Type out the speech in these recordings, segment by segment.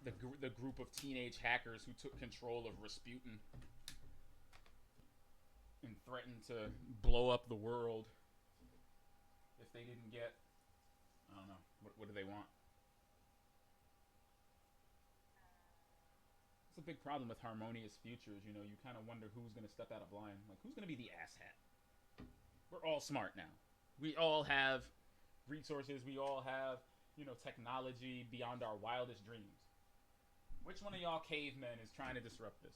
the group of teenage hackers who took control of Rasputin and threatened to blow up the world if they didn't get, I don't know, what do they want? It's a big problem with harmonious futures. You know, you kind of wonder who's going to step out of line. Like, who's going to be the asshat? We're all smart now. We all have resources. We all have, technology beyond our wildest dreams. Which one of y'all cavemen is trying to disrupt this?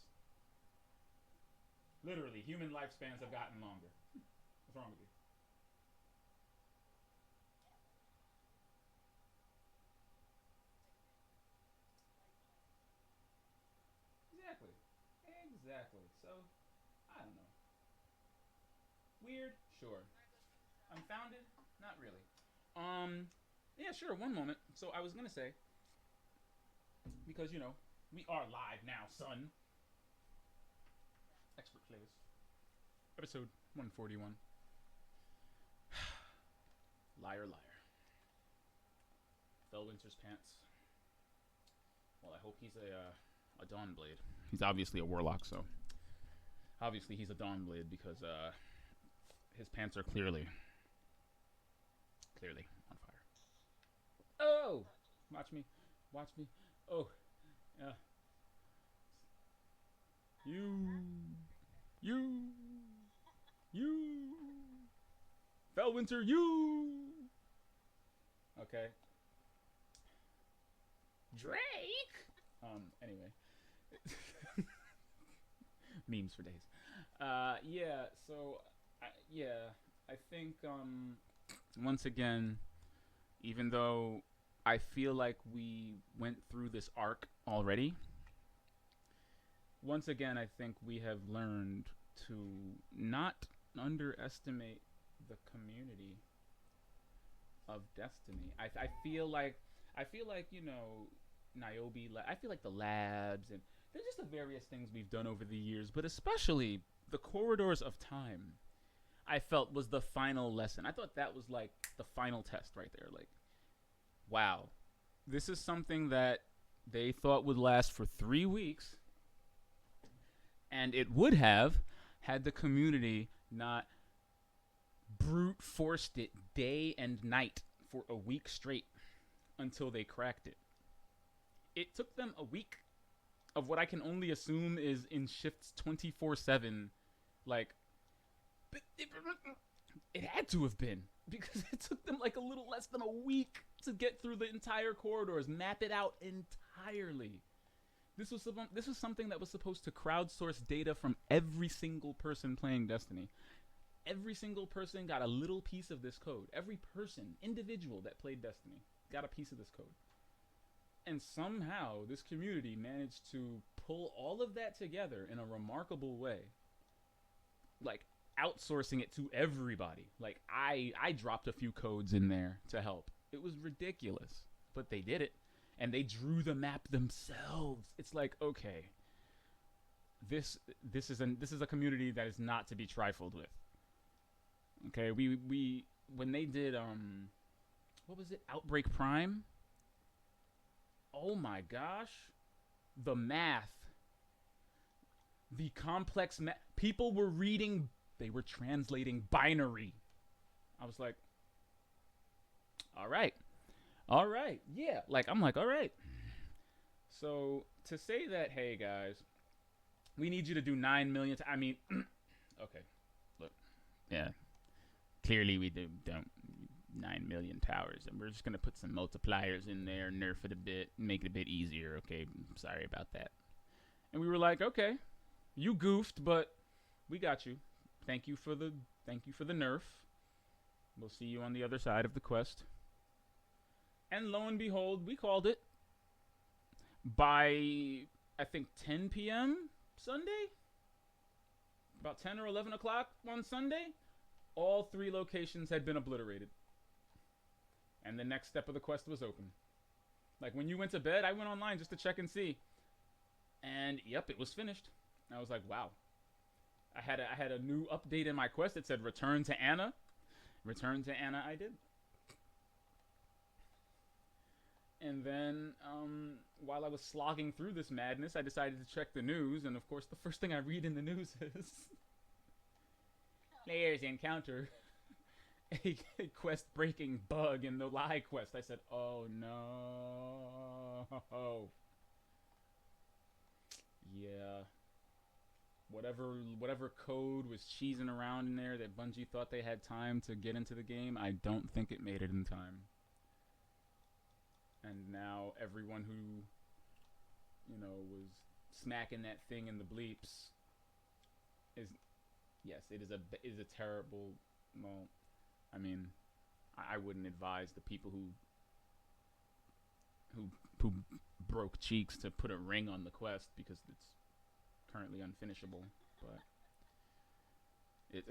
Literally, human lifespans have gotten longer. What's wrong with you? Exactly. Exactly. So, I don't know. Weird? Sure. Unfounded? Not really. Um, yeah, sure. One moment. So I was gonna say, because we are live now, son. Expert flavors. Episode 141. Liar, liar. Fellwinter's pants. Well, I hope he's a Dawnblade. He's obviously a warlock, so obviously he's a Dawnblade because his pants are clearly on fire. Oh, watch me. Oh, yeah. You, you, you, Fellwinter, you. Okay. Drake. Anyway, memes for days. Yeah. So, yeah, I think once again, even though I feel like we went through this arc already, once again, I think we have learned to not underestimate the community of Destiny. I feel like Niobe. I feel like the labs and there's just the various things we've done over the years, but especially the corridors of time. I felt was the final lesson. I thought that was like the final test right there. Like, wow, this is something that they thought would last for 3 weeks, and it would have had the community not brute forced it day and night for a week straight until they cracked it. It took them a week of what I can only assume is in shifts 24/7. Like, it had to have been because it took them like a little less than a week to get through the entire corridors, map it out entirely. This was something that was supposed to crowdsource data from every single person playing Destiny. Every single person got a little piece of this code. Every person, individual that played Destiny, got a piece of this code. And somehow this community managed to pull all of that together in a remarkable way. Like outsourcing it to everybody. Like I dropped a few codes in there to help. It was ridiculous, but they did it and they drew the map themselves. It's like, okay, this is a community that is not to be trifled with. Okay, we when they did what was it? Outbreak Prime? Oh my gosh. The math, the complex math. People were reading, they were translating binary. I was like, all right. All right. Yeah. Like, I'm like, all right. So to say that, hey guys, we need you to do 9 million. I mean, okay. Look, yeah. Clearly, we don't 9 million towers, and we're just gonna put some multipliers in there, nerf it a bit, make it a bit easier. Okay, sorry about that. And we were like, okay, you goofed, but we got you. Thank you for the nerf. We'll see you on the other side of the quest. And lo and behold, we called it by I think 10 p.m. Sunday, about 10 or 11 o'clock on Sunday. All three locations had been obliterated, and the next step of the quest was open. Like when you went to bed, I went online just to check and see, and yep, it was finished. I was like, wow. I had a new update in my quest. It said return to Anna. Return to Anna. I did. And then, while I was slogging through this madness, I decided to check the news, and of course, the first thing I read in the news is players encounter a quest-breaking bug in the Lie quest. I said, "Oh no!" Yeah, whatever code was cheesing around in there that Bungie thought they had time to get into the game, I don't think it made it in time. And now everyone who, was smacking that thing in the bleeps is, yes, it is a terrible. Well, I mean, I wouldn't advise the people who broke cheeks to put a ring on the quest because it's currently unfinishable. But it,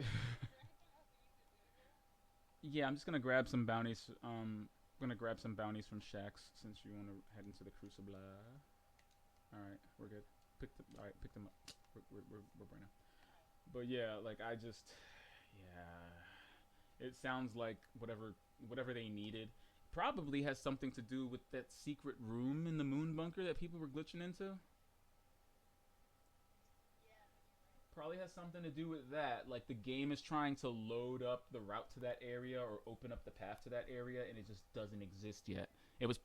yeah, I'm just gonna grab some bounties. I'm gonna grab some bounties from Shax since you want to head into the Crucible. All right, we're good. All right, pick them up. We're burning. But yeah, like I just, yeah, it sounds like whatever they needed probably has something to do with that secret room in the moon bunker that people were glitching into. Probably has something to do with that. Like the game is trying to load up the route to that area or open up the path to that area, and it just doesn't exist yet. It was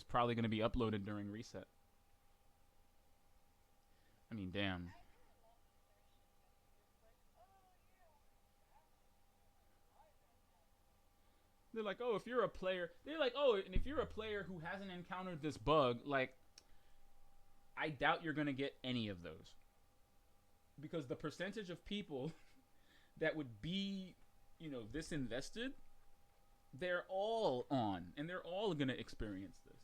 probably going to be uploaded during reset. I mean, damn. They're like, oh, if you're a player, they're like, oh, and if you're a player who hasn't encountered this bug, like, I doubt you're gonna get any of those because the percentage of people that would be, this invested, they're all on, and they're all gonna experience this.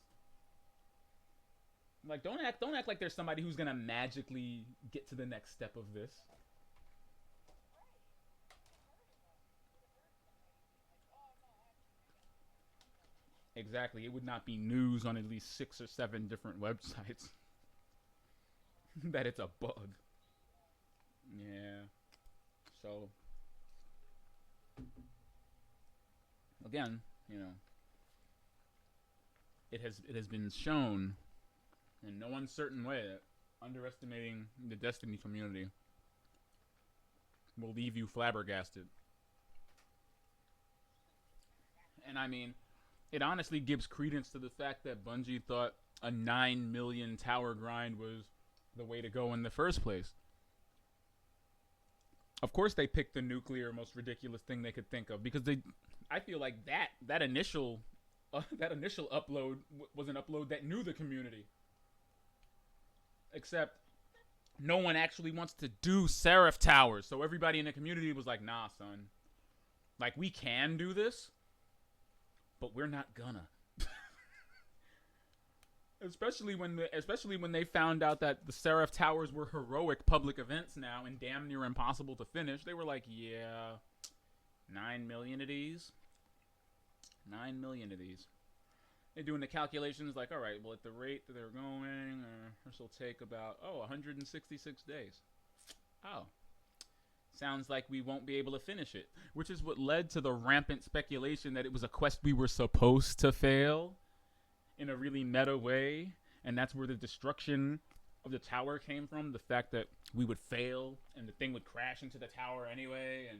Like, don't act like there's somebody who's gonna magically get to the next step of this. Exactly, it would not be news on at least 6 or 7 different websites that it's a bug. Yeah. So again, it has been shown in no uncertain way that underestimating the Destiny community will leave you flabbergasted. And I mean, it honestly gives credence to the fact that Bungie thought a 9 million tower grind was the way to go in the first place. Of course, they picked the nuclear most ridiculous thing they could think of because I feel like that initial that initial upload was an upload that knew the community. Except no one actually wants to do Seraph Towers, so everybody in the community was like, "Nah, son. Like we can do this, but we're not gonna." Especially when they found out that the Seraph Towers were heroic public events now and damn near impossible to finish. They were like, "Yeah, 9 million of these, 9 million of these." They're doing the calculations like, all right, well, at the rate that they're going, this will take about 166 days. Oh, sounds like we won't be able to finish it, which is what led to the rampant speculation that it was a quest we were supposed to fail in a really meta way, and that's where the destruction of the tower came from. The fact that we would fail and the thing would crash into the tower anyway, and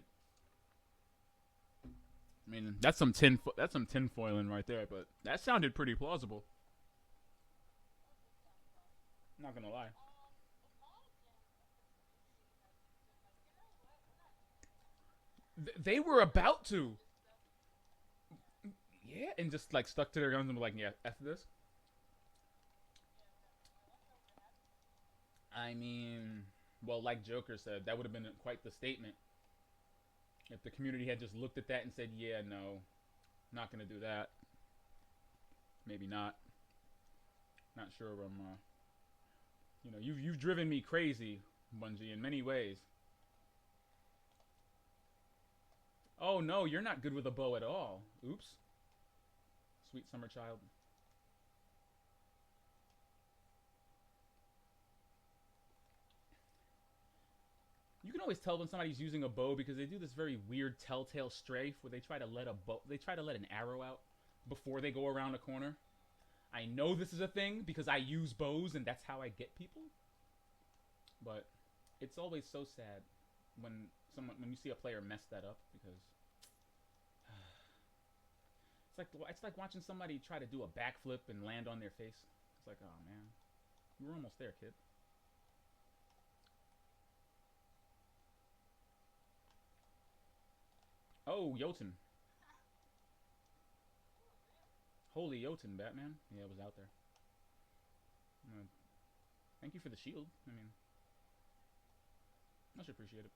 I mean that's some tinfoiling right there, but that sounded pretty plausible. Not gonna lie. They were about to, yeah, and just like stuck to their guns and were like, yeah, f this. I mean, well, like Joker said, that would have been quite the statement if the community had just looked at that and said, yeah, no, not gonna do that. Maybe not. Not sure. You've driven me crazy, Bungie, in many ways. Oh no, you're not good with a bow at all. Oops. Sweet summer child. You can always tell when somebody's using a bow because they do this very weird telltale strafe where they try to let an arrow out before they go around a corner. I know this is a thing because I use bows and that's how I get people. But it's always so sad when when you see a player mess that up because it's like watching somebody try to do a backflip and land on their face. It's like, oh man, you were almost there, kid. Oh, Jotun. Holy Jotun, Batman. Yeah, it was out there. Thank you for the shield. I mean, much appreciated.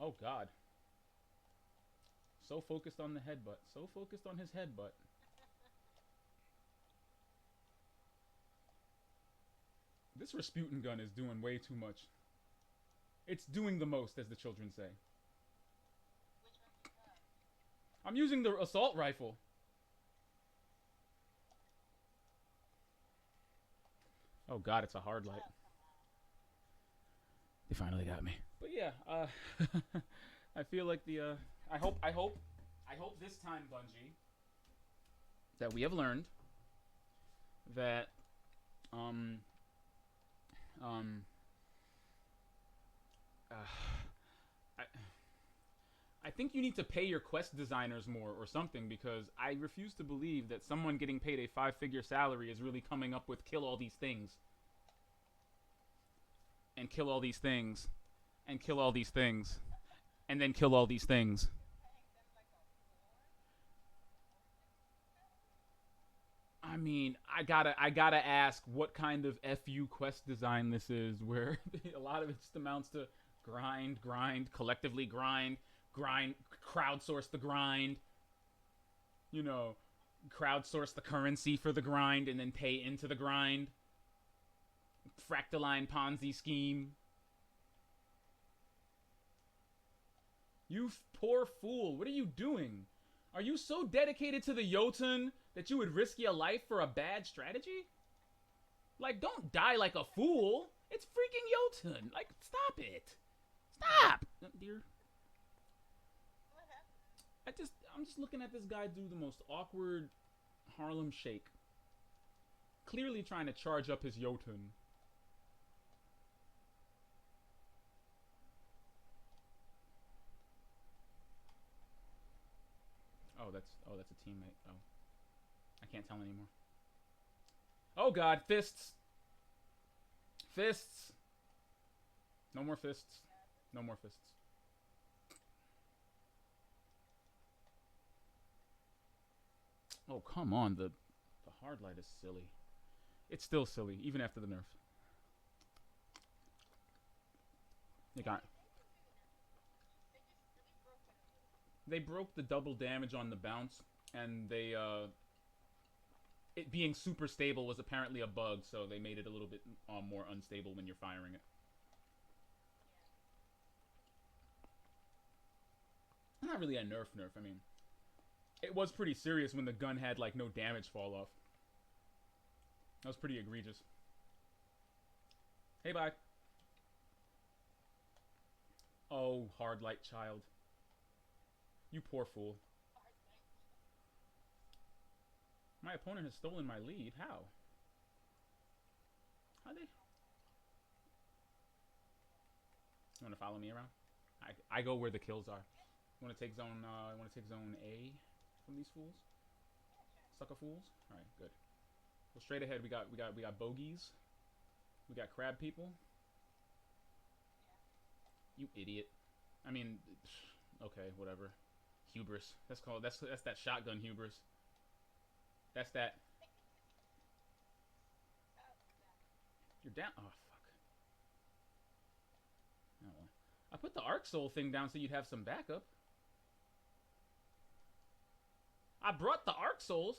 Oh God. So focused on the headbutt. So focused on his headbutt. This Rasputin gun is doing way too much. It's doing the most, as the children say. I'm using the assault rifle. Oh God, it's a hard light. They finally got me. But yeah, I feel like the I hope this time, Bungie, that we have learned that um um uh, I I think you need to pay your quest designers more or something because I refuse to believe that someone getting paid a 5-figure salary is really coming up with kill all these things and kill all these things and kill all these things and then kill all these things. I mean, I gotta ask what kind of FU quest design this is, where a lot of it just amounts to grind, collectively grind, crowdsource the grind, you know, crowdsource the currency for the grind and then pay into the grind. Fractaline Ponzi scheme. You poor fool, what are you doing? Are you so dedicated to the Jotun that you would risk your life for a bad strategy? Like, don't die like a fool. It's freaking Jotun. Like, stop it. Stop, dear. I'm just looking at this guy do the most awkward Harlem Shake. Clearly trying to charge up his Jotun. Oh, that's a teammate. Oh. I can't tell anymore. Oh God, fists. Fists. No more fists. No more fists. Oh, come on. The hard light is silly. It's still silly, even after the nerf. They got. They broke the double damage on the bounce, and they it being super stable was apparently a bug, so they made it a little bit more unstable when you're firing it. Not really a nerf. I mean, it was pretty serious when the gun had like no damage fall off. That was pretty egregious. Hey, bye. Oh, hard light child. You poor fool. My opponent has stolen my lead. How? How they? You want to follow me around? I go where the kills are. You want to take zone? You want to take zone A from these fools? Sucker fools. All right, good. Well, straight ahead. We got bogeys. We got crab people. You idiot. I mean, okay, whatever. Hubris. That's that shotgun hubris. That's that. You're down. Oh fuck. Oh well. I put the Arc Soul thing down so you'd have some backup. I brought the Arc Souls.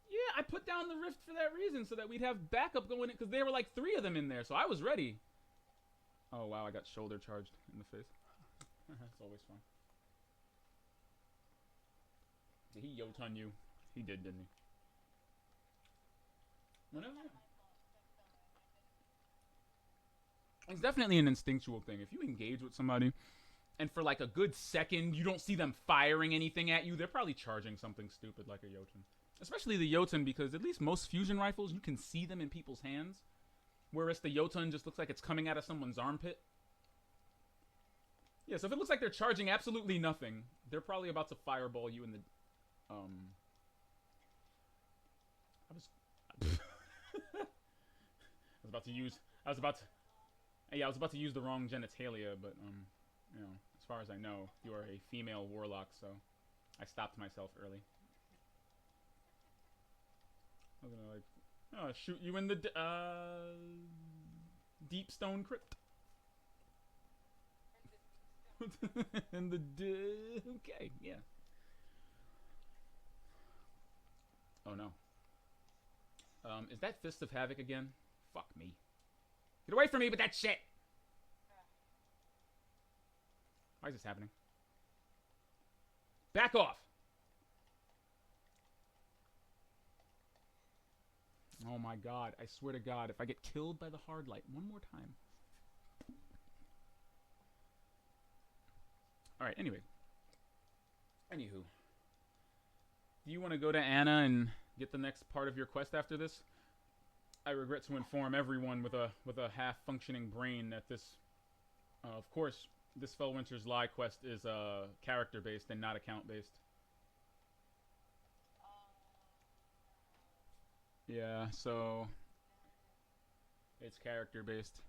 Yeah, I put down the Rift for that reason, so that we'd have backup going in, because there were like 3 of them in there, so I was ready. Oh wow, I got shoulder charged in the face. That's always fun. Did he Jotun you? He did, didn't he? Whenever. It's definitely an instinctual thing. If you engage with somebody and for like a good second, you don't see them firing anything at you. They're probably charging something stupid like a Jotun. Especially the Jotun, because at least most fusion rifles, you can see them in people's hands. Whereas the Jotun just looks like it's coming out of someone's armpit. Yeah, so if it looks like they're charging absolutely nothing, they're probably about to fireball you in the... I was... I was about to use... I was about to use the wrong genitalia, but, you know, as far as I know, you are a female warlock, so I stopped myself early. I was gonna, like, shoot you in the, deep stone crypt. In the, okay, yeah. Oh, no. Is that Fist of Havoc again? Fuck me. Get away from me with that shit! Why is this happening? Back off! Oh my god, I swear to god, if I get killed by the hard light one more time. Alright, anyway. Anywho. Do you want to go to Anna and get the next part of your quest after this? I regret to inform everyone with a half-functioning brain that this... of course, this Fellwinter's Lie quest is character-based and not account-based. Yeah, so... it's character-based.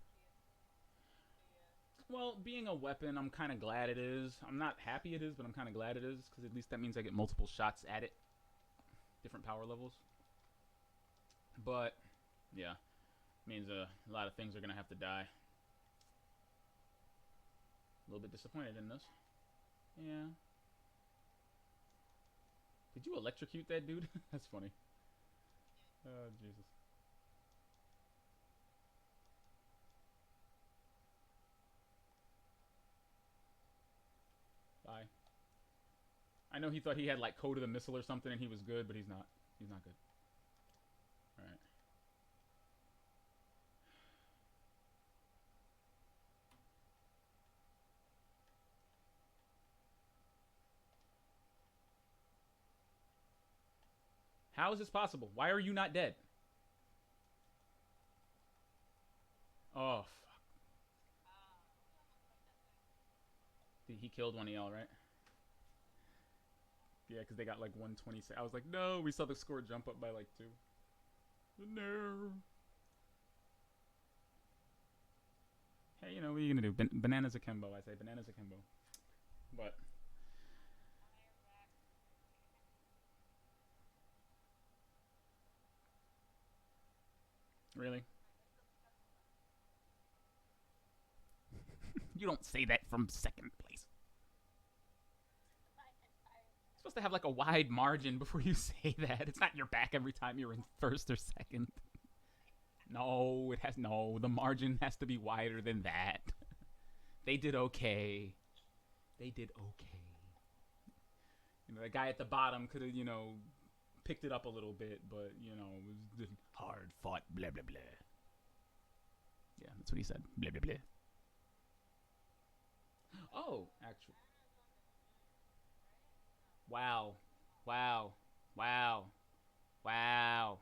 Well, being a weapon, I'm kind of glad it is. I'm not happy it is, but I'm kind of glad it is, because at least that means I get multiple shots at it. Different power levels. But, yeah. Means a lot of things are going to have to die. A little bit disappointed in this. Yeah. Did you electrocute that dude? That's funny. Oh, Jesus. Bye. I know he thought he had, like, coded a missile or something and he was good, but he's not. He's not good. Alright. How is this possible? Why are you not dead? Oh, fuck. He killed one of y'all, right? Yeah, because they got like 126. I was like, no, we saw the score jump up by like 2. No. Hey, you know, what are you going to do? Bananas akimbo, I say. Bananas akimbo. But... really? You don't say that from second place. You're supposed to have like a wide margin before you say that. It's not your back every time you're in first or second. No, it has no. The margin has to be wider than that. They did okay. They did okay. You know, the guy at the bottom could have, you know, picked it up a little bit, but, you know, it was hard fought, blah, blah, blah. Yeah, that's what he said. Blah, blah, blah. Oh, actually. Wow. Wow. Wow. Wow.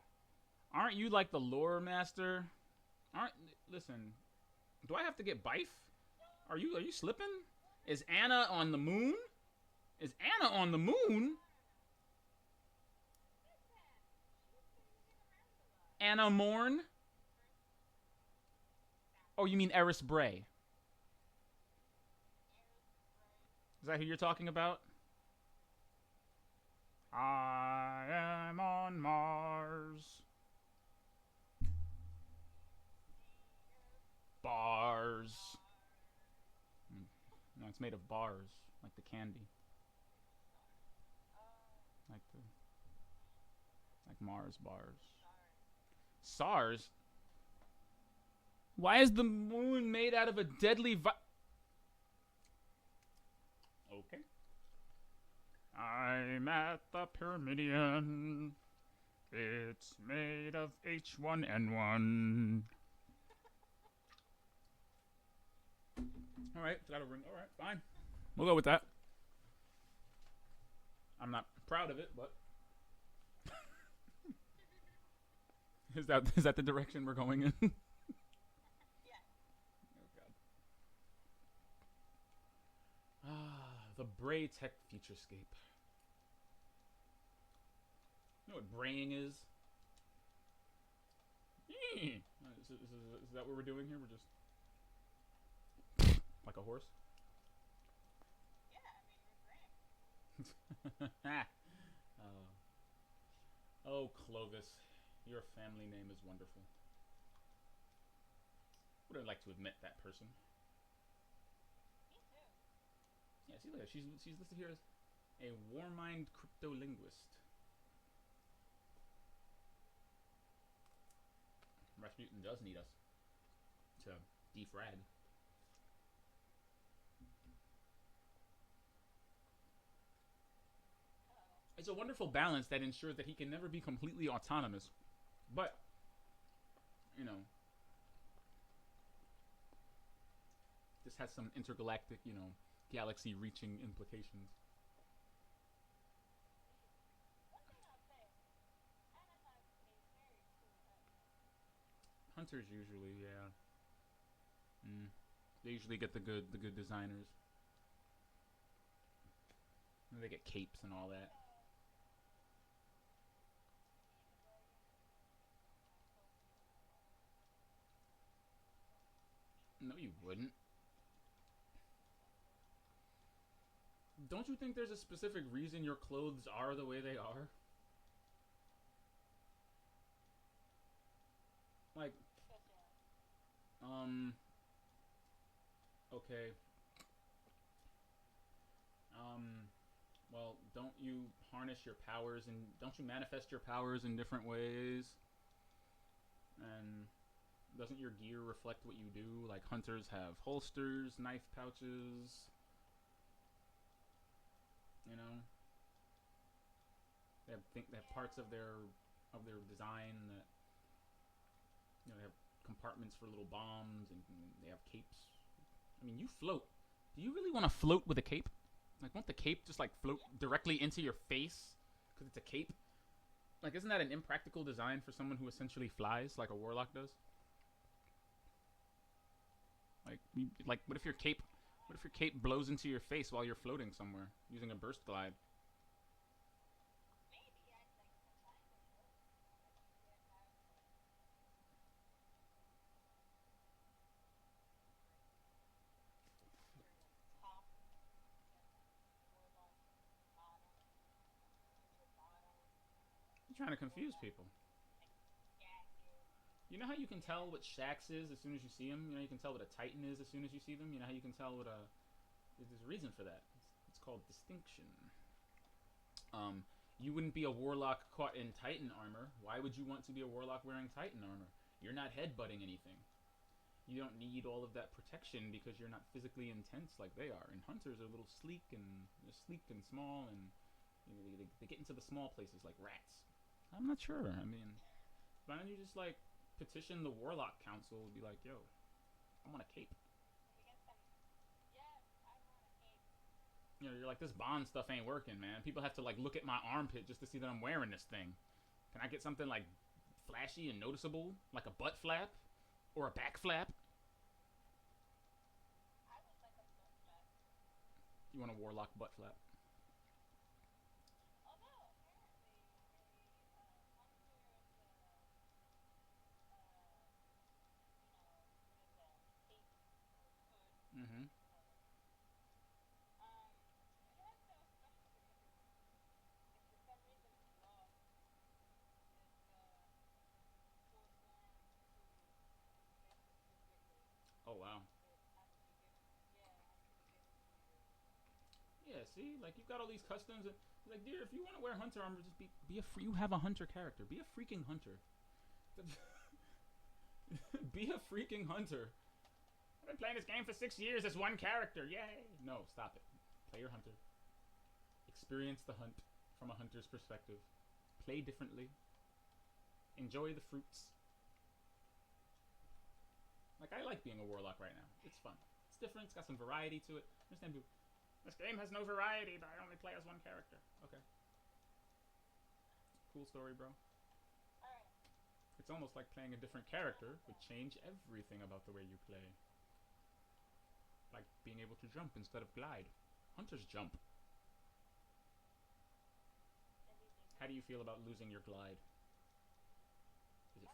Aren't you like the lore master? Listen, do I have to get Bife? Are you slipping? Is Anna on the moon? Is Anna on the moon? Anna Morn? Oh, you mean Eris Bray? Is that who you're talking about? I am on Mars. Bars. No, it's made of bars, like the candy. Like Mars bars. SARS? Why is the moon made out of a deadly okay. I'm at the Pyramidion. It's made of H1N1. Alright, got a ring. Alright, fine. We'll go with that. I'm not proud of it, but is that the direction we're going in? Oh god. The Bray Tech Futurescape. You know what braying is? Is that what we're doing here? We're just like a horse. Oh, Clovis, your family name is wonderful. Would I like to admit that person? Yeah, see, look, she's listed here as a Warmind cryptolinguist. Rasputin does need us to defrag. It's a wonderful balance that ensures that he can never be completely autonomous, but you know, this has some intergalactic, galaxy-reaching implications. Hunters usually, yeah. They usually get the good designers. And they get capes and all that. No, you wouldn't. Don't you think there's a specific reason your clothes are the way they are? Like, okay. Well, don't you harness your powers and don't you manifest your powers in different ways? And doesn't your gear reflect what you do? Like hunters have holsters, knife pouches. You know, they have parts of their design that they have compartments for little bombs and they have capes. I mean, you float. Do you really want to float with a cape? Like, won't the cape just like float directly into your face because it's a cape? Like, isn't that an impractical design for someone who essentially flies like a warlock does? Like, what if your cape blows into your face while you're floating somewhere using a burst glide? You're trying to confuse people. You know how you can tell what Shax is as soon as you see him? You know you can tell what a Titan is as soon as you see them? You know how you can tell what a... There's a reason for that. It's called distinction. You wouldn't be a warlock caught in Titan armor. Why would you want to be a warlock wearing Titan armor? You're not headbutting anything. You don't need all of that protection because you're not physically intense like they are. And hunters are a little sleek and small, and they get into the small places like rats. I'm not sure. I mean, why don't you just like petition the Warlock Council and be like, yo, I want a cape. You're like, this Bond stuff ain't working, man. People have to like look at my armpit just to see that I'm wearing this thing. Can I get something like flashy and noticeable, like a butt flap or a back flap? You want a Warlock butt flap? Mm-hmm. Oh wow. Yeah, see, like you've got all these customs. And, like, dear, if you want to wear hunter armor, just be a free. You have a hunter character. Be a freaking hunter. Be a freaking hunter. I've been playing this game for 6 years as one character. Yay! No, stop it. Play your hunter. Experience the hunt from a hunter's perspective. Play differently. Enjoy the fruits. Like, I like being a warlock right now. It's fun. It's different. It's got some variety to it. I understand people. This game has no variety, but I only play as one character. Okay. Cool story, bro. It's almost like playing a different character would change everything about the way you play. Like being able to jump instead of glide. Hunters jump. How do you feel about losing your glide? Is it?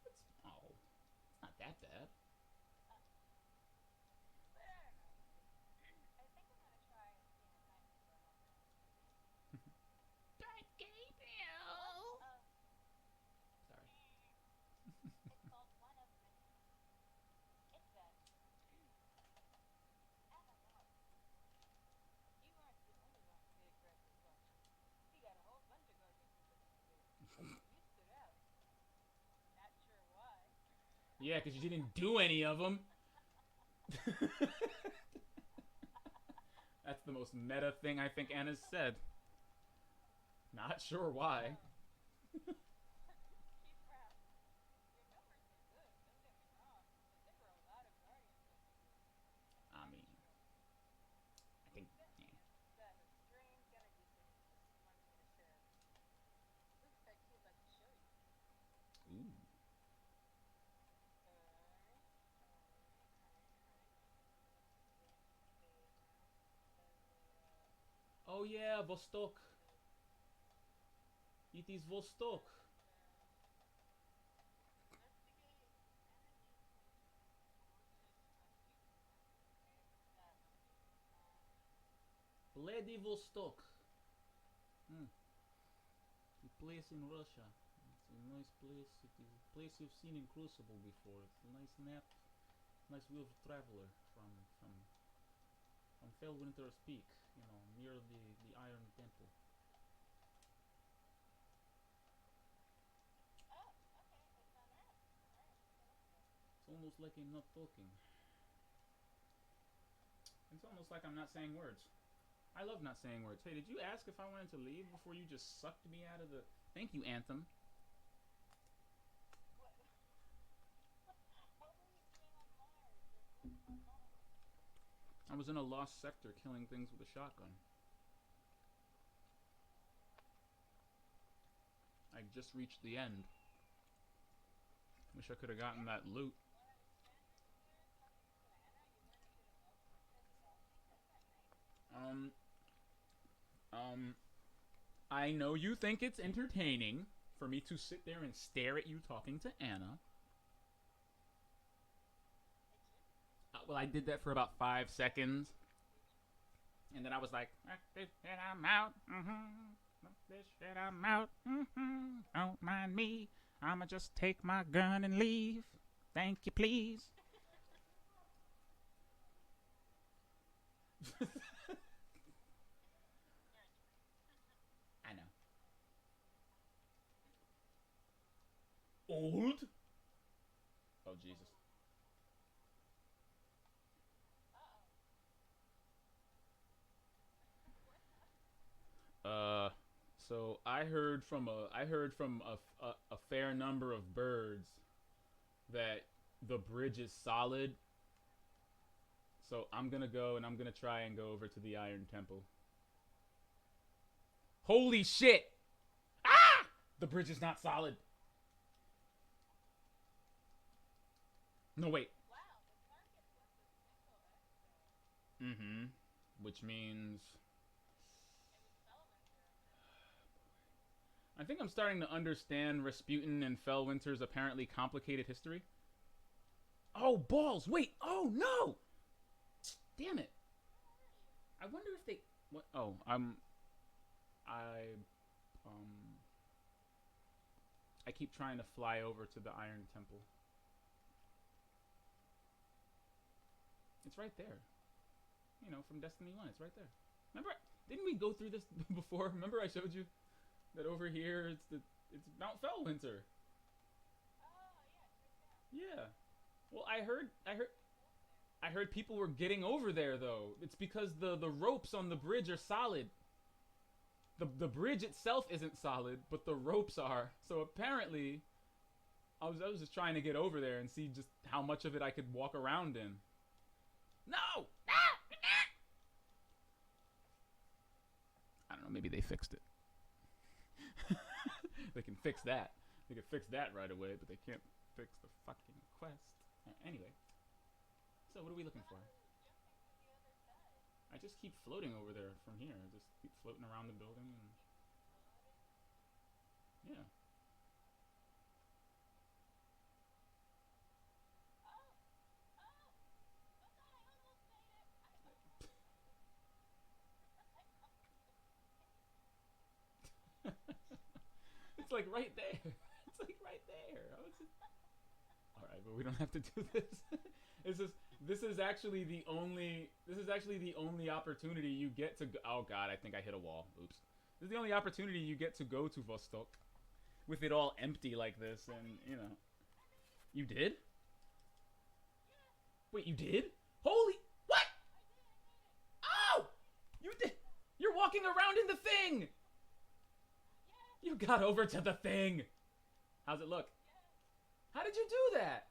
It's not that bad. Sorry. Yeah, because you didn't do any of them. That's the most meta thing I think Anna's said. Not sure why. I mean, I think. Yeah. Ooh. Oh yeah, Vostok. It is Vostok. Vladivostok. Hmm. The place in Russia. It's a nice place. It is a place you've seen in Crucible before. It's a nice map. Nice view of Traveler from Fellwinter's Peak. You know, near the Iron Temple. It's almost like I'm not talking. It's almost like I'm not saying words. I love not saying words. Hey, did you ask if I wanted to leave before you just sucked me out of the... Thank you, Anthem. I was in a lost sector killing things with a shotgun. I just reached the end. Wish I could have gotten that loot. Um, um, I know you think it's entertaining for me to sit there and stare at you talking to Anna. Well, I did that for about 5 seconds. And then I was like, this shit, I'm out. This shit, I'm out. Don't mind me. I'ma just take my gun and leave. Thank you, please. I know. Old? Oh, Jesus. So I heard from a fair number of birds that the bridge is solid. So I'm gonna go and I'm gonna try and go over to the Iron Temple. Holy shit! Ah! The bridge is not solid. No, wait. Mm-hmm. Which means I think I'm starting to understand Rasputin and Fellwinter's apparently complicated history. Oh, balls! Wait! Oh, no! Damn it! I wonder if they... What? Oh, I... Um... I keep trying to fly over to the Iron Temple. It's right there. You know, from Destiny 1, it's right there. Remember, didn't we go through this before? Remember I showed you that over here it's Mount Fellwinter. Yeah. Well, I heard people were getting over there though. It's because the ropes on the bridge are solid. The bridge itself isn't solid, but the ropes are. So apparently, I was just trying to get over there and see just how much of it I could walk around in. No! Maybe they fixed it. They can fix that. They can fix that right away, but they can't fix the fucking quest. Anyway, so what are we looking for? I just keep floating over there from here. I just keep floating around the building and yeah. It's like right there. It's like right there. All right, but we don't have to do this. This is actually the only opportunity you get to go. Oh god, I think I hit a wall. Oops. This is the only opportunity you get to go to Vostok with it all empty like this, and you know. You did? Wait, you did? Holy what? Oh! You did. You're walking around in the thing. You got over to the thing. How's it look? How did you do that?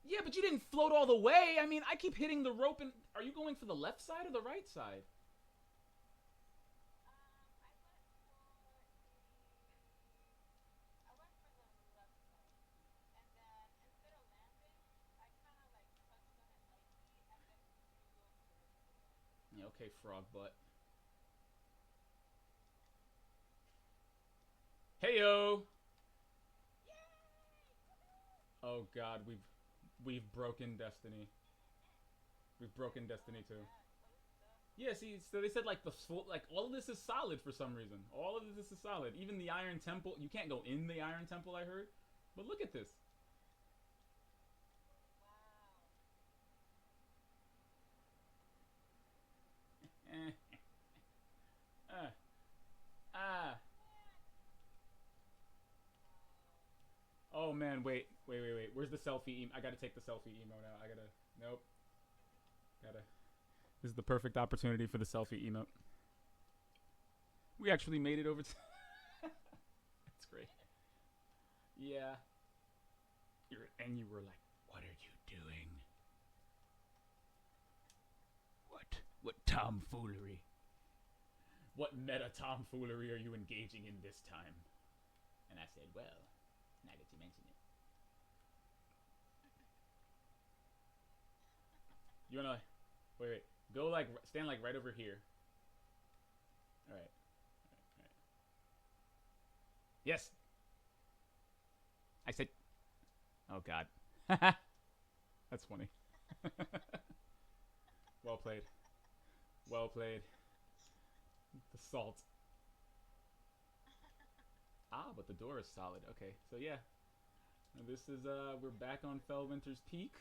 Yeah, but you didn't float all the way. I mean, I keep hitting the rope and... Are you going for the left side or the right side? Yeah, okay, frog butt. Heyo! Oh god, we've broken Destiny. We've broken Destiny too. Yeah, see, so they said like like all of this is solid for some reason. All of this is solid. Even the Iron Temple, you can't go in the Iron Temple, I heard. But look at this. Ah. Oh man, wait. Where's the selfie? I gotta take the selfie emo now. Nope. This is the perfect opportunity for the selfie emote. We actually made it over to. That's great. Yeah. And you were like, "What are you doing? What tomfoolery? What meta tomfoolery are you engaging in this time?" And I said, "Well, now that you mention it, you wanna wait. Go like stand like right over here. All right. Yes. I said. Oh God. That's funny. Well played. Well played. The salt. Ah, but the door is solid. Okay, so yeah. This is we're back on Fellwinter's Peak.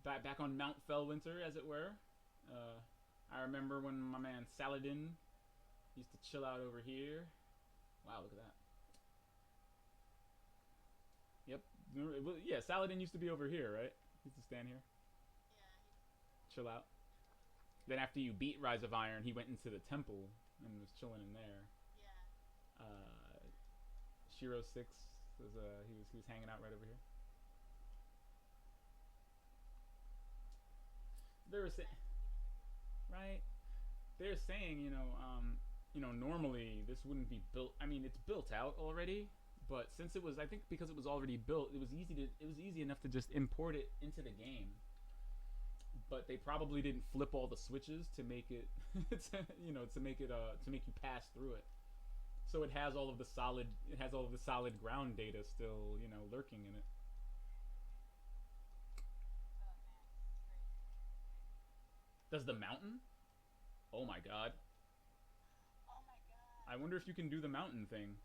Back on Mount Fellwinter, as it were. I remember when my man Saladin used to chill out over here. Wow, look at that. Yep. Yeah, Saladin used to be over here, right? He used to stand here. Yeah. Chill out. Then after you beat Rise of Iron, he went into the temple and was chilling in there. Yeah. Shiro 6 was he was hanging out right over here. They were saying, right? They're saying, normally this wouldn't be built. I mean, it's built out already, but since it was, I think because it was already built, it was easy enough to just import it into the game. But they probably didn't flip all the switches to make it, to make you pass through it. So it has all of the solid ground data still, lurking in it. Does the mountain? Oh my god. I wonder if you can do the mountain thing.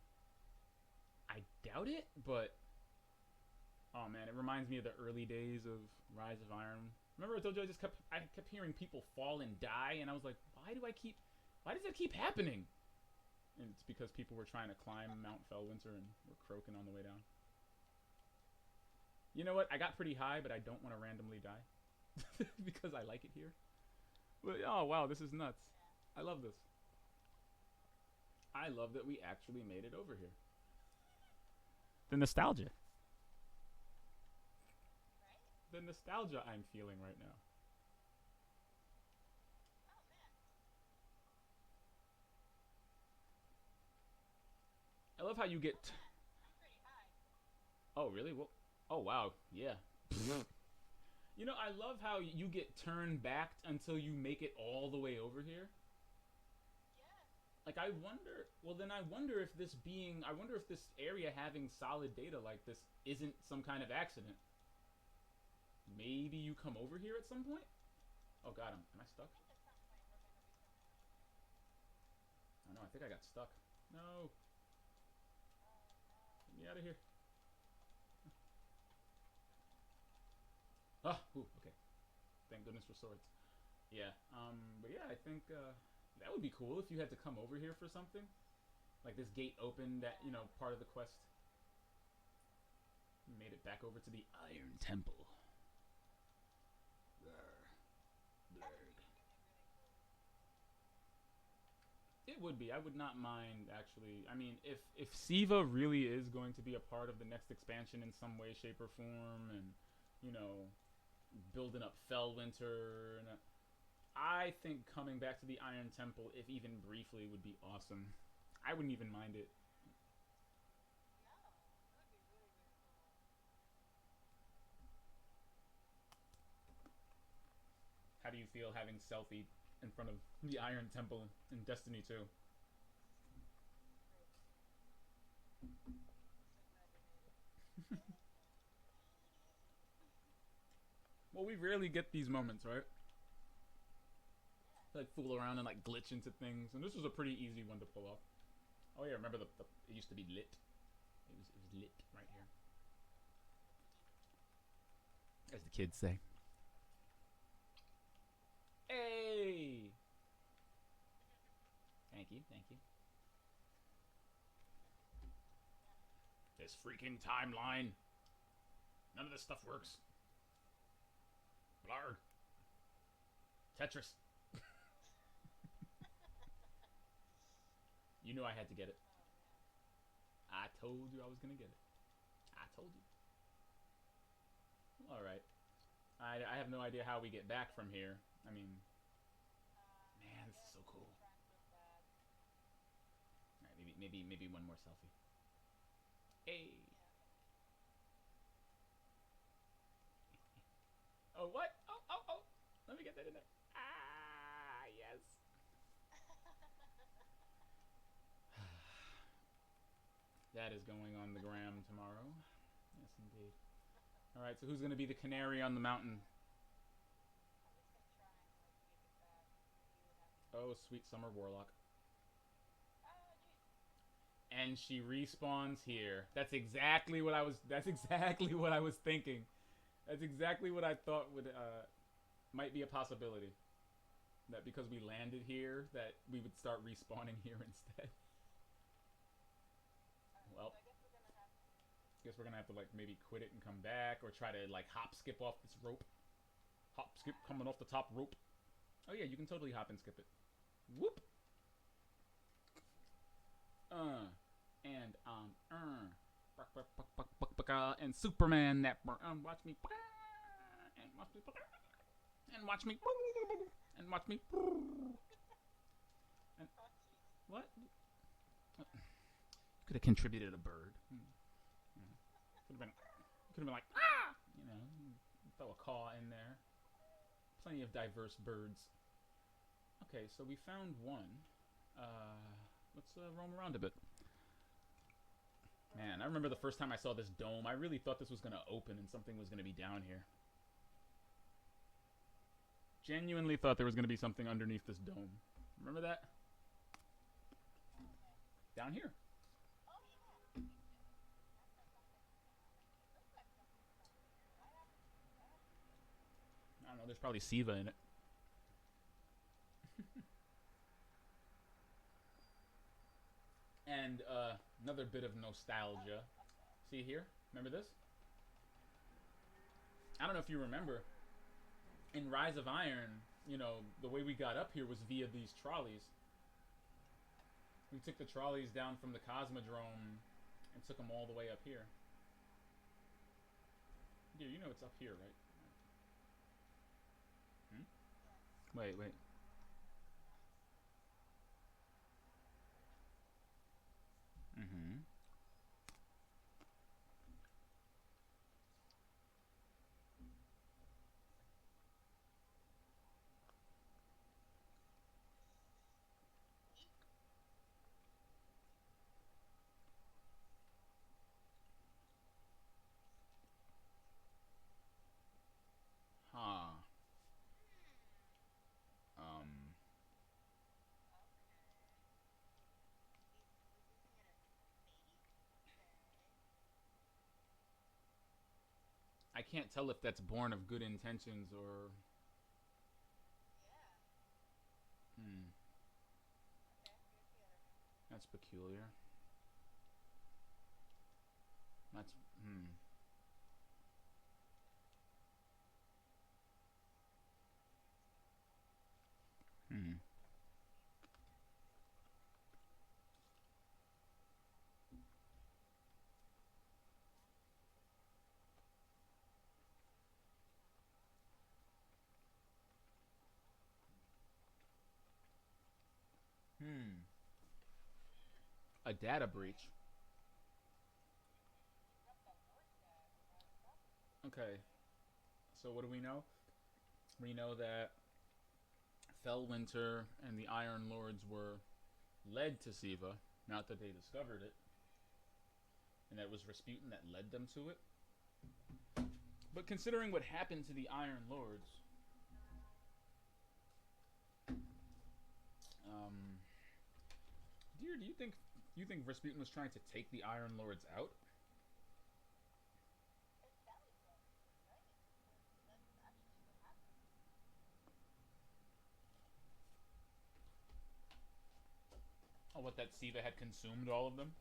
I doubt it, but oh man, it reminds me of the early days of Rise of Iron. Remember I told you I kept hearing people fall and die, and I was like, why does that keep happening? And it's because people were trying to climb Mount Fellwinter and were croaking on the way down. You know what? I got pretty high, but I don't want to randomly die. Because I like it here. But, oh wow, this is nuts. I love this. I love that we actually made it over here. The nostalgia. The nostalgia I'm feeling right now. love how you get. Oh, really? Well, oh wow, yeah. You know, I love how you get turned back until you make it all the way over here. Like I wonder. Well, then I wonder if this being. I wonder if this area having solid data like this isn't some kind of accident. Maybe you come over here at some point. Oh God, am I stuck? Oh no, I think I got stuck. No, get me out of here. Ah, ooh, okay. Thank goodness for swords. Yeah. But yeah, I think that would be cool if you had to come over here for something. Like this gate opened that, part of the quest. Made it back over to the Iron Temple. It would be. I would not mind actually. I mean, if Siva really is going to be a part of the next expansion in some way, shape, or form, and you know, building up Fellwinter, and I think coming back to the Iron Temple, if even briefly, would be awesome. I wouldn't even mind it. How do you feel having Selphie in front of the Iron Temple in Destiny 2? Well, we rarely get these moments, right? Like fool around and like glitch into things, and this was a pretty easy one to pull off. Oh yeah, remember the it used to be lit. It was lit right here, as the kids say. Hey, thank you, thank you. This freaking timeline. None of this stuff works. Blarg. Tetris. You knew I had to get it. I told you I was gonna get it. I told you. Alright. I have no idea how we get back from here. I mean, man, this is so cool. Alright, maybe one more selfie. Hey. Oh, what? Oh. Let me get that in there. Ah, yes. That is going on the gram tomorrow. Yes, indeed. All right, so who's going to be the canary on the mountain? Oh, sweet summer warlock. And she respawns here. That's exactly what I was. That's exactly what I was thinking. That's exactly what I thought would might be a possibility. That because we landed here, that we would start respawning here instead. Well, guess we're gonna have to like maybe quit it and come back, or try to like hop skip off this rope. Hop skip coming off the top rope. Oh yeah, you can totally hop and skip it. Whoop. And and Superman that watch me and watch me and watch me and watch me and what? Could have contributed a bird. Could have been like throw a caw in there. Plenty of diverse birds. Okay, so we found one. Let's roam around a bit. Man, I remember the first time I saw this dome, I really thought this was going to open and something was going to be down here. Genuinely thought there was going to be something underneath this dome. Remember that? Down here. I don't know, there's probably Siva in it. And another bit of nostalgia. See here? Remember this? I don't know if you remember. In Rise of Iron, the way we got up here was via these trolleys. We took the trolleys down from the Cosmodrome and took them all the way up here. Dude, you know it's up here, right? Wait. I can't tell if that's born of good intentions or. Hmm. That's peculiar. That's. Hmm. Hmm. Hmm. A data breach. Okay. So what do we know? We know that Fellwinter and the Iron Lords were led to Siva, not that they discovered it, and that it was Rasputin that led them to it. But considering what happened to the Iron Lords, um, dear, do you think Rasputin was trying to take the Iron Lords out? Oh, what that Siva had consumed all of them?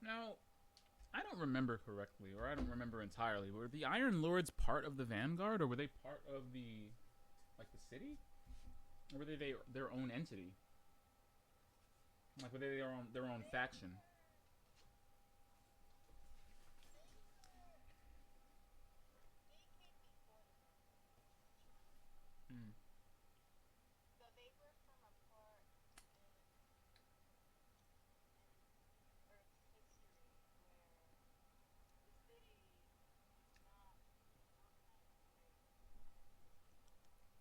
Now, I don't remember correctly, or I don't remember entirely. Were the Iron Lords part of the Vanguard, or were they part of the like the city, or were they their own entity? Like were they their own faction? Mm.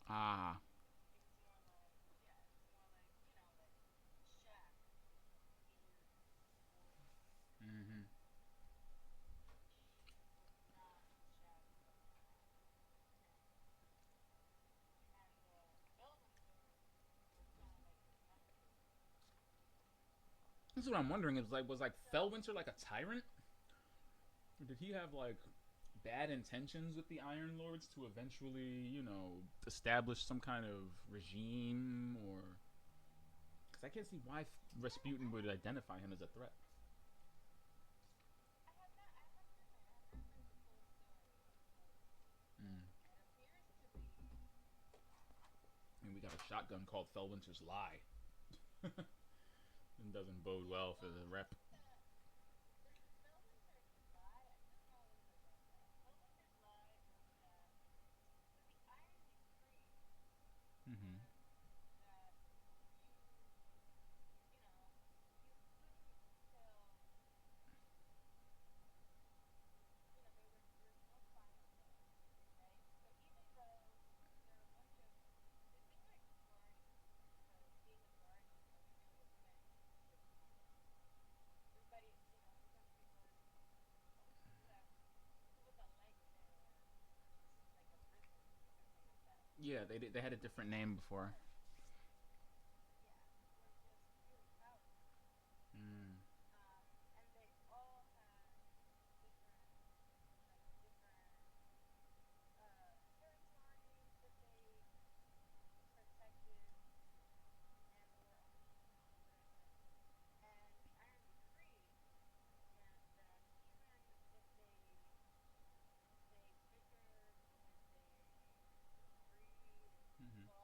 Ah. Mm-hmm. That's what I'm wondering. Is like was like Fellwinter like a tyrant, or did he have like bad intentions with the Iron Lords to eventually, establish some kind of regime, or because I can't see why Rasputin would identify him as a threat. Mm. I mean, we got a shotgun called Fellwinter's Lie. It doesn't bode well for the rep. Mm-hmm. Yeah, they had a different name before. Mm. Mm-hmm.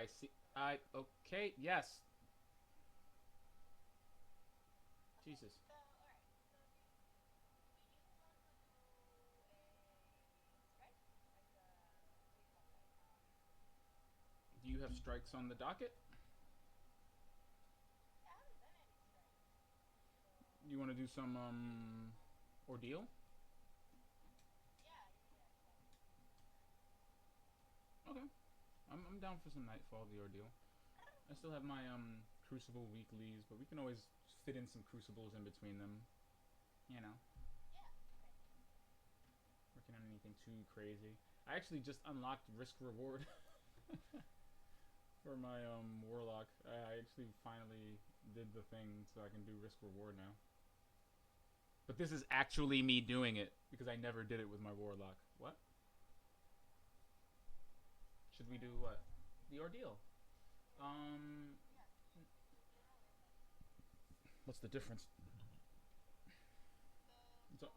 I see. Okay. Yes. Jesus. Do you have strikes on the docket? You want to do some ordeal? Okay. I'm down for some Nightfall the ordeal. I still have my Crucible weeklies, but we can always fit in some Crucibles in between them. You know, working on anything too crazy. I actually just unlocked Risk Reward for my Warlock. I actually finally did the thing so I can do Risk Reward now. But this is actually me doing it because I never did it with my Warlock. What? Should we do what? The ordeal. Um, what's the difference? So,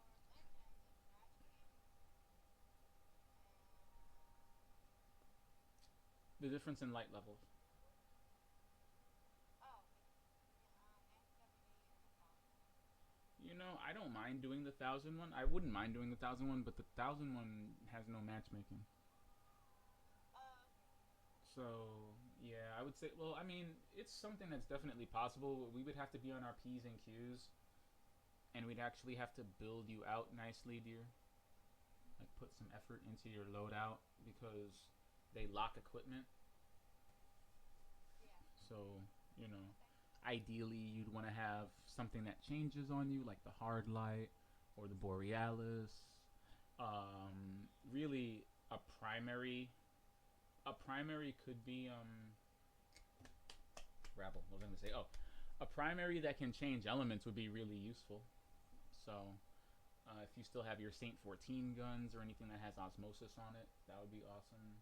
the difference in light levels. You know, I don't mind doing the 1,000 one. I wouldn't mind doing the 1,000 one, but the 1,000 one has no matchmaking. So yeah, I would say. Well, I mean, it's something that's definitely possible. We would have to be on our p's and q's, and we'd actually have to build you out nicely, dear. Like put some effort into your loadout because they lock equipment. So you know, ideally you'd want to have something that changes on you, like the hard light or the borealis. Really, a primary. A primary could be Rabble. What was I gonna say? Oh, a primary that can change elements would be really useful. So, if you still have your Saint 14 guns or anything that has osmosis on it, that would be awesome.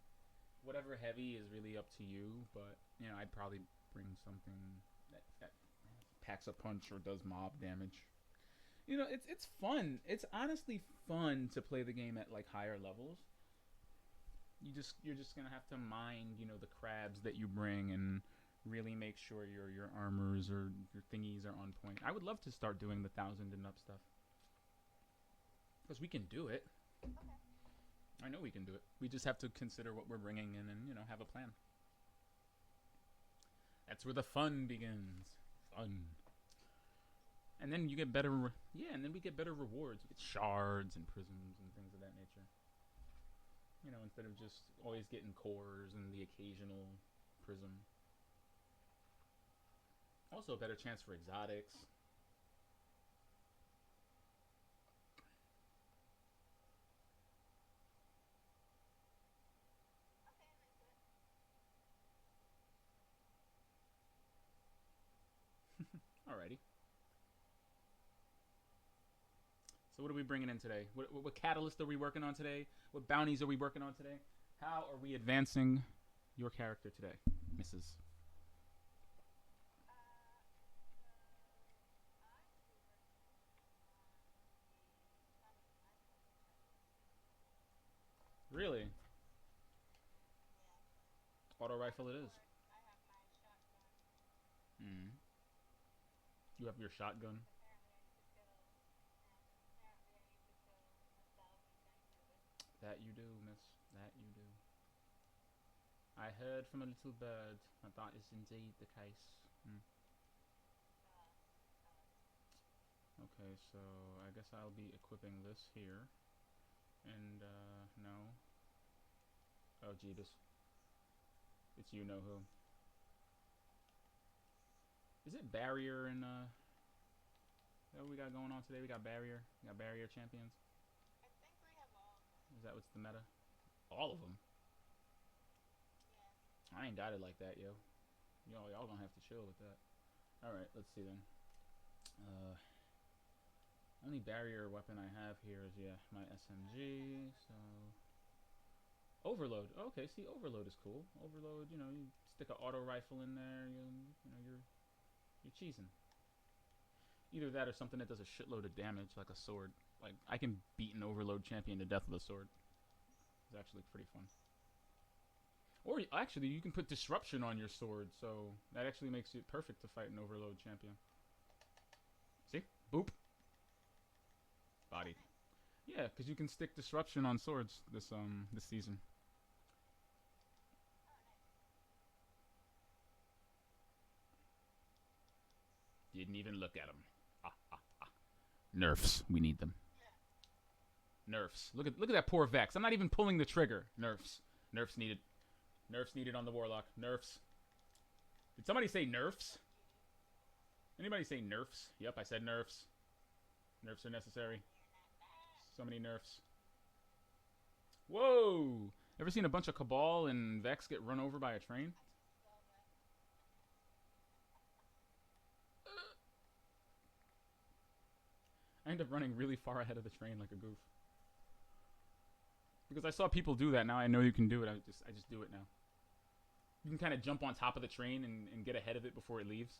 Whatever heavy is really up to you, but you know, I'd probably bring something that packs a punch or does mob damage. You know, it's fun. It's honestly fun to play the game at like higher levels. You're just gonna have to mind the crabs that you bring and really make sure your armors or your thingies are on point. I would love to start doing the 1,000 and up stuff because we can do it. I know we can do it. We just have to consider what we're bringing in and have a plan. That's where the fun begins. Fun. And then you get better. Yeah, and then we get better rewards. We get shards and prisms and things of that nature. Instead of just always getting cores and the occasional prism. Also, a better chance for exotics. Alrighty. So what are we bringing in today? What catalyst are we working on today? What bounties are we working on today? How are we advancing your character today, Mrs.? Really? Auto rifle it is. Mm. You have your shotgun. That you do, miss. That you do. I heard from a little bird that is indeed the case. Hmm. Okay, so I guess I'll be equipping this here. And, no. Oh, Jeebus. It's you know who. Is it barrier and, what we got going on today? We got barrier. We got barrier champions. Is that what's the meta? All of them? I ain't got it like that, yo. Y'all gonna have to chill with that. Alright, let's see then. Only barrier weapon I have here is, yeah, my SMG, so... Overload. Okay, see, overload is cool. Overload, you stick an auto rifle in there, you're cheesing. Either that or something that does a shitload of damage, like a sword. Like, I can beat an overload champion to death with a sword. It's actually pretty fun. Or actually, you can put disruption on your sword, so that actually makes it perfect to fight an overload champion. See? Boop. Body. Yeah, because you can stick disruption on swords this season. Didn't even look at them. Nerfs. We need them. Nerfs. Look at that poor Vex. I'm not even pulling the trigger. Nerfs. Nerfs needed. Nerfs needed on the Warlock. Nerfs. Did somebody say nerfs? Anybody say nerfs? Yep, I said nerfs. Nerfs are necessary. So many nerfs. Whoa! Ever seen a bunch of Cabal and Vex get run over by a train? I end up running really far ahead of the train like a goof. Because I saw people do that. Now I know you can do it. I just do it now. You can kind of jump on top of the train and get ahead of it before it leaves.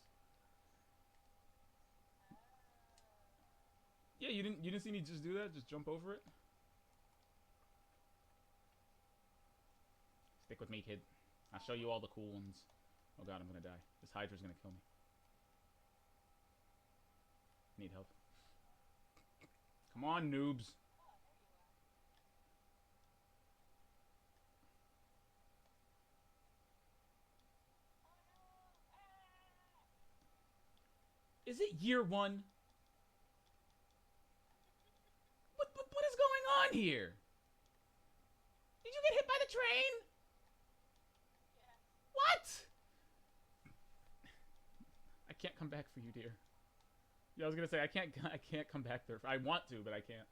Yeah, you didn't see me just do that? Just jump over it? Stick with me, kid. I'll show you all the cool ones. Oh god, I'm gonna die. This Hydra's gonna kill me. Need help. Come on, noobs. Is it year one? What is going on here? Did you get hit by the train? Yeah. What? I can't come back for you, dear. Yeah, I was gonna say I can't come back there. I want to, but I can't.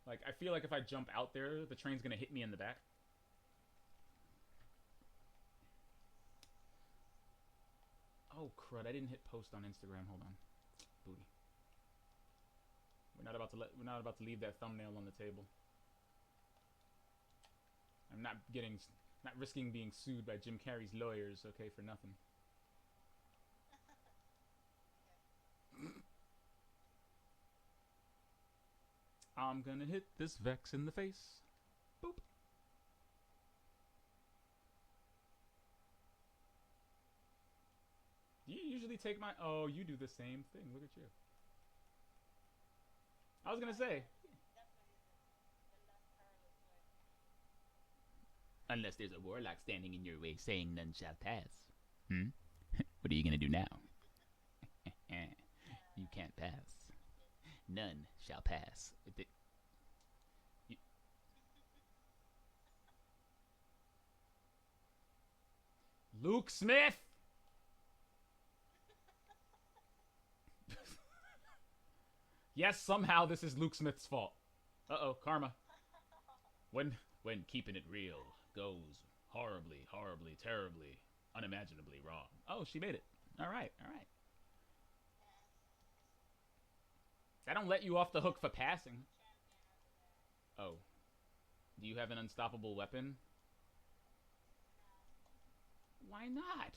Like, I feel like if I jump out there, the train's gonna hit me in the back. Oh crud! I didn't hit post on Instagram. Hold on, booty. We're not about to leave that thumbnail on the table. I'm not risking being sued by Jim Carrey's lawyers, okay, for nothing. I'm gonna hit this Vex in the face. Boop. Do you usually take my... Oh, you do the same thing. Look at you. I was gonna say... Unless there's a warlock standing in your way saying none shall pass. What are you gonna do now? You can't pass. None shall pass. Luke Smith! Yes, somehow this is Luke Smith's fault. Uh-oh, karma. When keeping it real goes horribly, horribly, terribly, unimaginably wrong. Oh, she made it. All right, all right. I don't let you off the hook for passing. Oh. Do you have an unstoppable weapon? Why not?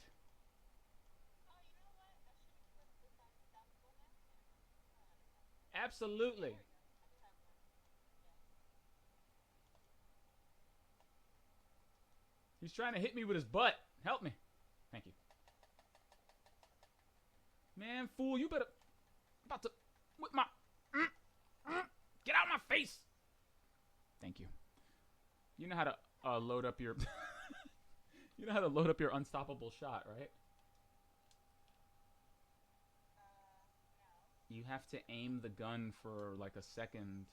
Absolutely. He's trying to hit me with his butt. Help me. Thank you. Man, fool, you better... About to... With my... Get out of my face! Thank you. You know how to load up your... You know how to load up your unstoppable shot, right? No. You have to aim the gun for like a second.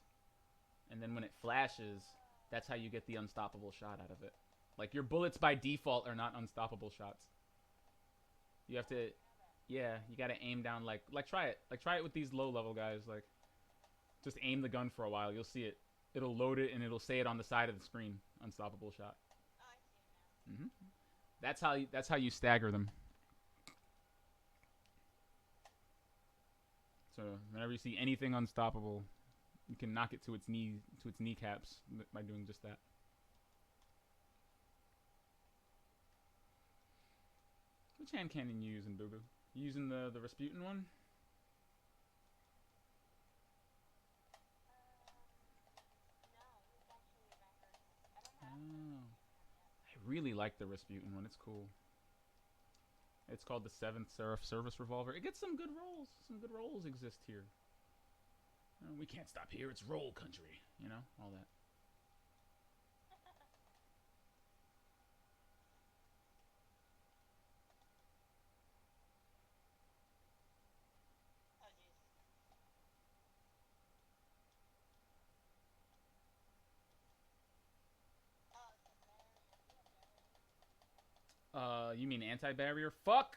And then when it flashes, that's how you get the unstoppable shot out of it. Like, your bullets by default are not unstoppable shots. You have to... Yeah, you gotta aim down, like try it. Like, try it with these low-level guys. Like, just aim the gun for a while. You'll see it. It'll load it, and it'll say it on the side of the screen. Unstoppable shot. Oh, I see it now. That's how you stagger them. So, whenever you see anything unstoppable, you can knock it to its kneecaps by doing just that. Which hand cannon you using, Boo Boo? You using the Rasputin one? No, it's actually records. I really like the Rasputin one. It's cool. It's called the Seventh Seraph Service Revolver. It gets some good rolls. Some good rolls exist here. We can't stop here. It's roll country. You know, all that. You mean anti-barrier? Fuck!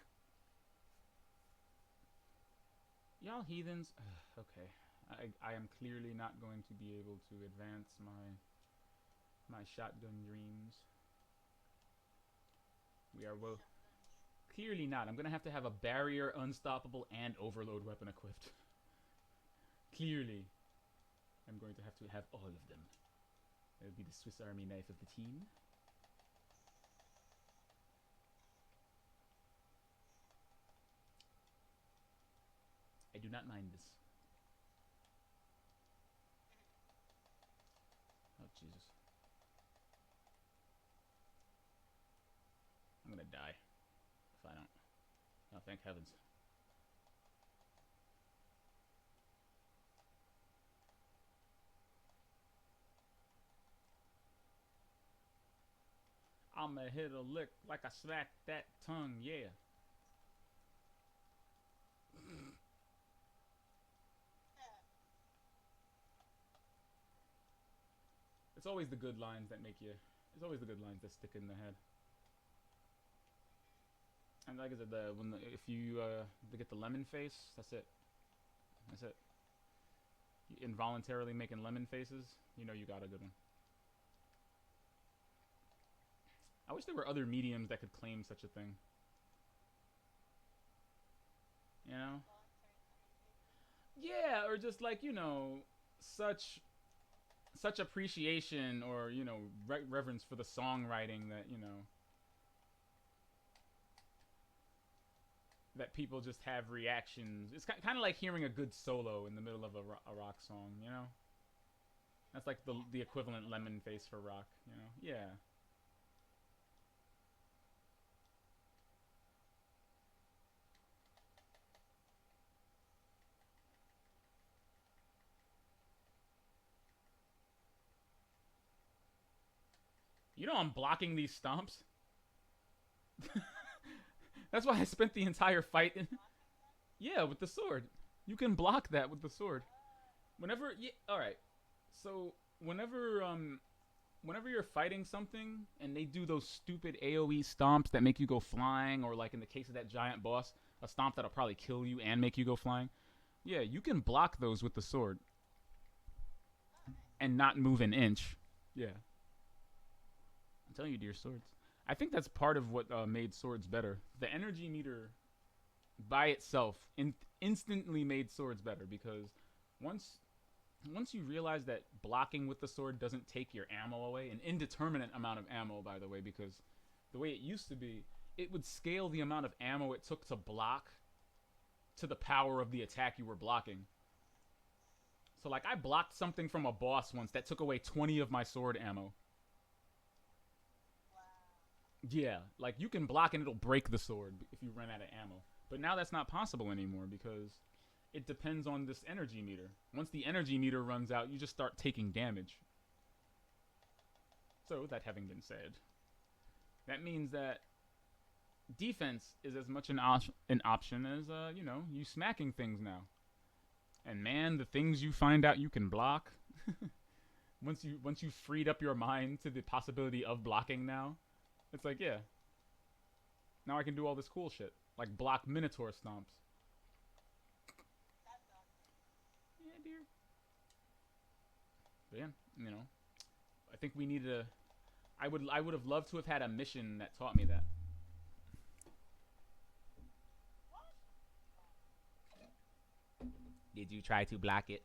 Y'all heathens. Okay. I am clearly not going to be able to advance my shotgun dreams. We are clearly not. I'm gonna have to have a barrier, unstoppable, and overload weapon equipped. Clearly, I'm going to have all of them. It would be the Swiss Army knife of the team. I do not mind this. Oh, Jesus. I'm gonna die if I don't. Oh, thank heavens. I'ma hit a lick like I smacked that tongue, yeah. It's always the good lines that make you. It's always the good lines that stick in the head. And like I said, if you get the lemon face, that's it. That's it. You involuntarily making lemon faces, you know you got a good one. I wish there were other mediums that could claim such a thing. You know? Yeah, or just like, you know, such appreciation or, you know, reverence for the songwriting that, you know, that people just have reactions. It's kind of like hearing a good solo in the middle of a rock song, you know? That's like the equivalent lemon face for rock, you know? Yeah. You know I'm blocking these stomps? That's why I spent the entire fight in. Yeah, with the sword. You can block that with the sword. Whenever, yeah, all right. So whenever you're fighting something and they do those stupid AoE stomps that make you go flying, or like in the case of that giant boss, a stomp that'll probably kill you and make you go flying. Yeah, you can block those with the sword and not move an inch. Yeah, I'm telling you, dear swords. I think that's part of what made swords better. The energy meter by itself instantly made swords better, because once once you realize that blocking with the sword doesn't take your ammo away, an indeterminate amount of ammo, by the way, because the way it used to be, it would scale the amount of ammo it took to block to the power of the attack you were blocking. So, like, I blocked something from a boss once that took away 20 of my sword ammo. Yeah, like, you can block and it'll break the sword if you run out of ammo. But now that's not possible anymore, because it depends on this energy meter. Once the energy meter runs out, you just start taking damage. So, that having been said, that means that defense is as much an option as, you know, you smacking things now. And man, the things you find out you can block, once you freed up your mind to the possibility of blocking now, it's like, yeah, now I can do all this cool shit, like block Minotaur stomps. Yeah, dear. But yeah, you know, I think we need to. I would have loved to have had a mission that taught me that. Did you try to block it?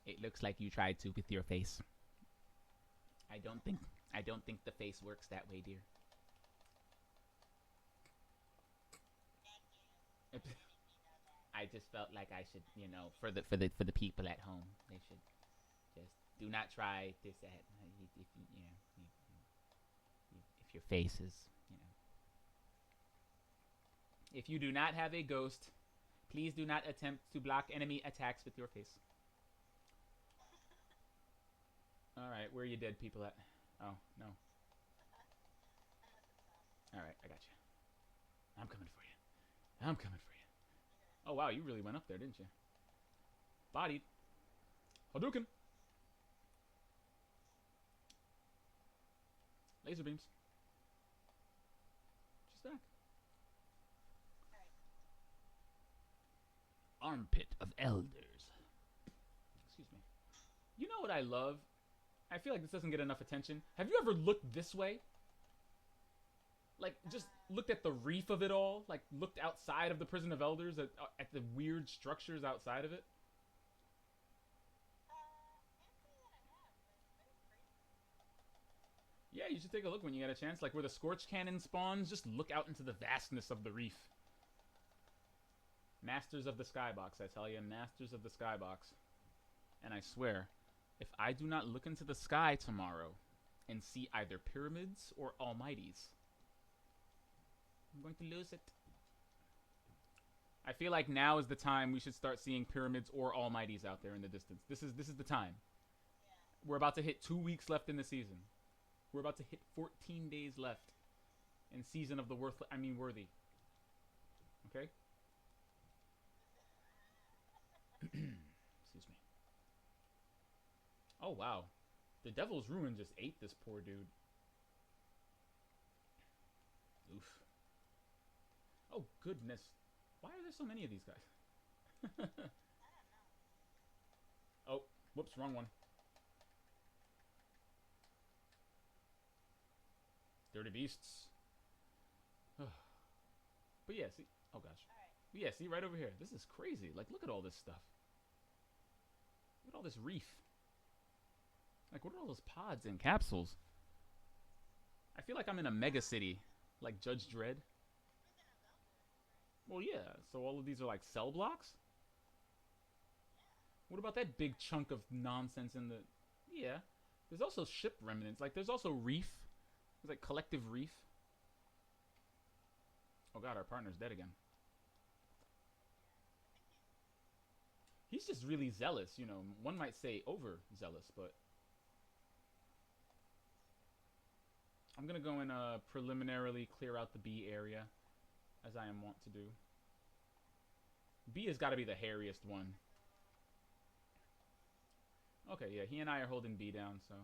It looks like you tried to with your face. I don't think the face works that way, dear. I just felt like I should, you know, for the people at home, they should just Do not try this at if if your face is if you do not have a ghost, please do not attempt to block enemy attacks with your face. All right, where are you dead people at? Oh no. All right, I got you. I'm coming for you. I'm coming for you. Oh wow, you really went up there, didn't you? Bodied. Hadouken. Laser beams. Just back. Armpit of elders. Excuse me. You know what I love? I feel like this doesn't get enough attention. Have you ever looked this way? Like, just looked at the reef of it all? Like, looked outside of the prison of elders at the weird structures outside of it? Yeah, you should take a look when you get a chance. Like, where the Scorch Cannon spawns, just look out into the vastness of the reef. Masters of the Skybox, I tell you. Masters of the Skybox. And I swear, if I do not look into the sky tomorrow and see either pyramids or almighties, I'm going to lose it. I feel like now is the time we should start seeing pyramids or almighties out there in the distance. This is the time. We're about to hit 2 weeks left in the season. We're about to hit 14 days left in season of the worthy. Okay? Excuse me. Oh, wow. The Devil's Ruin just ate this poor dude. Oof. Oh, goodness. Why are there so many of these guys? Oh, whoops, wrong one. Dirty beasts. But yeah, see. Oh gosh. But yeah, see right over here. This is crazy. Like, look at all this stuff. Look at all this reef. Like, what are all those pods and capsules? I feel like I'm in a mega city, like Judge Dredd. Well, yeah. So all of these are like cell blocks. What about that big chunk of nonsense in the? Yeah. There's also ship remnants. Like, there's also reef. It's like collective reef. Oh god, our partner's dead again. He's just really zealous, you know. One might say overzealous, but I'm gonna go and preliminarily clear out the B area, as I am wont to do. B has got to be the hairiest one. Okay, yeah, he and I are holding B down, so.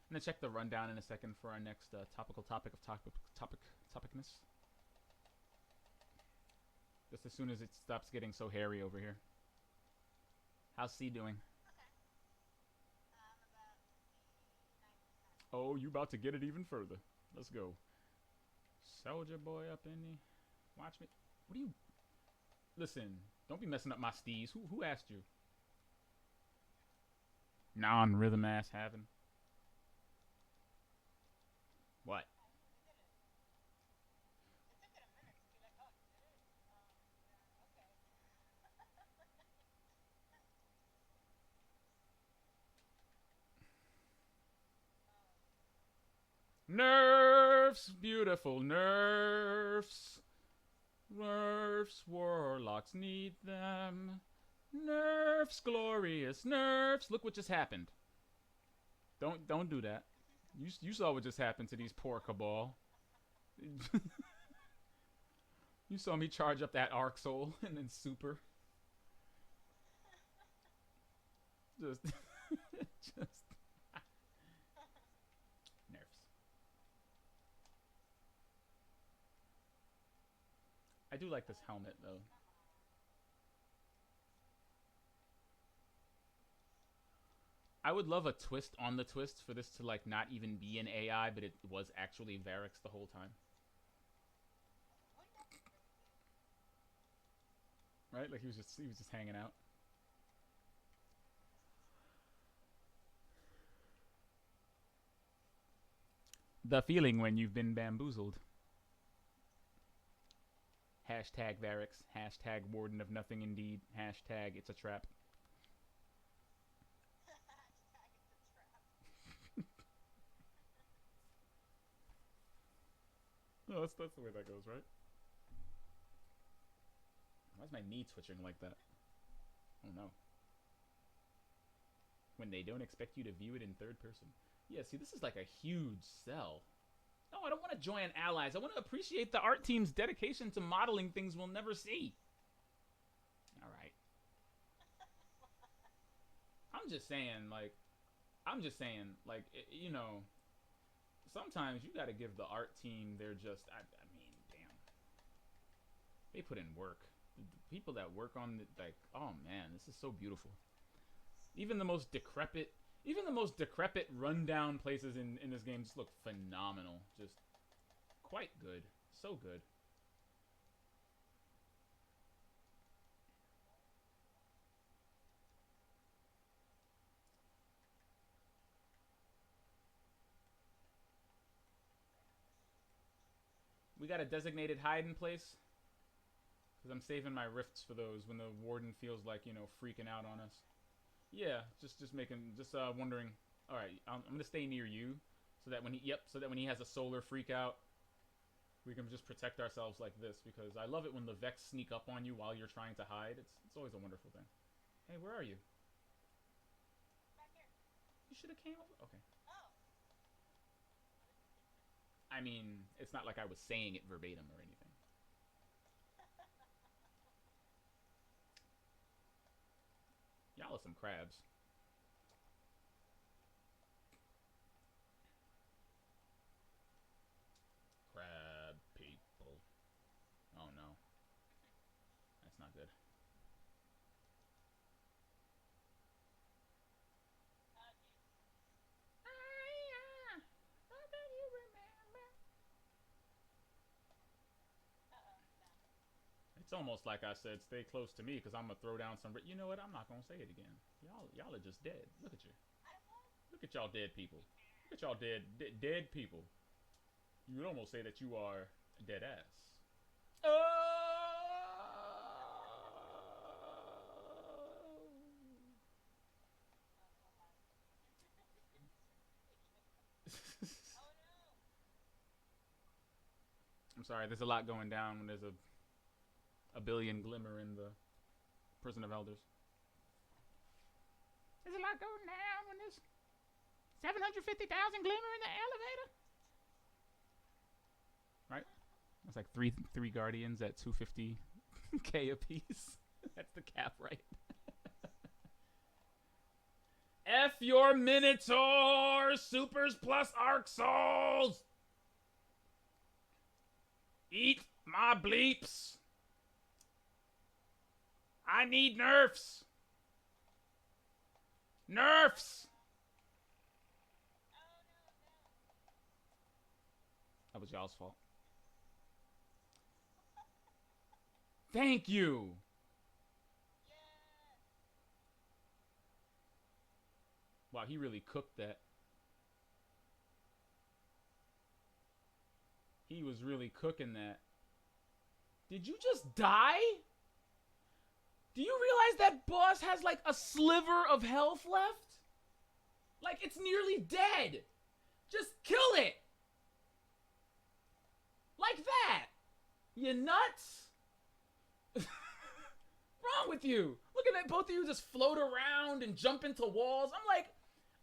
I'm gonna check the rundown in a second for our next topical topic of topicness. Just as soon as it stops getting so hairy over here. How's C doing? Oh, you about to get it even further. Let's go. Soldier boy up in the. Watch me. What do you? Listen, don't be messing up my steez. Who asked you? Non-rhythm ass having. What? Nerfs, beautiful nerfs. Nerfs, warlocks need them. Nerfs, glorious nerfs. Look what just happened. Don't do that. You saw what just happened to these poor Cabal. You saw me charge up that Arc Soul and then super. Just just nerfs. I do like this helmet though. I would love a twist on the twist for this to like not even be an AI, but it was actually Varix the whole time. Right? Like he was just hanging out. The feeling when you've been bamboozled. Hashtag Varix. Hashtag Warden of Nothing Indeed. Hashtag It's a Trap. No, that's the way that goes, right? Why is my knee twitching like that? Oh no. When they don't expect you to view it in third person. Yeah, see, this is like a huge sell. No, I don't want to join allies. I want to appreciate the art team's dedication to modeling things we'll never see. Alright. I'm just saying, like, you know, sometimes you gotta give the art team their just, I mean, damn. They put in work. The people that work on the, like, oh man, this is so beautiful. Even the most decrepit, rundown places in this game just look phenomenal. Just quite good. So good. We got a designated hiding place. Because I'm saving my rifts for those when the warden feels like, you know, freaking out on us. Yeah, just wondering. All right, I'm gonna stay near you, so that when he has a solar freak out, we can just protect ourselves like this. Because I love it when the Vex sneak up on you while you're trying to hide. It's always a wonderful thing. Hey, where are you? Back here. You should have came over. Okay. I mean, it's not like I was saying it verbatim or anything. Y'all are some crabs. Crab people. Oh no. That's not good. It's almost like I said, stay close to me because I'm gonna throw down some. You know what? I'm not gonna say it again. Y'all are just dead. Look at you. Look at y'all dead people. Look at y'all dead people. You would almost say that you are dead ass. I'm sorry. There's a lot going down when there's a billion glimmer in the prison of elders. There's a lot going down when there's 750,000 glimmer in the elevator. Right? That's like three guardians at 250k a piece. That's the cap, right? F your Minotaur! Supers plus Arc Souls! Eat my bleeps! I need nerfs! Nerfs! That was y'all's fault. Thank you! Wow, he really cooked that. He was really cooking that. Did you just die? Do you realize that boss has like a sliver of health left? Like it's nearly dead. Just kill it. Like that. You nuts? Wrong with you? Looking at both of you just float around and jump into walls. I'm like,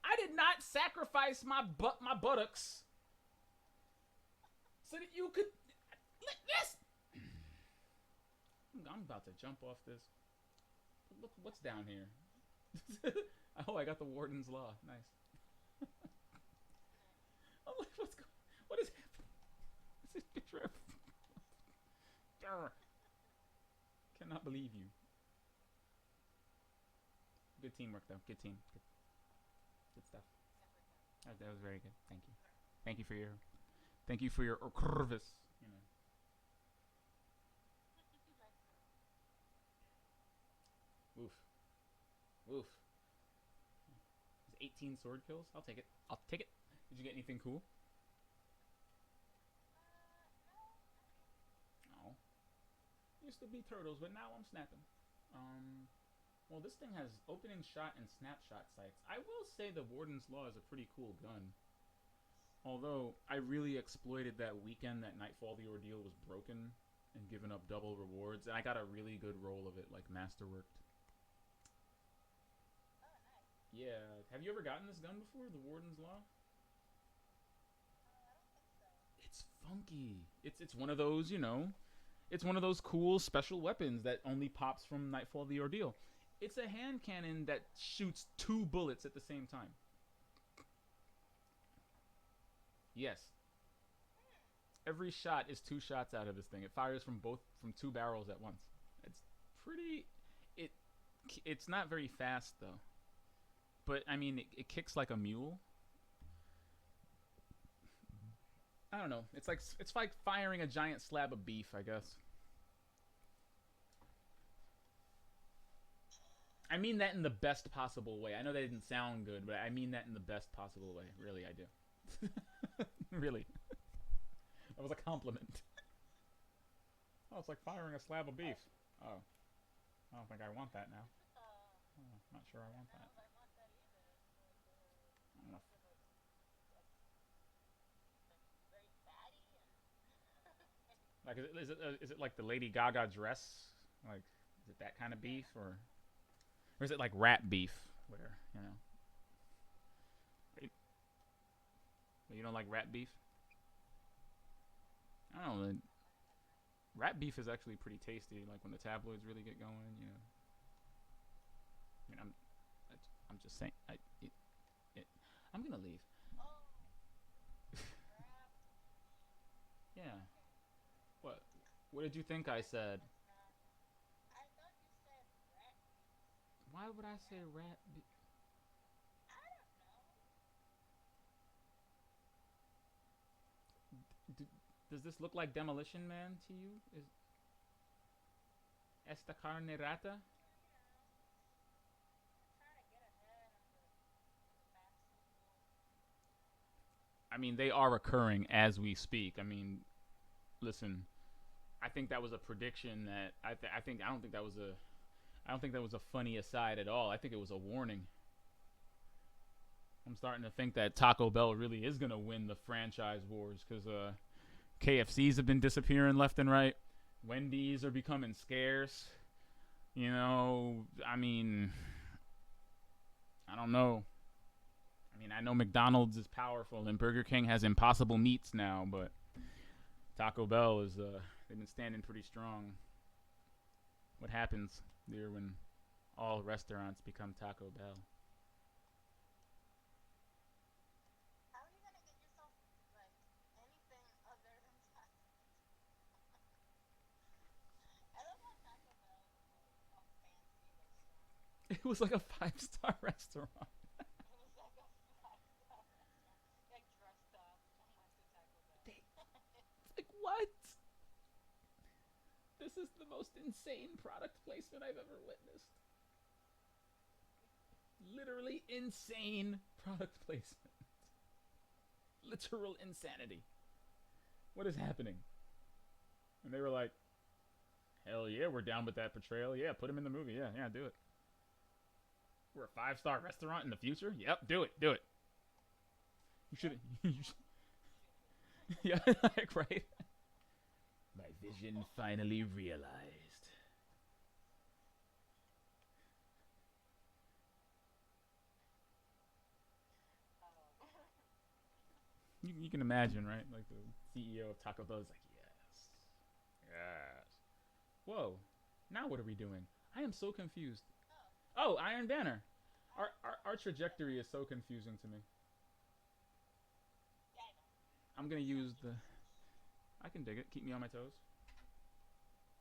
I did not sacrifice my buttocks so that you could. Yes. I'm about to jump off this. Look what's down here. Oh, I got the Warden's Law. Nice. I'm like, what is happening? This is picture of. Cannot believe you. Good teamwork, though. Good team. Good stuff. That was very good. Thank you. Thank you for your Orcurvis. You know. Oof. Oof. 18 sword kills. I'll take it. Did you get anything cool? No. used to be turtles, but now I'm snapping. Um, well, this thing has opening shot and snapshot sights. I will say the Warden's Law is a pretty cool gun. Although I really exploited that weekend that Nightfall the Ordeal was broken and given up double rewards, and I got a really good roll of it, like masterworked. Oh, nice. Yeah, have you ever gotten this gun before, the Warden's Law? I don't think so. It's funky. It's one of those, it's one of those cool special weapons that only pops from Nightfall the Ordeal. It's a hand cannon that shoots two bullets at the same time. Yes. Every shot is two shots out of this thing. It fires from two barrels at once. It's pretty it it's not very fast though. But I mean it kicks like a mule. I don't know. It's like firing a giant slab of beef, I guess. I mean that in the best possible way. I know that didn't sound good, but I mean that in the best possible way. Really, I do. Really. That was a compliment. Oh, it's like firing a slab of beef. Oh, I don't think I want that now. Oh, not sure I I want don't know that. if I want that either. I don't know. It's very fatty and Like, is it like the Lady Gaga dress? Like, is it that kind of beef, or is it like rat beef, where you don't like rat beef? I don't know. Rat beef is actually pretty tasty. Like when the tabloids really get going. I mean, I'm just saying. I'm gonna leave. oh, crap. Yeah. Okay. What? What did you think I said? I thought you said rat. Why would I say rat? I don't know. D- does this look like Demolition Man to you? Is esta carne rata? Trying to get ahead on the back sequel. I mean, they are occurring as we speak. I mean, listen. I think that was a prediction that I don't think that was a funny aside at all. I think it was a warning. I'm starting to think that Taco Bell really is gonna win the franchise wars because KFCs have been disappearing left and right. Wendy's are becoming scarce. I mean, I don't know. I mean, I know McDonald's is powerful and Burger King has impossible meats now, but Taco Bell is they've been standing pretty strong. What happens there when all restaurants become Taco Bell? How are you gonna get yourself like anything other than Taco? I love how Taco Bell is like a fancy restaurant. It was like a 5-star restaurant. It was like a five-star restaurant. Like dressed up and went to Taco Bell. It's like what? This is the most insane product placement I've ever witnessed. Literally insane product placement. Literal insanity. What is happening? And they were like, hell yeah, we're down with that portrayal. Yeah, put him in the movie. Yeah, yeah, do it. We're a 5-star restaurant in the future? Yep, do it, do it. You should. Yeah, like, right? My vision finally realized. You can imagine, right? Like the CEO of Taco Bell is like, yes, yes. Whoa, now what are we doing? I am so confused. Oh, Oh, Iron Banner. I Our trajectory is so confusing to me. yeah, I know. I'm gonna It's use not the. even. I can dig it. Keep me on my toes.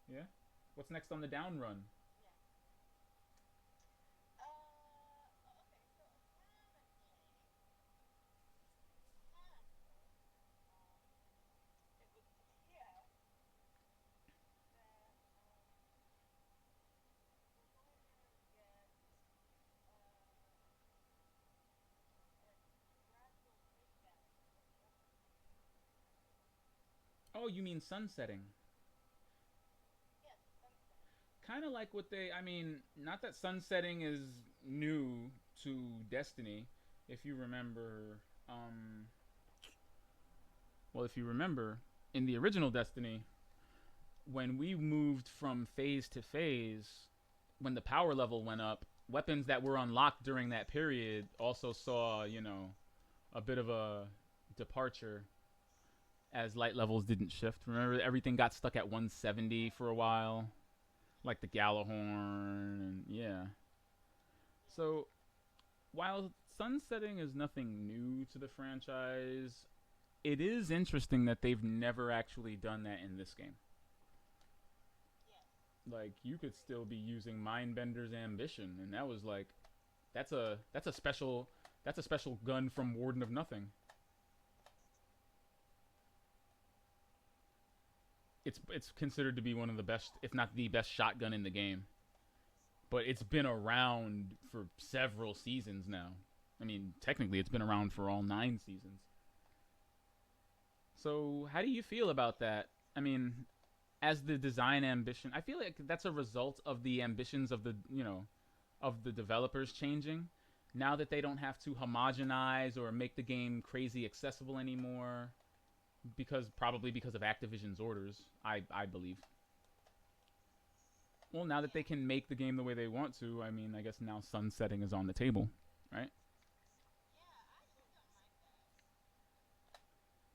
Yeah. What's next on the down run? Yeah. Okay. So apparently, it would appear that we're going to get a gradual takedown of Orphan. Oh, you mean sunsetting? Yes, kind of like what they. I mean, not that sunsetting is new to Destiny. If you remember, well, if you remember, in the original Destiny, when we moved from phase to phase, when the power level went up, weapons that were unlocked during that period also saw, a bit of a departure as light levels didn't shift. Remember, everything got stuck at 170 for a while, like the Galahorn, and yeah. So while sunsetting is nothing new to the franchise, it is interesting that they've never actually done that in this game. Like, you could still be using Mindbender's Ambition, and that was like, that's a special gun from Warden of Nothing. It's considered to be one of the best, if not the best, shotgun in the game. But it's been around for several seasons now. I mean, technically, it's been around for all 9 seasons. So, how do you feel about that? I mean, as the design ambition, I feel like that's a result of the ambitions of the developers changing. Now that they don't have to homogenize or make the game crazy accessible anymore, probably because of Activision's orders, I believe. Well, now that they can make the game the way they want to, I mean, I guess now sunsetting is on the table, right?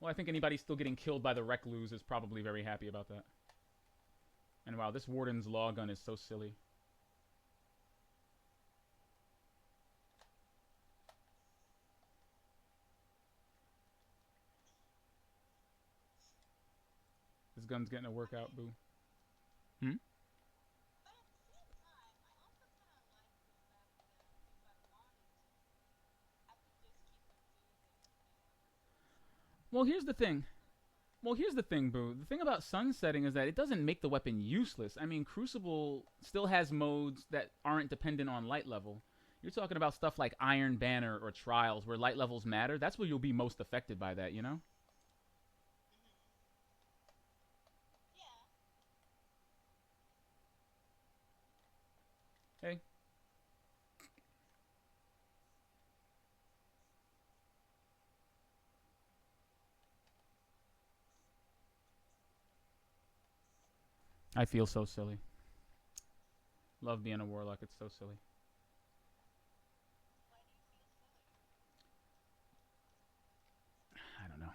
Well, I think anybody still getting killed by the Recluse is probably very happy about that. And wow, this Warden's Law gun is so silly. This gun's getting a workout, boo. Hmm? Well, here's the thing. Well, here's the thing, Boo. The thing about sunsetting is that it doesn't make the weapon useless. I mean, Crucible still has modes that aren't dependent on light level. You're talking about stuff like Iron Banner or Trials, where light levels matter. That's where you'll be most affected by that, you know? Hey. I feel so silly. Love being a warlock. It's so silly. I don't know.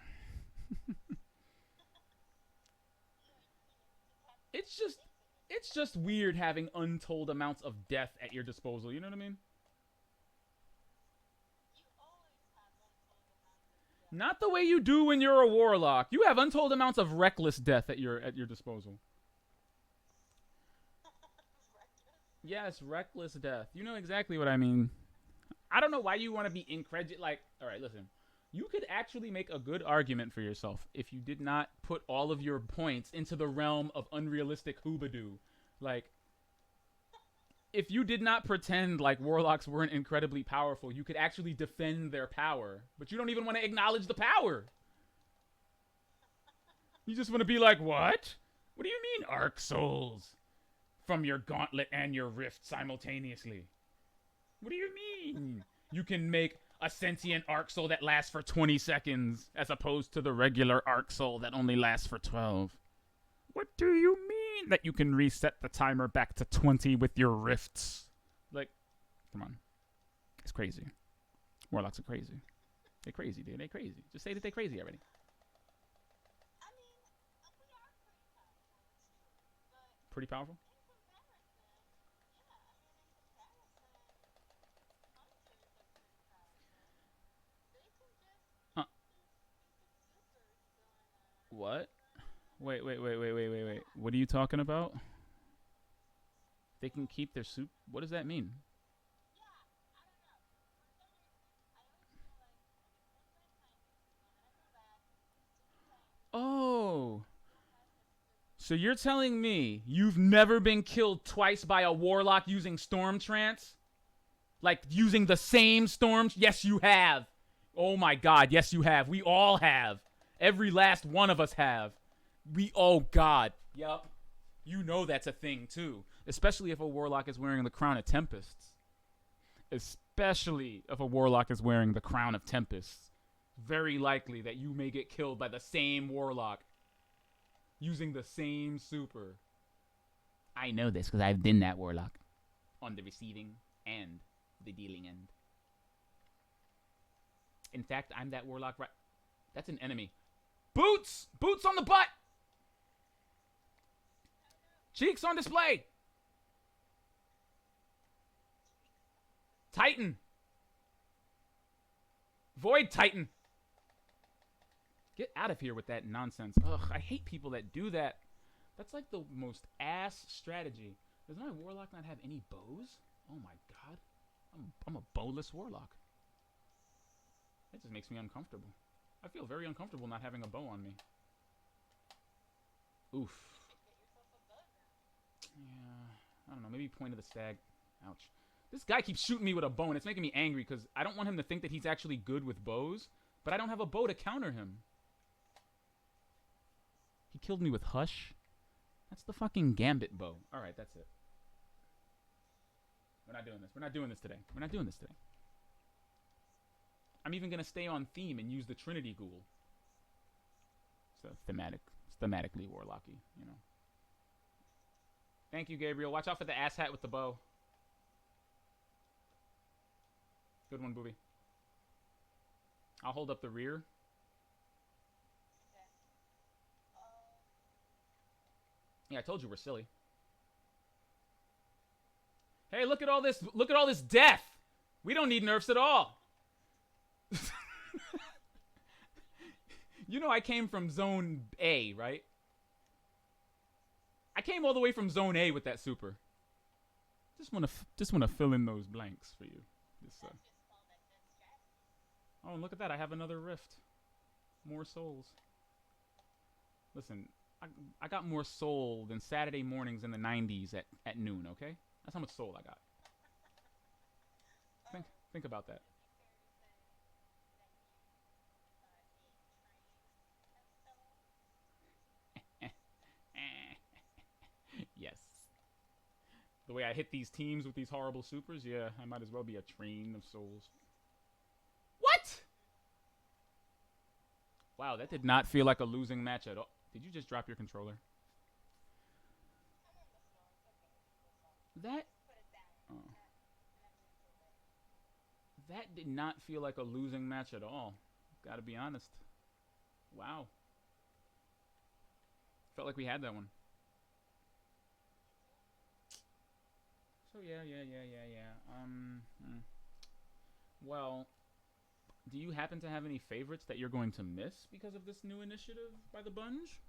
It's just weird having untold amounts of death at your disposal. You know what I mean? Not the way you do when you're a warlock. You have untold amounts of reckless death at your disposal. Yes, reckless death. You know exactly what I mean. I don't know why you want to be incredulous. Like, all right, listen. You could actually make a good argument for yourself if you did not put all of your points into the realm of unrealistic hoobadoo. Like, if you did not pretend like warlocks weren't incredibly powerful, you could actually defend their power. But you don't even want to acknowledge the power. You just want to be like, what? What do you mean, Arc Souls? From your gauntlet and your rift simultaneously. What do you mean? You can make a sentient Arc Soul that lasts for 20 seconds as opposed to the regular Arc Soul that only lasts for 12. What do you mean that you can reset the timer back to 20 with your rifts? Like, come on. It's crazy. Warlocks are crazy. They're crazy, dude. They're crazy. Just say that they're crazy already. Pretty powerful? What? Wait. What are you talking about? They can keep their soup? What does that mean? Oh. So you're telling me you've never been killed twice by a warlock using storm trance? Like using the same storm? Yes, you have. Oh my god, yes you have. We all have. Every last one of us have. Oh god. Yup. You know that's a thing too. especially if a warlock is wearing the crown of tempests. Especially if a warlock is wearing the crown of tempests. Very likely that you may get killed by the same warlock using the same super. I know this because I've been that warlock on the receiving and the dealing end. In fact, I'm that warlock right. That's an enemy. Boots! Boots on the butt! Cheeks on display! Titan! Void Titan! Get out of here with that nonsense. Ugh, I hate people that do that. That's like the most ass strategy. Does my warlock not have any bows? Oh my god. I'm a bowless warlock. That just makes me uncomfortable. I feel very uncomfortable not having a bow on me. Oof. Yeah, I don't know. Maybe point of the stag. Ouch. This guy keeps shooting me with a bow, and it's making me angry because I don't want him to think that he's actually good with bows, but I don't have a bow to counter him. He killed me with Hush. That's the fucking Gambit bow. Alright, that's it. We're not doing this. We're not doing this today. We're not doing this today. I'm even going to stay on theme and use the Trinity Ghoul. It's thematically warlocky, you know. Thank you, Gabriel. Watch out for the ass hat with the bow. Good one, Booby. I'll hold up the rear. Yeah, I told you we're silly. Hey, look at all this. Look at all this death. We don't need nerfs at all. You know I came from Zone A, right? I came all the way from Zone A with that super. Just wanna fill in those blanks for you. Oh, and look at that. I have another rift. More souls. Listen, I got more soul than Saturday mornings in the 90s at noon, okay? That's how much soul I got. Think about that. Yes. The way I hit these teams with these horrible supers, yeah, I might as well be a train of souls. What? Wow, that did not feel like a losing match at all. Did you just drop your controller? That... Oh. That did not feel like a losing match at all. Gotta be honest. Wow. Felt like we had that one. So yeah. Well, do you happen to have any favorites that you're going to miss because of this new initiative by the Bunge?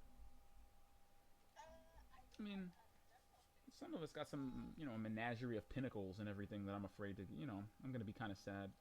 I mean, some of us got some, you know, a menagerie of pinnacles and everything that I'm afraid to, you know, I'm gonna be kind of sad.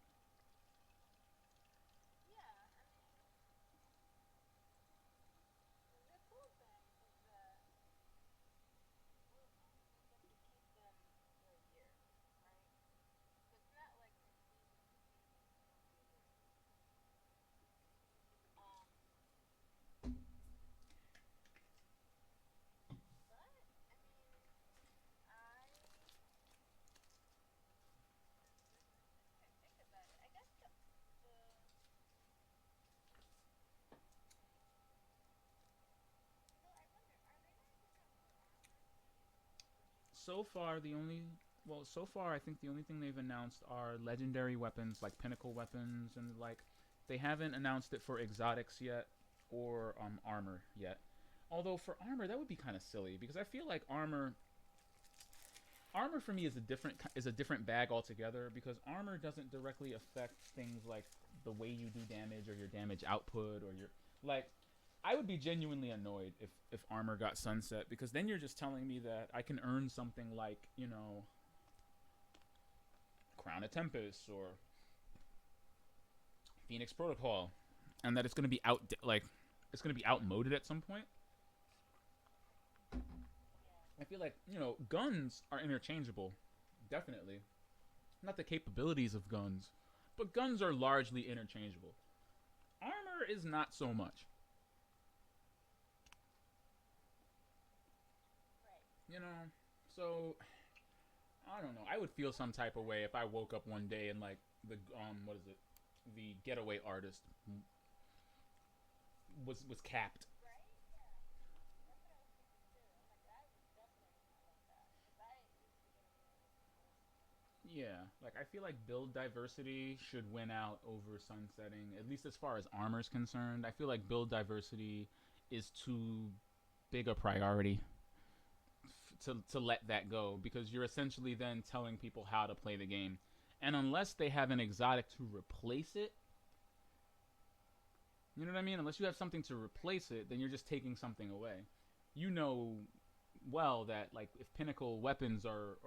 So far, so far I think the only thing they've announced are legendary weapons, like pinnacle weapons, and like, they haven't announced it for exotics yet, or armor yet. Although for armor, that would be kind of silly, because I feel like armor for me is a different bag altogether, because armor doesn't directly affect things like the way you do damage or your damage output or your, like, I would be genuinely annoyed if armor got sunset, because then you're just telling me that I can earn something like, you know, Crown of Tempest or Phoenix Protocol, and that it's going to be it's going to be outmoded at some point. I feel like, you know, guns are interchangeable, definitely. Not the capabilities of guns, but guns are largely interchangeable. Armor is not so much. You know, So I don't know. I would feel some type of way if I woke up one day and like the what is it? The getaway artist was capped. Right? Yeah. That's what I was thinking too. I'm like, I would definitely not like that. Because I used to get away with the most. Yeah, like I feel like build diversity should win out over sunsetting, at least as far as armor's concerned. I feel like build diversity is too big a priority to let that go because you're essentially then telling people how to play the game. And unless they have an exotic to replace it, you know what I mean? Unless you have something to replace it, then you're just taking something away. You know well that like if pinnacle weapons are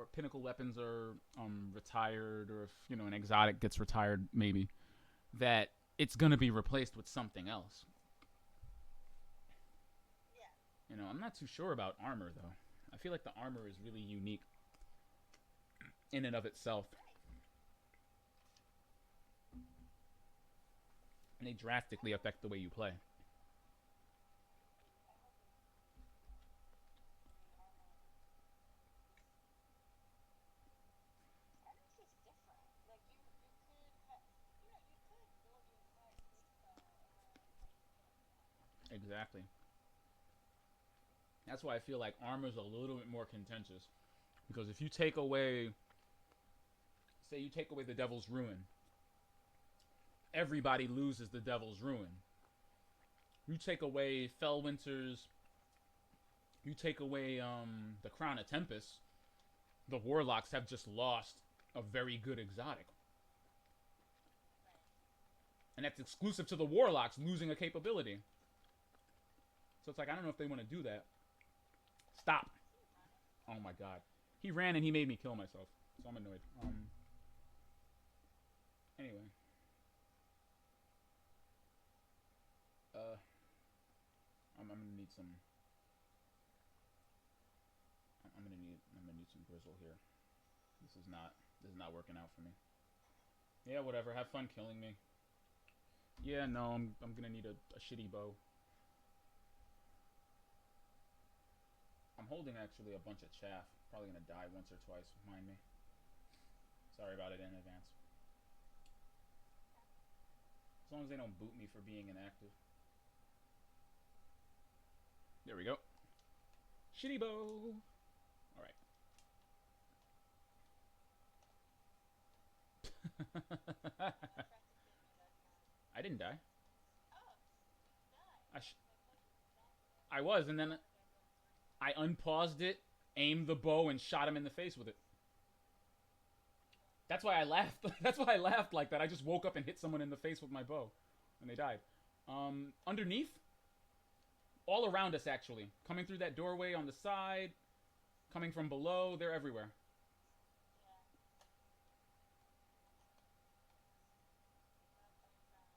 retired, or if an exotic gets retired, maybe that it's gonna be replaced with something else. Yeah. I'm not too sure about armor though. I feel like the armor is really unique in and of itself, Right. and they I drastically hope affect the way you play. I hope it's the armor is I think she's different. Like you could you could build your entire playstyle around how you play exotic. Exactly. That's why I feel like armor is a little bit more contentious because if you take away, say, you take away the Devil's Ruin, everybody loses the Devil's Ruin. You take away Fellwinter's, you take away the Crown of Tempest, the Warlocks have just lost a very good exotic. Right. And that's exclusive to the Warlocks losing a capability. So it's like, I don't know if they want to do that. Stop. Is he running? Oh my god. He ran and he made me kill myself. So I'm annoyed. Anyway. Uh, I'm gonna need some. I'm gonna need some grizzle here. This is not. This is not working out for me. Yeah, whatever. Have fun killing me. Yeah, no. I'm gonna need a shitty bow. I'm holding actually a bunch of chaff. Probably gonna die once or twice. Mind me. Sorry about it in advance. As long as they don't boot me for being inactive. There we go. Shitty bow. All right. Someone tried to kill me last night. I didn't die. Oh, you died. I Because I thought you were standing there. I was, and Or then did I go in blind? I unpaused it, aimed the bow, and shot him in the face with it. Okay. That's why I laughed. That's why I laughed like that. I just woke up and hit someone in the face with my bow, and they died. Underneath, all around us actually, coming through that doorway on the side, coming from below, they're everywhere. Yeah. Coming from mine?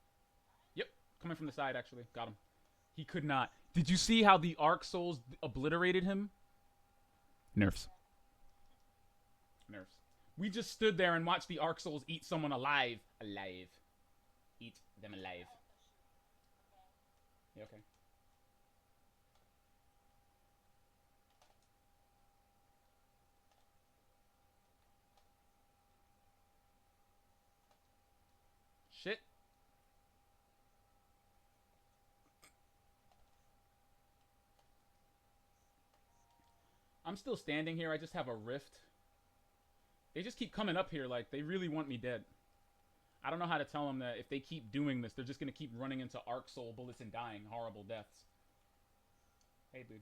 Yep, coming from the side actually. Got him. He could not. Did you see how the Arc Souls obliterated him? Nerfs. Yeah. Nerfs. We just stood there and watched the Arc Souls eat someone alive. Alive. Eat them alive. Oh, shoot. Okay. Yeah, okay. Shit. I'm still standing here. I just have a rift. They just keep coming up here like they really want me dead. I don't know how to tell them that if they keep doing this, they're just going to keep running into Arc Soul bullets and dying horrible deaths. Hey, dude.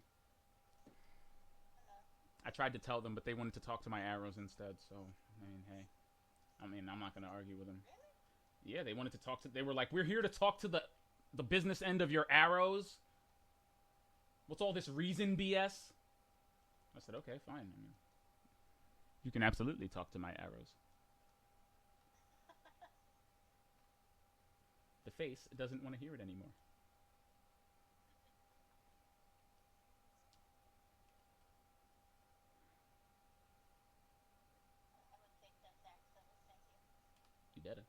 Hello. I tried to tell them, but they wanted to talk to my arrows instead. So, I mean, hey. I'm not going to argue with them. Really? Yeah, they wanted to talk to. They were like, "We're here to talk to the business end of your arrows. What's all this reason BS?" I said, "Okay, fine. I mean, you can absolutely talk to my arrows." The face doesn't want to hear it anymore. I would take that Zach service, thank you. You better,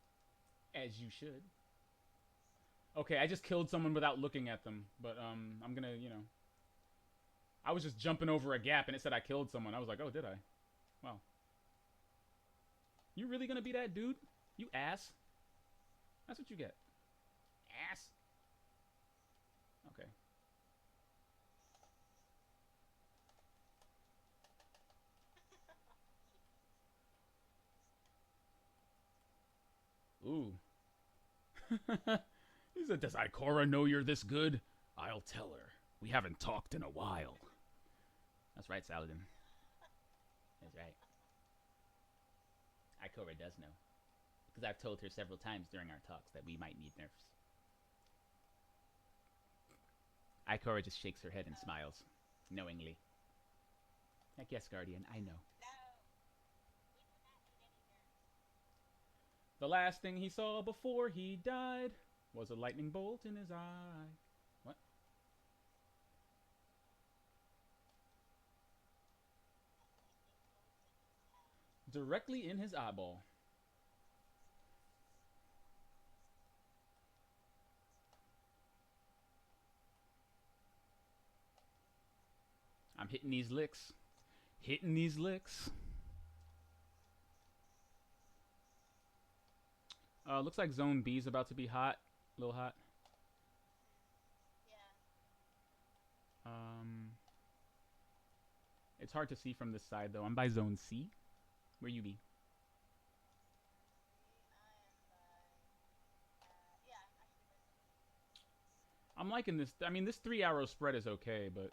as you should. Okay, I just killed someone without looking at them, but I'm gonna, I was just jumping over a gap and it said I killed someone. I was like, oh, did I? Wow. You really gonna be that dude? You ass. That's what you get. Ass. Okay. Ooh. He said, does Ikora know you're this good? I'll tell her. We haven't talked in a while. That's right, Saladin. That's right. Ikora does know. Because I've told her several times during our talks that we might need nerfs. Ikora just shakes her head and smiles, knowingly. Like, yes, Guardian, I know. No, we do not need any nerfs. The last thing he saw before he died was a lightning bolt in his eye. What? Directly in his eyeball. I'm hitting these licks. Hitting these licks. Looks like Zone B is about to be hot. A little hot. Yeah. It's hard to see from this side, though. I'm by Zone C. Where you be? Yeah, I'm actually listening. I'm liking this. I mean, this 3-arrow spread is okay, but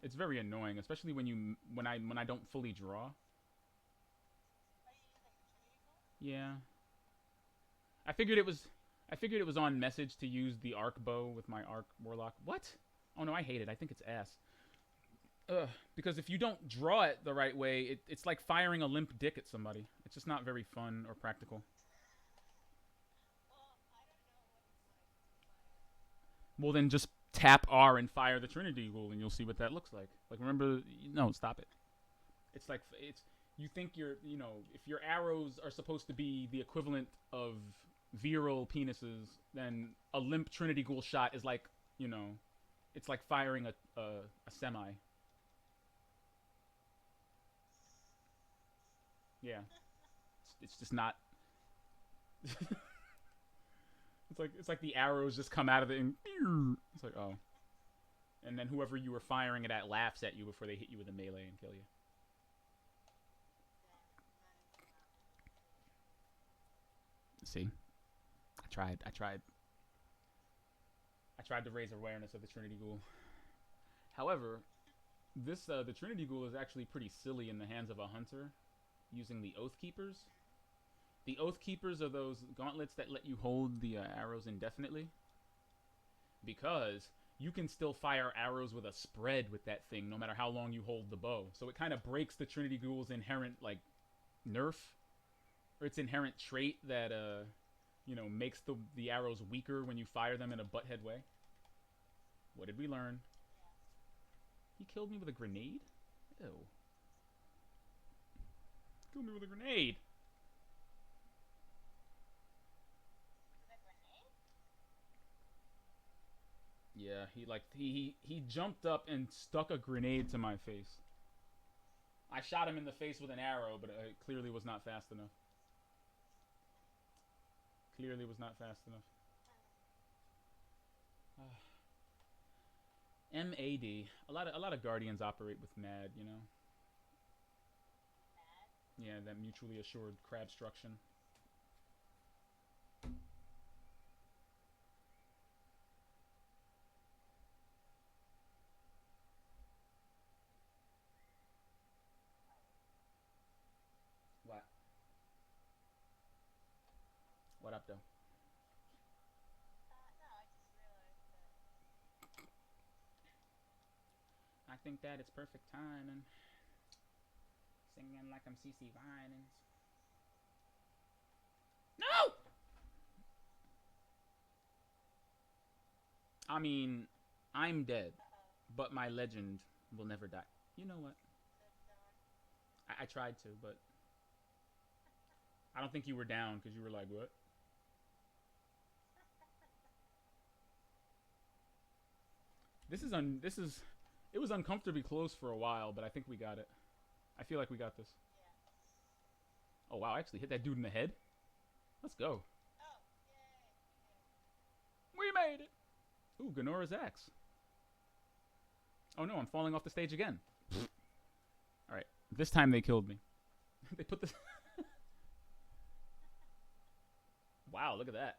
it's very annoying, especially when I don't fully draw. Are you using the Trinity Bolt? Yeah. I figured it was on message to use the arc bow with my arc warlock. What? Oh no, I hate it. I think it's ass. Ugh. Because if you don't draw it the right way, it's like firing a limp dick at somebody. It's just not very fun or practical. Well, I don't know what it's like to fire. Well, then just tap R and fire the Trinity Ghoul, and you'll see what that looks like. Like, remember? No, stop it. It's like you think if your arrows are supposed to be the equivalent of virile penises, then a limp Trinity Ghoul shot is like, it's like firing a semi. Yeah, it's just not. It's like the arrows just come out of it and it's like, oh, and then whoever you were firing it at laughs at you before they hit you with a melee and kill you. See, I tried to raise awareness of the Trinity Ghoul. However, the Trinity Ghoul is actually pretty silly in the hands of a hunter using the Oath Keepers. The Oath Keepers are those gauntlets that let you hold the arrows indefinitely. Because you can still fire arrows with a spread with that thing no matter how long you hold the bow. So it kind of breaks the Trinity Ghoul's inherent, like, nerf. Or its inherent trait that, makes the arrows weaker when you fire them in a butthead way. What did we learn? He killed me with a grenade? Ew. Killed me with a grenade! Yeah, he jumped up and stuck a grenade to my face. I shot him in the face with an arrow, but it clearly was not fast enough. Clearly was not fast enough. MAD. A lot of Guardians operate with MAD, you know. Mad? Yeah, that mutually assured crabstruction. What? What up, though? No, I just realized that. I think that it's perfect timing. Singing like I'm CC Vinans. No! I mean, I'm dead, but my legend will never die. You know what? I tried to, but I don't think you were down because you were like, what? This is It was uncomfortably close for a while, but I think we got it. I feel like we got this. Yeah. Oh wow, I actually hit that dude in the head. Let's go. Oh, yay. We did. We made it. Ooh, Ganora's axe. Oh no, I'm falling off the stage again. All right, this time they killed me. They put this. Wow, look at that.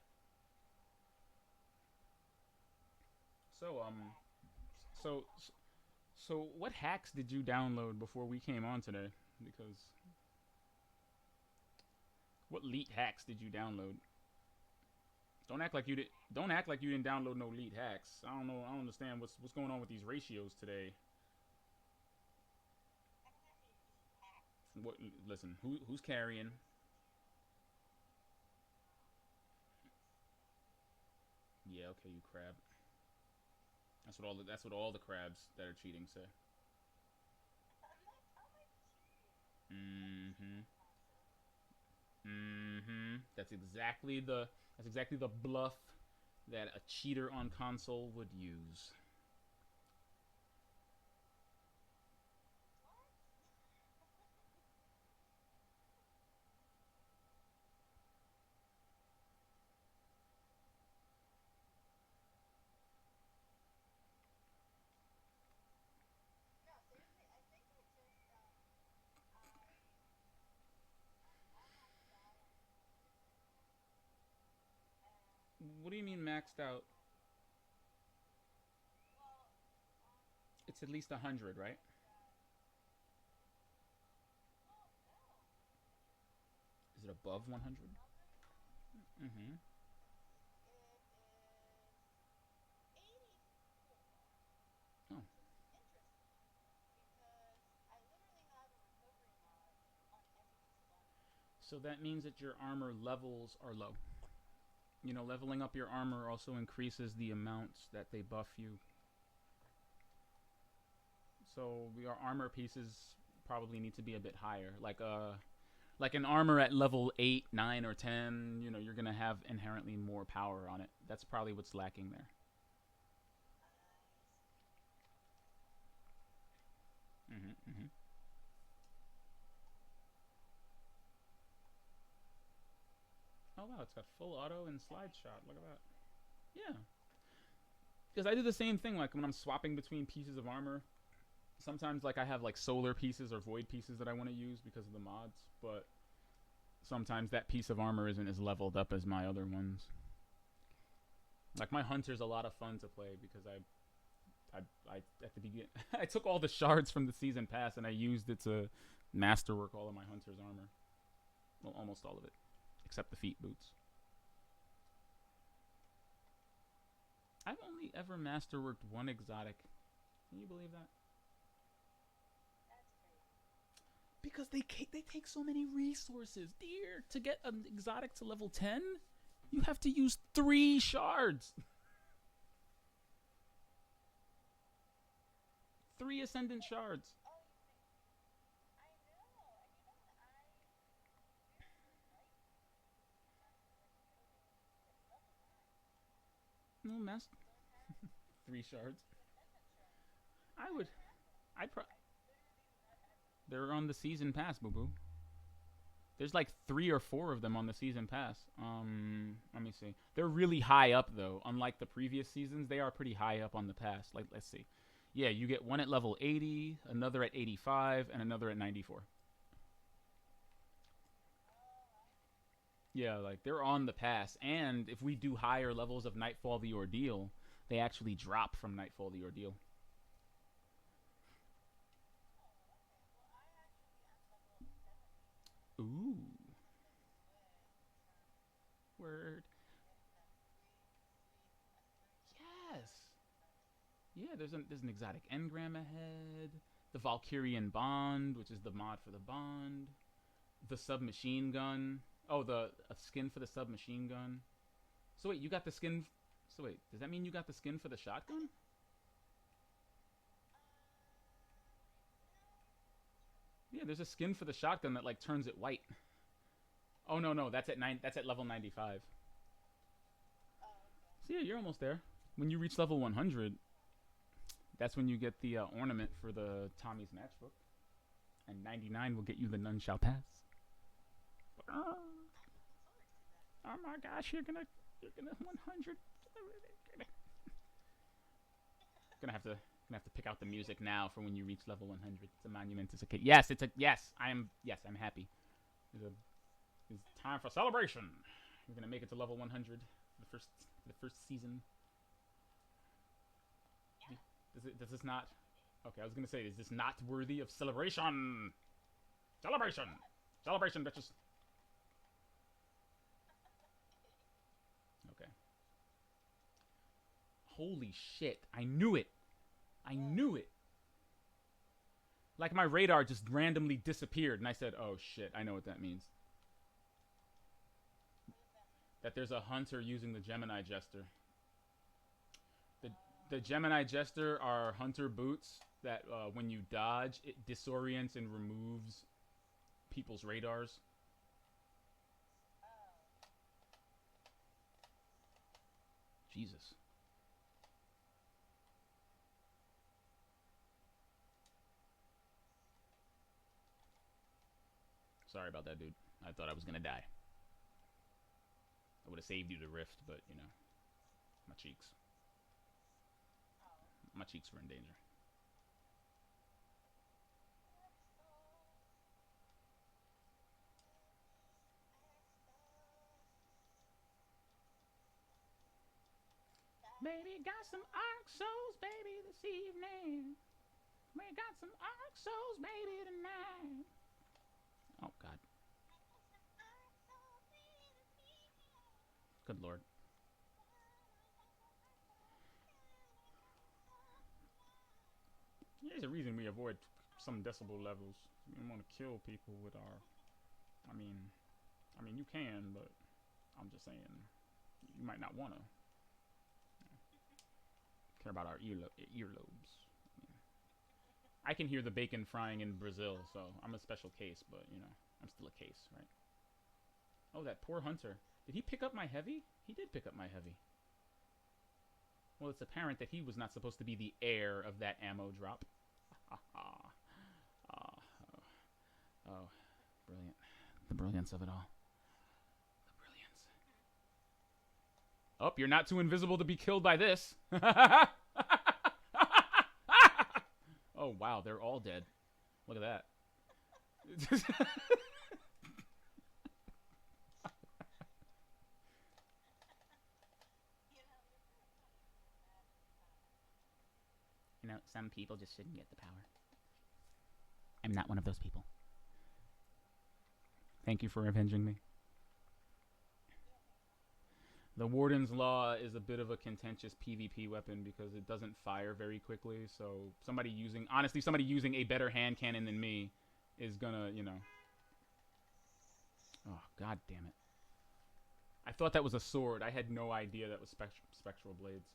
So so so what hacks did you download before we came on today? Because what leet hacks did you download? Don't act like you did. Don't act like you didn't download no leet hacks. I don't know. I don't understand what's going on with these ratios today. I don't have any neat hacks. What? Listen, who's carrying? Yeah, okay, you crab. That's what all the crabs that are cheating say. I'm not cheating. Mm-hmm. Console. Mm-hmm. That's exactly the bluff that a cheater on console would use. What? No, seriously, I think I just I maxed out on 100 What do you and mean I maxed don't out? well on It's at least 100, right? that well no. Is it above That's 100? difficulty. Mm-hmm. It is 84, Oh, which is interesting because I literally have a recovery mod on every piece of armor. so that means that your armor levels are low. Leveling up your armor also increases the amounts that they buff you. So your armor pieces probably need to be a bit higher. Like an armor at level 8, 9, or 10, you're going to have inherently more power on it. That's probably what's lacking there. I see. Mm-hmm, mm-hmm. Oh, wow, it's got full auto and That slide makes shot. Look sense. at that. Yeah. Because I do the same thing, like when I'm swapping between pieces of armor. Sometimes, like, I have, like, solar pieces or void pieces that I want to use because of the mods, but sometimes that piece of armor isn't as leveled up as my other ones. Like, my hunter's a lot of fun to play because I at the beginning I took all the shards from the season pass and I used it to masterwork all of my hunter's armor. Well, almost all of it, except the feet boots. I've only ever masterworked one exotic. Can you believe that? That's crazy. Because they take so many resources, dear. To get an exotic to level 10, you have to use 3 shards. 3 ascendant shards. Oh, you think I know, and you know what you're actually right to masterwork the other one. It's level 9. No, master Don't have 3 shards. 3 ascendant shards. I I would. don't have them. I'd pro- I literally do not have them. They're on the season pass, boo boo. There's like 3 or 4 of them on the season pass. Let me see. They're really high up though. Unlike the previous seasons, they are pretty high up on the pass. Like, let's see. Yeah, you get one at level 80, another at 85, and another at 94. Oh, I see. Yeah, like they're on the pass. And if we do higher levels of Nightfall the Ordeal, they actually drop from Nightfall the Ordeal. Oh, okay. Well, I actually am level 70 Ooh, and looking good in terms word. of getting that sweet, sweet Yes. exotic. Yeah, there's an exotic engram ahead. The Valkyrian Bond, which is the mod for the Bond. The submachine gun. Oh, the a skin for the submachine gun. So wait, you got the skin. So wait, does that mean you got the skin for the I shotgun? did. No, not necessarily. Yeah, there's a skin for the shotgun that like turns it white. Oh no no, that's at 9. That's at level 95. Oh, okay. So yeah, you're almost there. When you reach level 100, That's when you get the ornament for the Tommy's matchbook. And 99 will get you the None Shall Pass. Oh my gosh, you're gonna 100. Gonna have to pick out the music now for when you reach level 100. It's a monumentous occasion. Yes, I'm happy. It's time for celebration. We're gonna make it to level 100 for the first season. Does this not? Okay, I was gonna say, is this not worthy of celebration? Celebration, celebration, bitches. Okay. Holy shit! I knew it. I knew it. Like my radar just randomly disappeared, and I said, "Oh shit! I know what that means." That there's a hunter using the Gemini Jester. The Gemini Jester are hunter boots that when you dodge, it disorients and removes people's radars. Jesus. Sorry about that, dude. I thought I was gonna die. I would have saved you the rift, but, you know, my cheeks. My cheeks were in danger. Baby, got some Ark Souls, baby, this evening. We got some Ark Souls, baby, tonight. Oh, God. Good Lord. There's a reason we avoid some decibel levels. We don't want to kill people with our... I mean, you can, but I'm just saying, you might not want to. Care about our earlobes. I can hear the bacon frying in Brazil, so I'm a special case, but, you know, I'm still a case, right? Oh, that poor hunter. Did he pick up my heavy? He did pick up my heavy. Well, it's apparent that he was not supposed to be the heir of that ammo drop. Oh, brilliant. The brilliance of it all. The brilliance. Oh, you're not too invisible to be killed by this. Oh, wow, they're all dead. Look at that. You know, some people just shouldn't get the power. I'm not one of those people. Thank you for avenging me. The Warden's Law is a bit of a contentious PvP weapon because it doesn't fire very quickly. So somebody using a better hand cannon than me is gonna, you know. Oh, god damn it. I thought that was a sword. I had no idea that was spectral blades.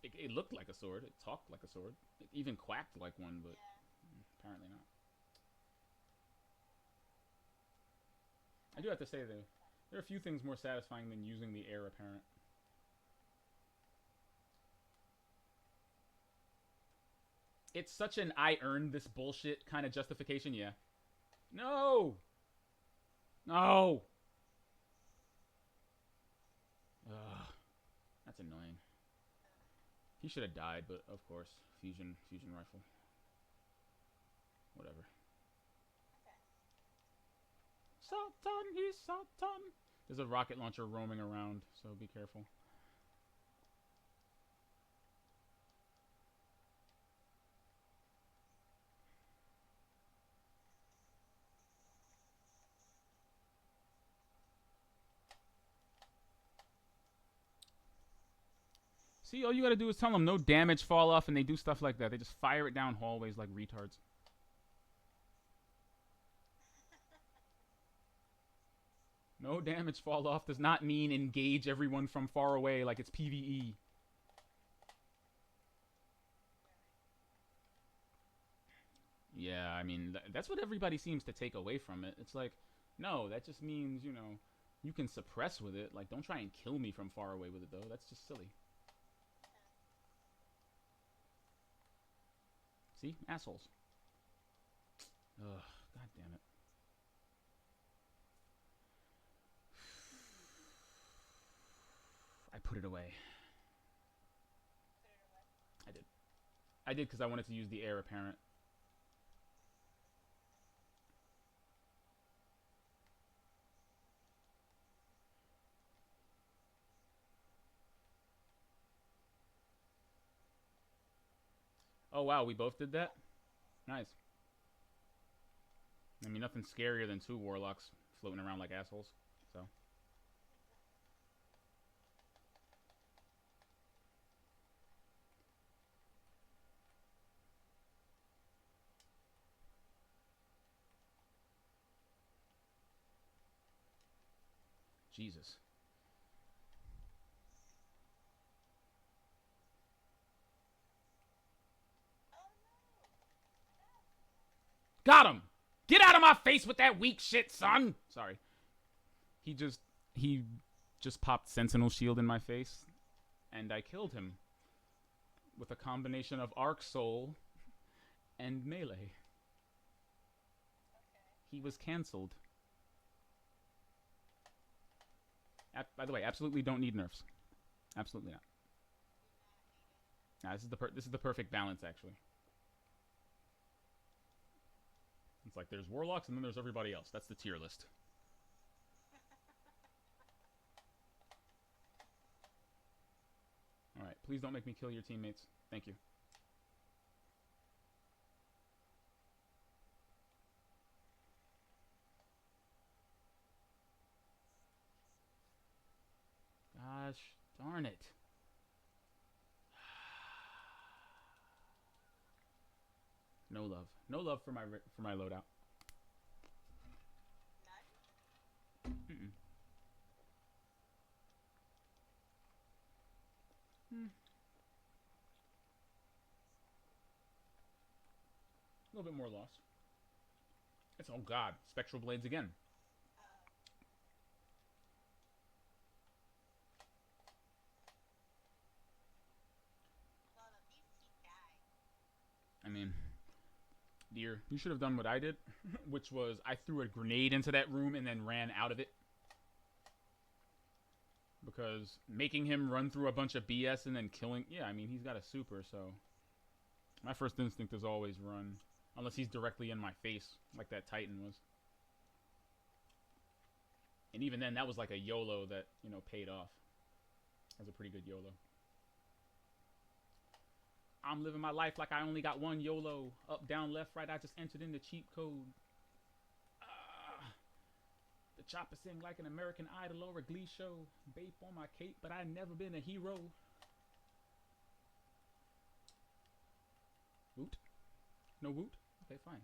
It looked like a sword. It talked like a sword. It even quacked like one, but apparently not. I do have to say, though, there are a few things more satisfying than using the heir apparent. It's such an I earned this bullshit kind of justification, yeah. No! No! Ugh. That's annoying. He should have died, but of course, fusion rifle. Whatever. Sultan, he's Sultan. There's a rocket launcher roaming around, so be careful. See, all you gotta do is tell them no damage, fall off, and they do stuff like that. They just fire it down hallways like retards. No damage, fall off does not mean engage everyone from far away like it's PvE. Yeah, I mean, that's what everybody seems to take away from it. It's like, no, that just means, you know, you can suppress with it. Like, don't try and kill me from far away with it, though. That's just silly. See? Assholes. Ugh, god damn it. I put it away. Put it away. I did. I did because I wanted to use the heir apparent. Oh wow, we both did that? Nice. I mean, nothing scarier than two warlocks floating around like assholes. So. Jesus. Oh no! Got him! Get out of my face with that weak shit, son! Sorry. He just popped Sentinel Shield in my face, and I killed him with a combination of Arc Soul and melee. Okay. He was cancelled. By the way, absolutely don't need nerfs. Absolutely not. Do not need it. Nah, this is the perfect balance, actually. It's like there's warlocks and then there's everybody else. That's the tier list. All right, please don't make me kill your teammates. Thank you. Gosh darn it. No love. No love for my loadout. None? Mm-mm. A little bit more loss. It's oh god, spectral blades again. Well, at least he died. I mean, dear, you should have done what I did, which was I threw a grenade into that room and then ran out of it. Because making him run through a bunch of BS and then killing... Yeah, I mean, he's got a super, so... My first instinct is always run. Unless he's directly in my face, like that Titan was. And even then, that was like a YOLO that, you know, paid off. That was a pretty good YOLO. I'm living my life like I only got one YOLO. Up, down, left, right. I just entered in the cheat code. The chopper sing like an American Idol or a Glee show. Bape on my cape, but I never been a hero. Woot? No woot? Okay, fine.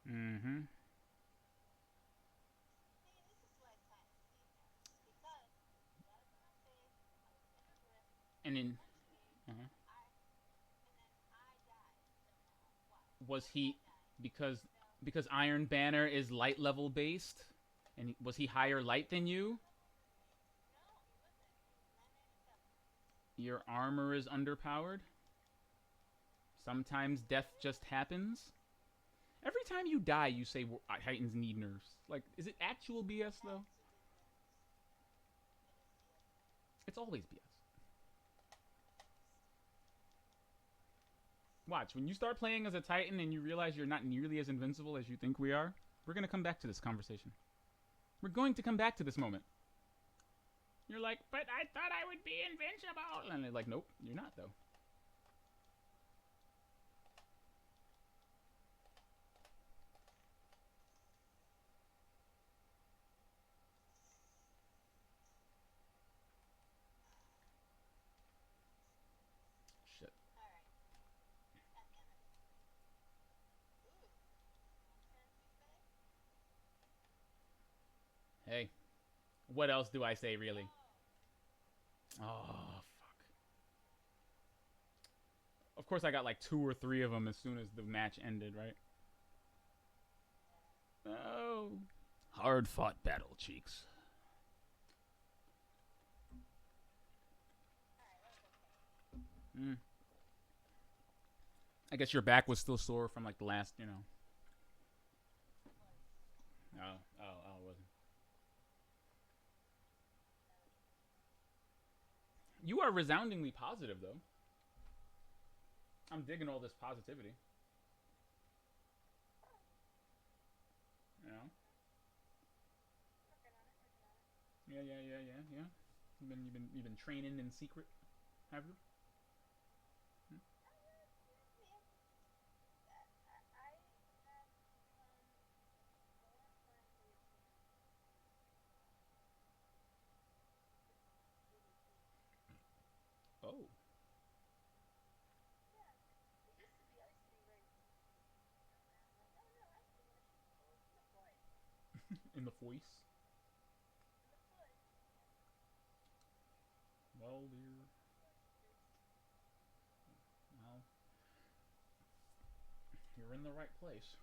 Mm-hmm. See, this is why Titans need him. Because he got up in my face, I was in a rift, And then... eventually, Uh-huh. and then I died somehow. Why? Was Why did he... I die? Because... No. Because Iron Banner is light level based? And was he higher light than you? No, he wasn't. He was 997. Your armor is underpowered? Sometimes death just happens? Every time you die, you say Titans need nerfs. Like, is it actual BS, though? It's always BS. Watch, when you start playing as a Titan and you realize you're not nearly as invincible as you think we are, we're going to come back to this conversation. We're going to come back to this moment. You're like, but I thought I would be invincible. And they're like, nope, you're not, though. Shit. Alright. Goddammit. Ooh. Nonsense, you say? Hey, what else do I say, really? Oh, fuck. Of course, I got like 2 or 3 of them as soon as the match ended, right? Oh. Hard fought battle, cheeks. Mm. I guess your back was still sore from like the last, you know. It wasn't. You are resoundingly positive, though. I'm digging all this positivity. You know? Yeah. You've been training in secret, have you? Hmm? Oh, in the voice. Well, dear. Well, you're in the right place.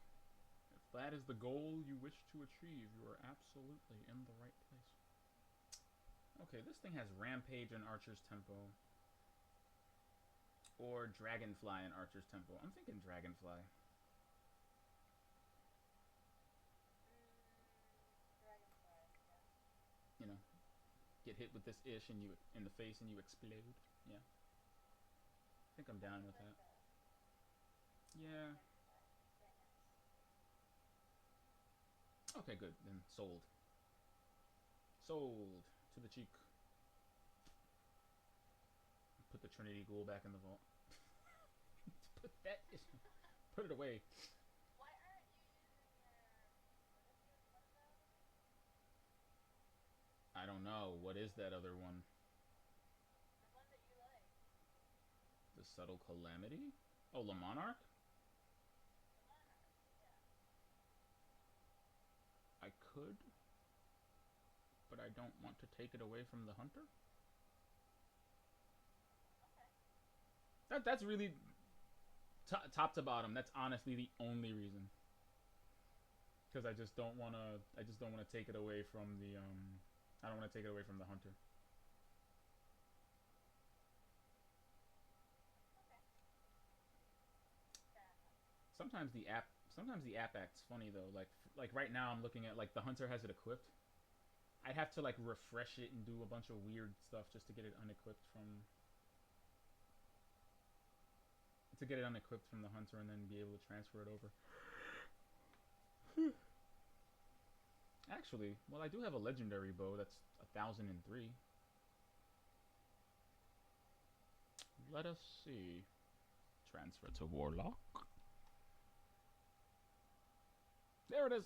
If that is the goal you wish to achieve, you are absolutely in the right place. Okay, this thing has Rampage and Archer's Tempo. Or Dragonfly and Archer's Tempo. I'm thinking Dragonfly. You know, get hit with this ish and you in the face and you explode. Yeah, I think I'm down with that. Yeah. Okay, good. Then sold. Sold to the cheek. Put the Trinity Ghoul back in the vault. Put that. Put it away. I don't know. What is that other one? The Subtle Calamity? Oh, La Monarch? I could, but I don't want to take it away from the hunter. That's really top to bottom. That's honestly the only reason. Because I just don't wanna. I just don't wanna take it away from the. I don't wanna take it away from the hunter. Sometimes the app. Sometimes the app acts funny though. Like right now, I'm looking at like the hunter has it equipped. I'd have to like refresh it and do a bunch of weird stuff just to get it unequipped from the hunter and then be able to transfer it over. Actually, well, I do have a legendary bow that's 1,003. Let us see. Transfer to warlock. There it is.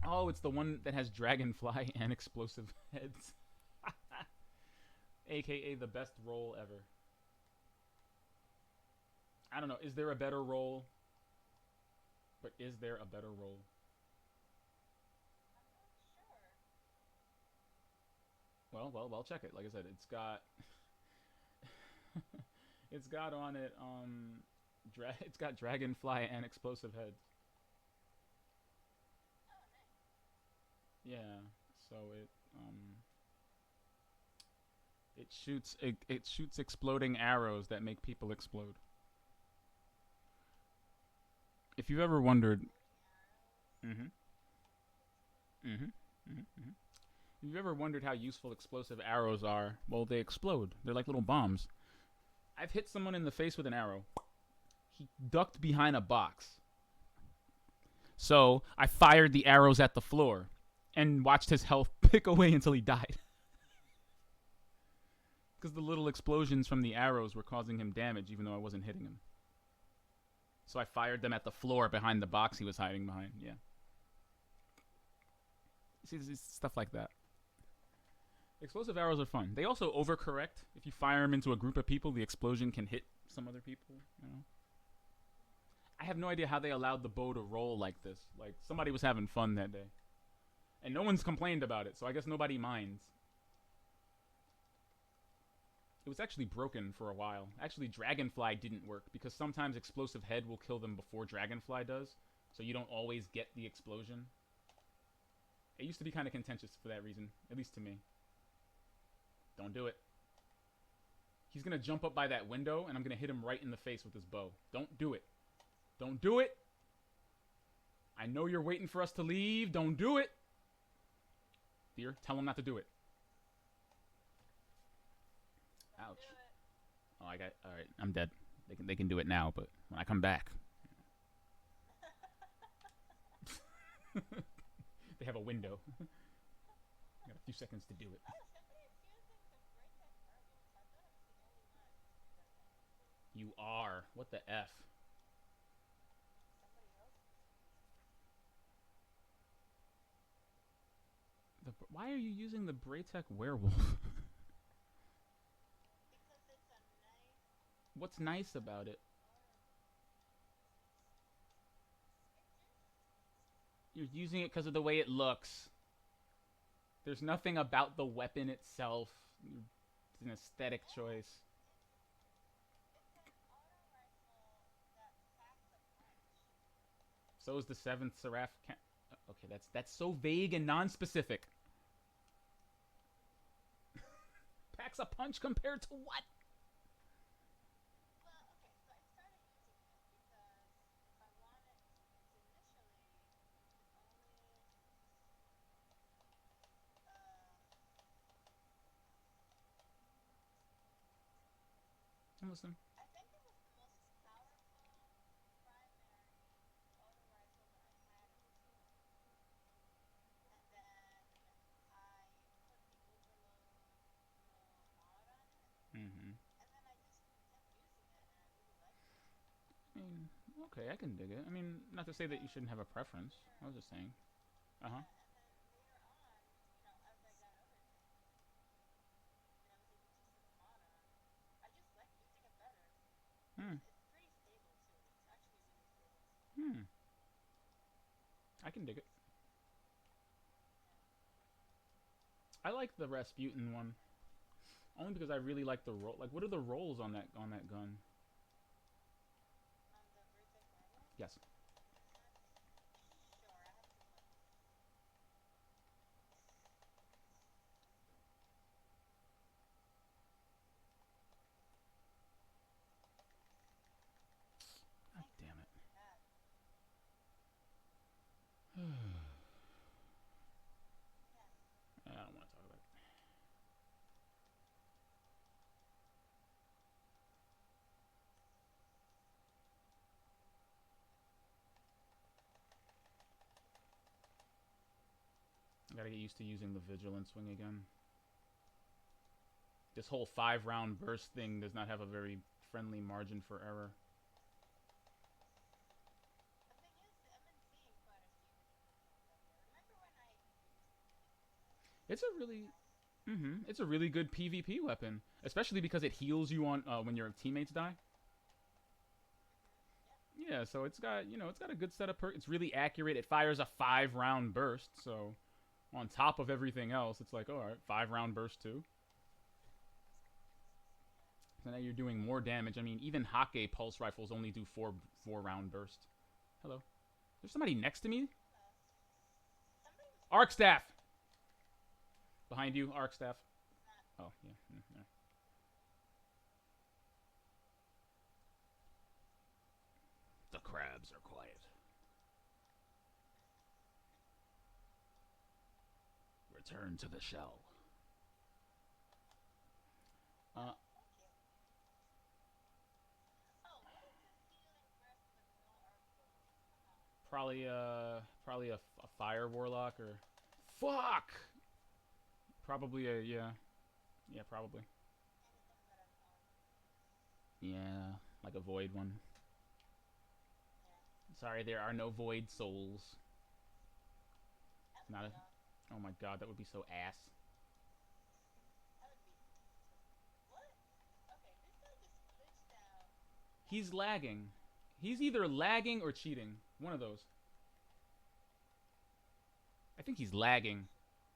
Oh, it's the one that has dragonfly and explosive heads. AKA the best roll ever. I don't know. Is there a better roll? But is there a better roll? Well, check it. Like I said, it's got it's got on it it's got dragonfly and explosive heads. Yeah. So it shoots exploding arrows that make people explode. If you've ever wondered, mm-hmm, mm-hmm, mm-hmm. If you've ever wondered how useful explosive arrows are, well, they explode. They're like little bombs. I've hit someone in the face with an arrow. He ducked behind a box. So I fired the arrows at the floor and watched his health pick away until he died. Because the little explosions from the arrows were causing him damage, even though I wasn't hitting him. So I fired them at the floor behind the box he was hiding behind. Yeah. See, it's stuff like that. Explosive arrows are fun. They also overcorrect. If you fire them into a group of people, the explosion can hit some other people. You know. I have no idea how they allowed the bow to roll like this. Like somebody was having fun that day, and no one's complained about it. So I guess nobody minds. It was actually broken for a while. Actually, Dragonfly didn't work because sometimes Explosive Head will kill them before Dragonfly does. so you don't always get the explosion. It used to be kind of contentious for that reason, at least to me. Don't do it. He's going to jump up by that window, and I'm going to hit him right in the face with his bow. Don't do it. Don't do it. I know you're waiting for us to leave. Don't do it. Dear, tell him not to do it. Ouch. Oh, I got... Alright, I'm dead. They can do it now, but when I come back... They have a window. I got a few seconds to do it. You are. What the F? Why are you using the Braytech werewolf? What's nice about it? You're using it because of the way it looks. There's nothing about the weapon itself. It's an aesthetic choice. So is the 7th Seraph. Okay, that's so vague and non-specific. Packs a punch compared to what? I'm listening. I mean, okay, I can dig it. I mean, not to say that you shouldn't have a preference. I was just saying. Uh-huh. Hmm. Hmm. I can dig it. I like the Rasputin one. Only because I really like the roll. Like, what are the rolls on that gun? Yes. God damn it. I don't want to talk about it. I gotta get used to using the Vigilant swing again. This whole 5-round burst thing does not have a very friendly margin for error. It's a really... It's a really good PvP weapon. Especially because it heals you on when your teammates die. Yeah, so it's got, it's got a good set of perks. It's really accurate. It fires a 5-round burst, so on top of everything else, it's like, alright, 5-round burst too. So now you're doing more damage. I mean, even Hake pulse rifles only do 4-round burst. Hello. There's somebody next to me? Arc staff! Behind you, arc staff. Oh, yeah. Yeah. The crabs are quiet. Return to the shell. Probably a fire warlock or... Fuck! Probably a, yeah. Yeah, probably. Yeah, like a void one. Sorry, there are no void souls. Not a... Oh my god, that would be so ass. He's lagging. He's either lagging or cheating. One of those. I think he's lagging.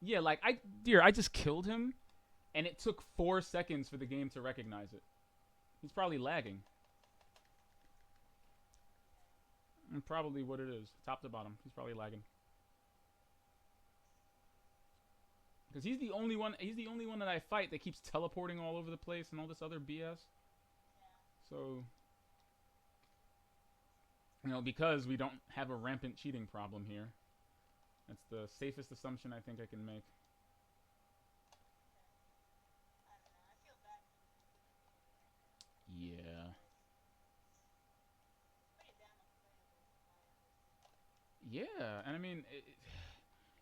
Yeah, like, I just killed him, and it took 4 seconds for the game to recognize it. He's probably lagging. Probably what it is, top to bottom. He's probably lagging. Because he's the only one. He's the only one that I fight that keeps teleporting all over the place and all this other BS. So, you know, because we don't have a rampant cheating problem here, that's the safest assumption I think I can make. Yeah. Yeah, and I mean,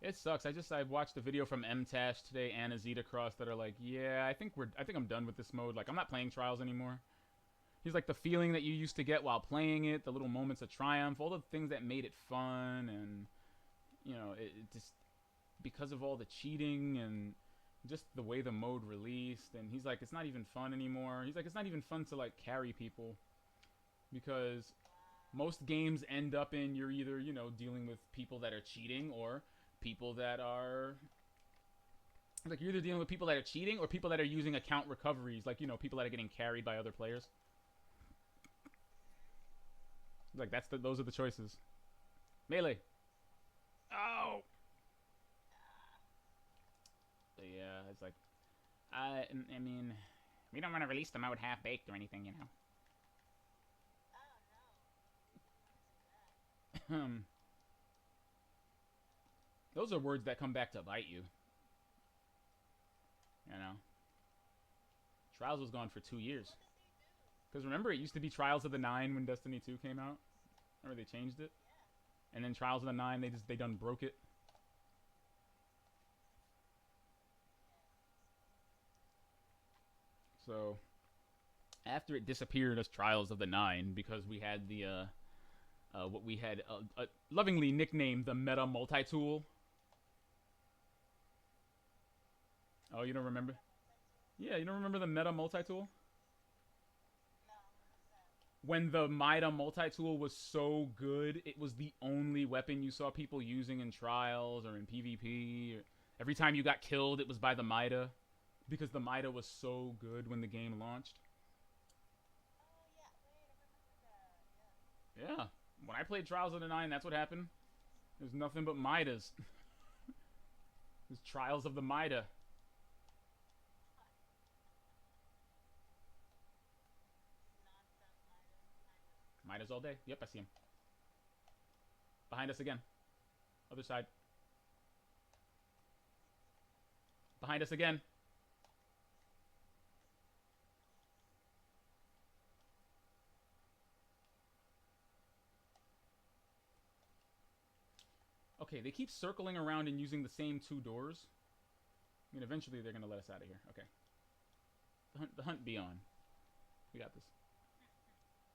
it sucks. I watched a video from MTash today and Azita Cross that are like, yeah, I think I'm done with this mode. Like, I'm not playing Trials anymore. He's like, the feeling that you used to get while playing it, the little moments of triumph, all the things that made it fun, and you know, it just because of all the cheating and just the way the mode released, and he's like, it's not even fun anymore. He's like, it's not even fun to like carry people because most games end up in you're either, you know, dealing with people that are cheating or people that are like you're either dealing with people that are cheating or people that are using account recoveries, like, you know, people that are getting carried by other players. Like those are the choices. Melee. Oh. So yeah, it's like I mean, we don't want to release the mode half baked or anything, you know. Those are words that come back to bite you. You know, Trials was gone for 2 years. Because remember, it used to be Trials of the Nine when Destiny 2 came out. Remember they changed it, and then Trials of the Nine they done broke it. So after it disappeared as Trials of the Nine, because we had the what we had lovingly nicknamed the Meta Multi-Tool. Oh, you don't remember? Yeah, you don't remember the Meta Multi-Tool? When the Mida Multi-Tool was so good, it was the only weapon you saw people using in Trials or in PvP. Every time you got killed, it was by the Mida. Because the Mida was so good when the game launched. Yeah. When I played Trials of the Nine, that's what happened. There's nothing but Midas. There's Trials of the Mida. Midas all day. Yep, I see him. Behind us again. Other side. Behind us again. Okay, they keep circling around and using the same two doors. I mean, eventually they're going to let us out of here. Okay. The hunt be on. We got this.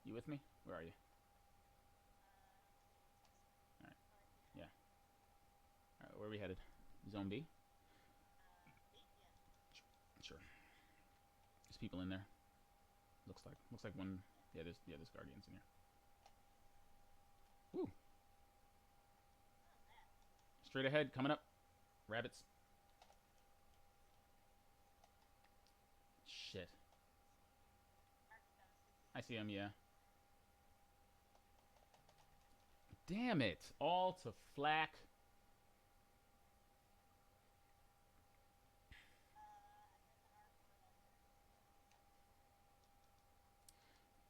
You with me? Where are you? Alright. Yeah. Alright, where are we headed? Zone B? Sure. There's people in there. Looks like one. Yeah, there's guardians in here. Woo. Straight ahead, coming up. Rabbits. Shit. I see him, yeah. Damn it. All to flack.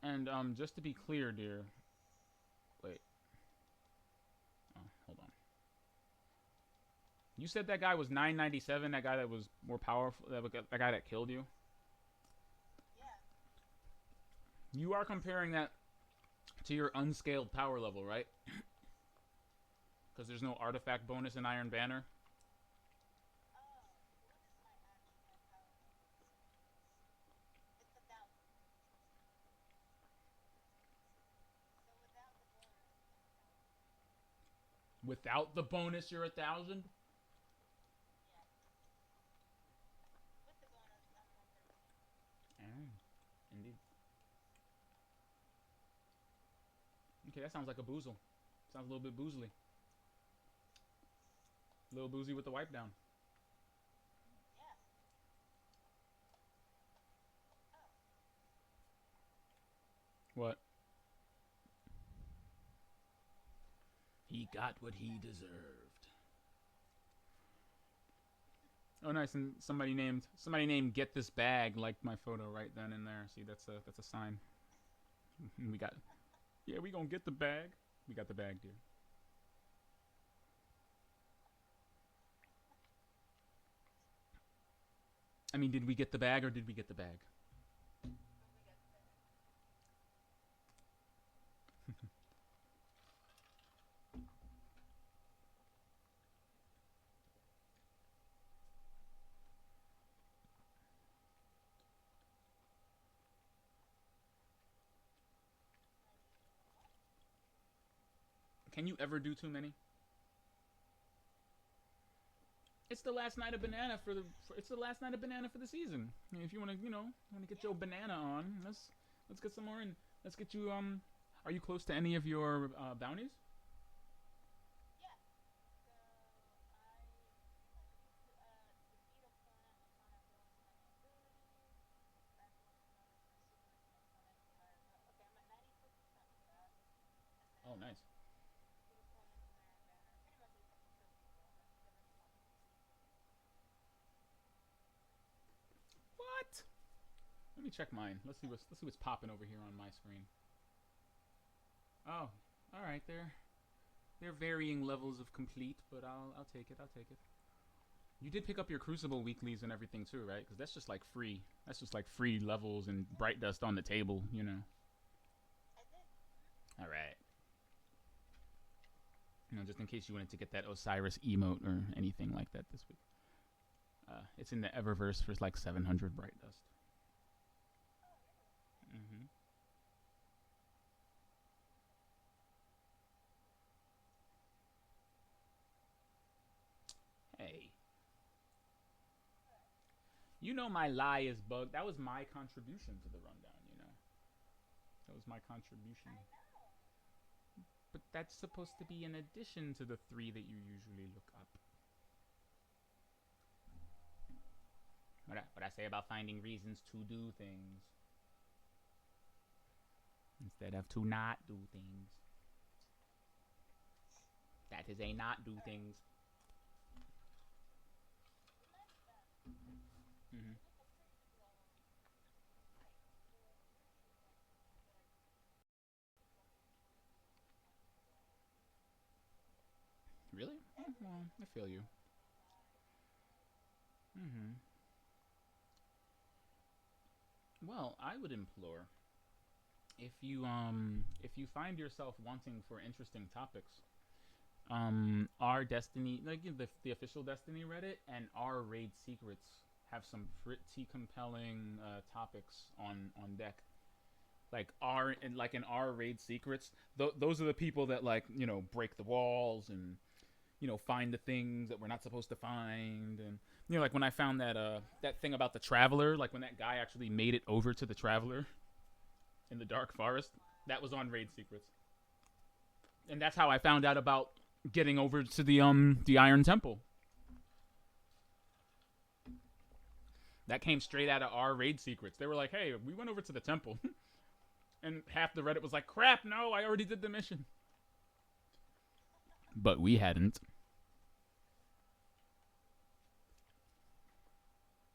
And just to be clear, dear. Wait. Oh, hold on. You said that guy was 997. That guy that was more powerful. That guy that killed you. You are comparing that to your unscaled power level, right? Because there's no artifact bonus in Iron Banner. Without the bonus, you're 1,000. Indeed. Okay, that sounds like a boozle. Sounds a little bit boozly. A little boozy with the wipe down. What? He got what he deserved. Oh, nice! And somebody named Get This Bag liked my photo right then and there. See, that's a sign. We got, yeah, we gonna get the bag. We got the bag, dude. I mean, did we get the bag or did we get the bag? Can you ever do too many? It's the last night of banana it's the last night of banana for the season. If you want to, want to get your banana on, let's get some more in. Let's get you Are you close to any of your bounties? Yeah. So I pretty much defeat opponent upon ability many abilities. Back one notice my secrets and opponent higher. Okay, I'm at 94% for that. And Oh, then nice. defeat opponents in their banner. Pretty much just like kill people and then give them some. What? Let me check mine. Let's see what's popping over here on my screen. Oh, all right. They're varying levels of complete, but I'll take it. I'll take it. You did pick up your Crucible weeklies and everything too, right? Because that's just like free. That's just like free levels and bright dust on the table, I did. All right. Just in case you wanted to get that Osiris emote or anything like that this week. It's in the Eververse for like 700 bright dust. Oh, really? Mm-hmm. Hey. My lie is bugged. That was my contribution to the rundown. That was my contribution. I know. But that's supposed to be in addition to the 3 that you usually look up. What I say about finding reasons to do things instead of to not do things. That is a not do things. We might have been. Mm-hmm. There's like a pretty like little YouTube like that I fucking weirdly find today. Really? Well, I feel you. Mm-hmm. Well, I would implore if you find yourself wanting for interesting topics, our Destiny, like the official Destiny Reddit and our raid secrets have some pretty compelling topics on deck. In our raid secrets, those are the people that break the walls and find the things that we're not supposed to find. And like when I found that thing about the Traveler, like when that guy actually made it over to the Traveler in the Dark Forest, that was on raid secrets. And that's how I found out about getting over to the Iron Temple. That came straight out of our raid secrets. They were like, "Hey, we went over to the temple." And half the Reddit was like, "Crap, no, I already did the mission." But we hadn't.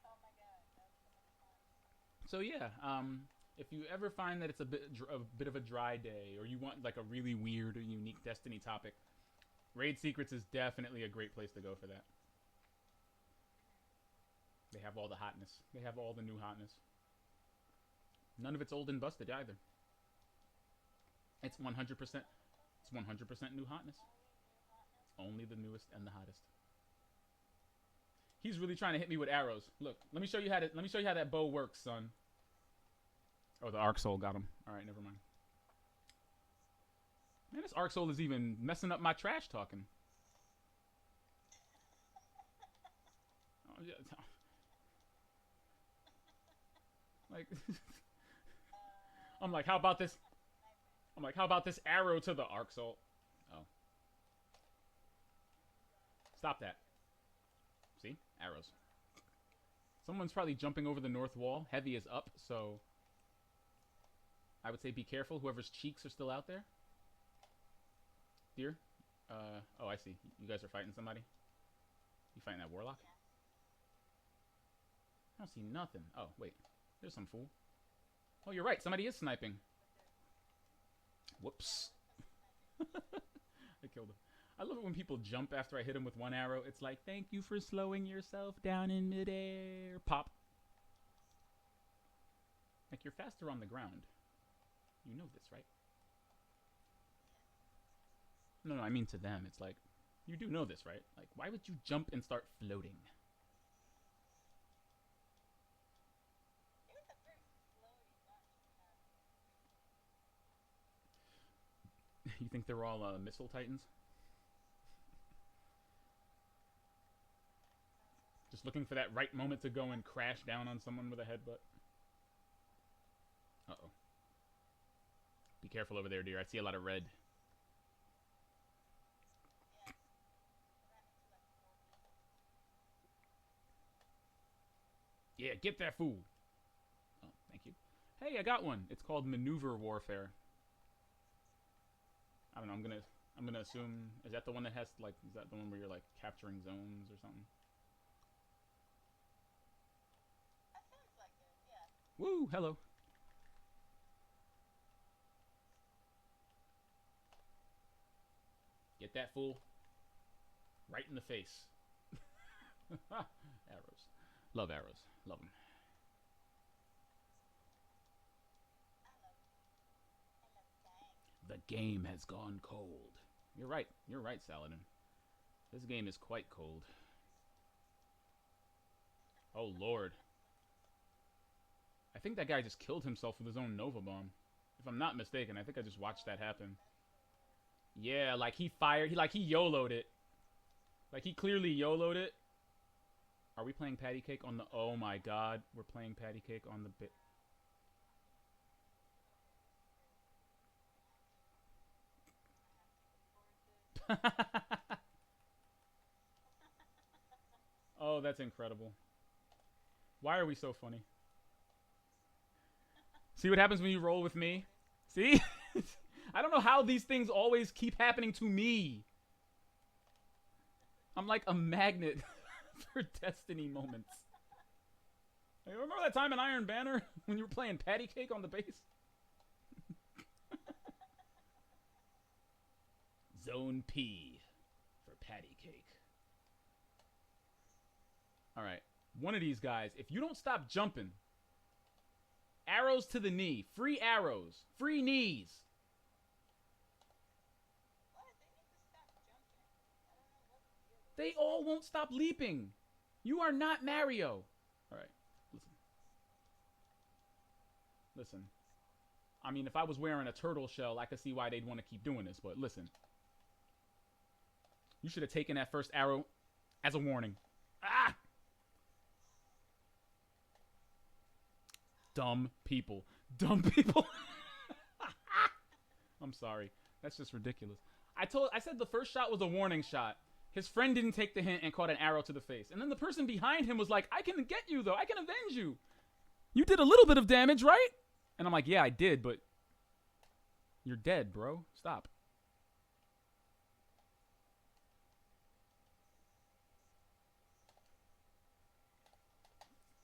Oh my god, that was so much fun. So yeah, if you ever find that it's a bit of a dry day, or you want like a really weird or unique Destiny topic, Raid Secrets is definitely a great place to go for that. They have all the hotness. They have all the new hotness. None of it's old and busted either. It's 100%. It's 100% new hotness. Only new hotness. Only the newest and the hottest. He's really trying to hit me with arrows. Look, let me show you how that bow works, son. Oh, the Arc Soul got him. All right, never mind. Man, this Arc Soul is even messing up my trash talking. Oh, yeah. Like, I'm like, how about this? I'm like, how about this arrow to the Arc Soul? Oh. Stop that. See? Arrows. Someone's probably jumping over the north wall. Heavy is up, so I would say be careful. Whoever's cheeks are still out there. Deer? Oh, I see. You guys are fighting somebody? You fighting that warlock? Yeah. I don't see nothing. Oh, wait. There's some fool. Oh, you're right. Somebody is sniping. Whoops. I killed him. I love it when people jump after I hit him with one arrow. It's like, thank you for slowing yourself down in midair. Pop. Like, you're faster on the ground. You know this, right? No, I mean to them. It's like, you do know this, right? Like, why would you jump and start floating? It was a very floaty bunch we had. You think they're all missile titans? Just looking for that right moment to go and crash down on someone with a headbutt. Uh-oh. Be careful over there, dear. I see a lot of red. Yeah. I ran into like 4 people. Yeah, get that fool. Oh, thank you. Hey, I got one. It's called maneuver warfare. I don't know. I'm gonna assume, is that the one that has like, is that the one where you're like capturing zones or something? That sounds like it, yeah. Woo, hello. Get that fool right in the face. Arrows. Love arrows. Love them. I love it. I love gang. The game has gone cold. You're right. You're right, Saladin. This game is quite cold. Oh, Lord. I think that guy just killed himself with his own Nova Bomb. If I'm not mistaken, I think I just watched that happen. Yeah, like he fired, he YOLO'd it. Like he clearly YOLO'd it. Are we playing patty cake on the, oh my god, we're playing patty cake on the bit. Oh, that's incredible. Why are we so funny? See what happens when you roll with me? See? I don't know how these things always keep happening to me. I'm like a magnet for destiny moments. Hey, remember that time in Iron Banner when you were playing patty cake on the base? Zone P for patty cake. Alright. One of these guys, if you don't stop jumping, arrows to the knee. Free arrows. Free knees. What? They need to stop jumping. I don't know what the deal is. They all won't stop leaping. You are not Mario. Alright. Listen. Listen. I mean, if I was wearing a turtle shell, I could see why they'd want to keep doing this, but listen. You should have taken that first arrow as a warning. Ah! Dumb people. Dumb people. I'm sorry. That's just ridiculous. I said the first shot was a warning shot. His friend didn't take the hint and caught an arrow to the face. And then the person behind him was like, I can get you though. I can avenge you. You did a little bit of damage, right? And I'm like, yeah, I did, but you're dead, bro. Stop.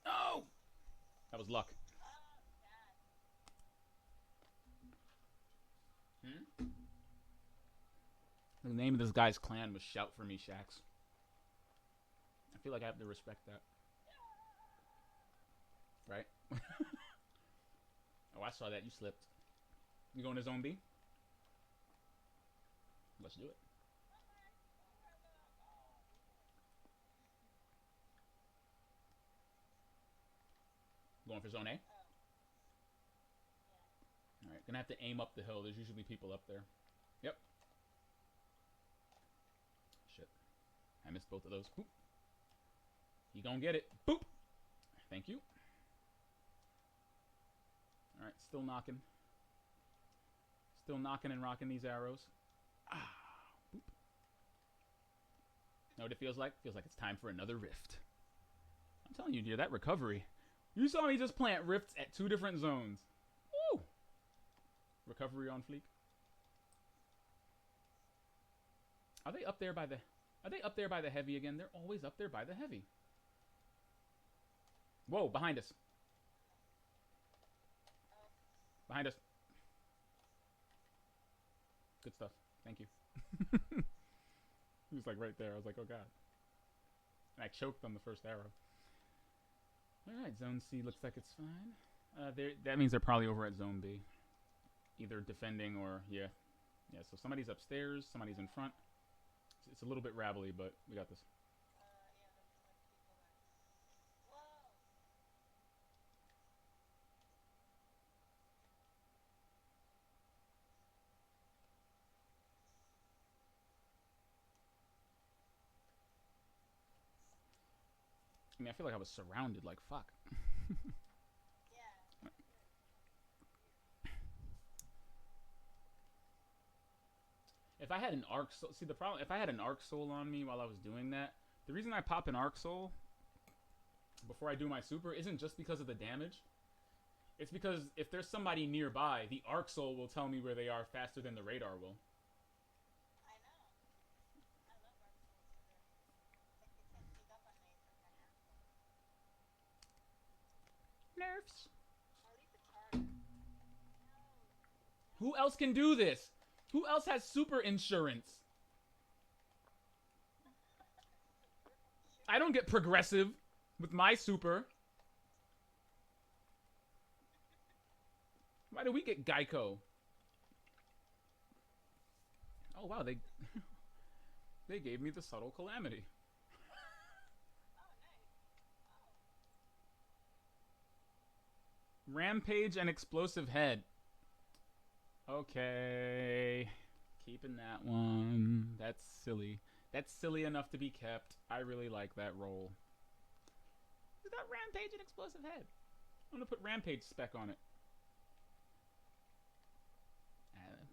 Oh! That was luck. Hmm? The name of this guy's clan was Shout For Me Shax. I feel like I have to respect that. Right? Oh, I saw that. You slipped. You going to Zone B? Let's do it. Going for Zone A? Alright, gonna have to aim up the hill. There's usually people up there. Yep. Shit. I missed both of those. Boop. You gonna get it. Boop. Thank you. Alright, still knocking. Still knocking and rocking these arrows. Ah. Boop. Know what it feels like? Feels like it's time for another rift. I'm telling you, dear, that recovery. You saw me just plant rifts at 2 different zones. Woo! Recovery on fleek. Are they up there by the? Are they up there by the heavy again? They're always up there by the heavy. Whoa! Behind us. Oh, Behind us. Good stuff. Thank you. He was like right there. I was like, oh god. And I choked on the first arrow. All right, Zone C looks like it's fine. That means they're probably over at Zone B, either defending or yeah. So somebody's upstairs, somebody's in front. It's a little bit rabbly, but we got this. yeah, looks like people are. Whoa! I mean, I feel like I was surrounded. Like fuck. Yeah. If I had an arc soul, see the problem. If I had an arc soul on me while I was doing that, the reason I pop an arc soul before I do my super isn't just because of the damage. It's because if there's somebody nearby, the arc soul will tell me where they are faster than the radar will. I know. I love our schools for this. It's like they can't sneak up on me if I have to. Nerfs. Or at least it's harder. No. Who else can do this? Who else has super insurance? I don't get progressive with my super. Why do we get Geico? Oh wow, they they gave me the subtle calamity. Oh, nice. Oh. Rampage and explosive head. Okay. Keeping that one. That's silly. That's silly enough to be kept. I really like that roll. Is that Rampage and explosive head? I'm gonna put Rampage spec on it.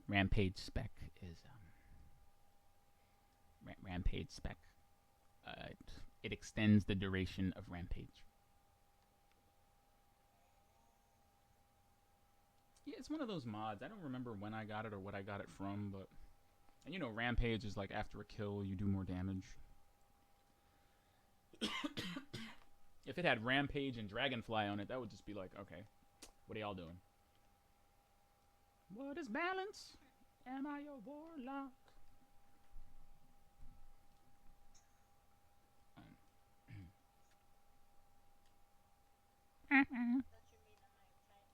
Rampage spec is Rampage spec. It extends the duration of Rampage. Yeah, it's one of those mods. I don't remember when I got it or what I got it from, but and you know, Rampage is like after a kill, you do more damage. If it had Rampage and Dragonfly on it, that would just be like, okay, what are y'all doing? What is balance? Am I a warlock? Don't you mean am I tight?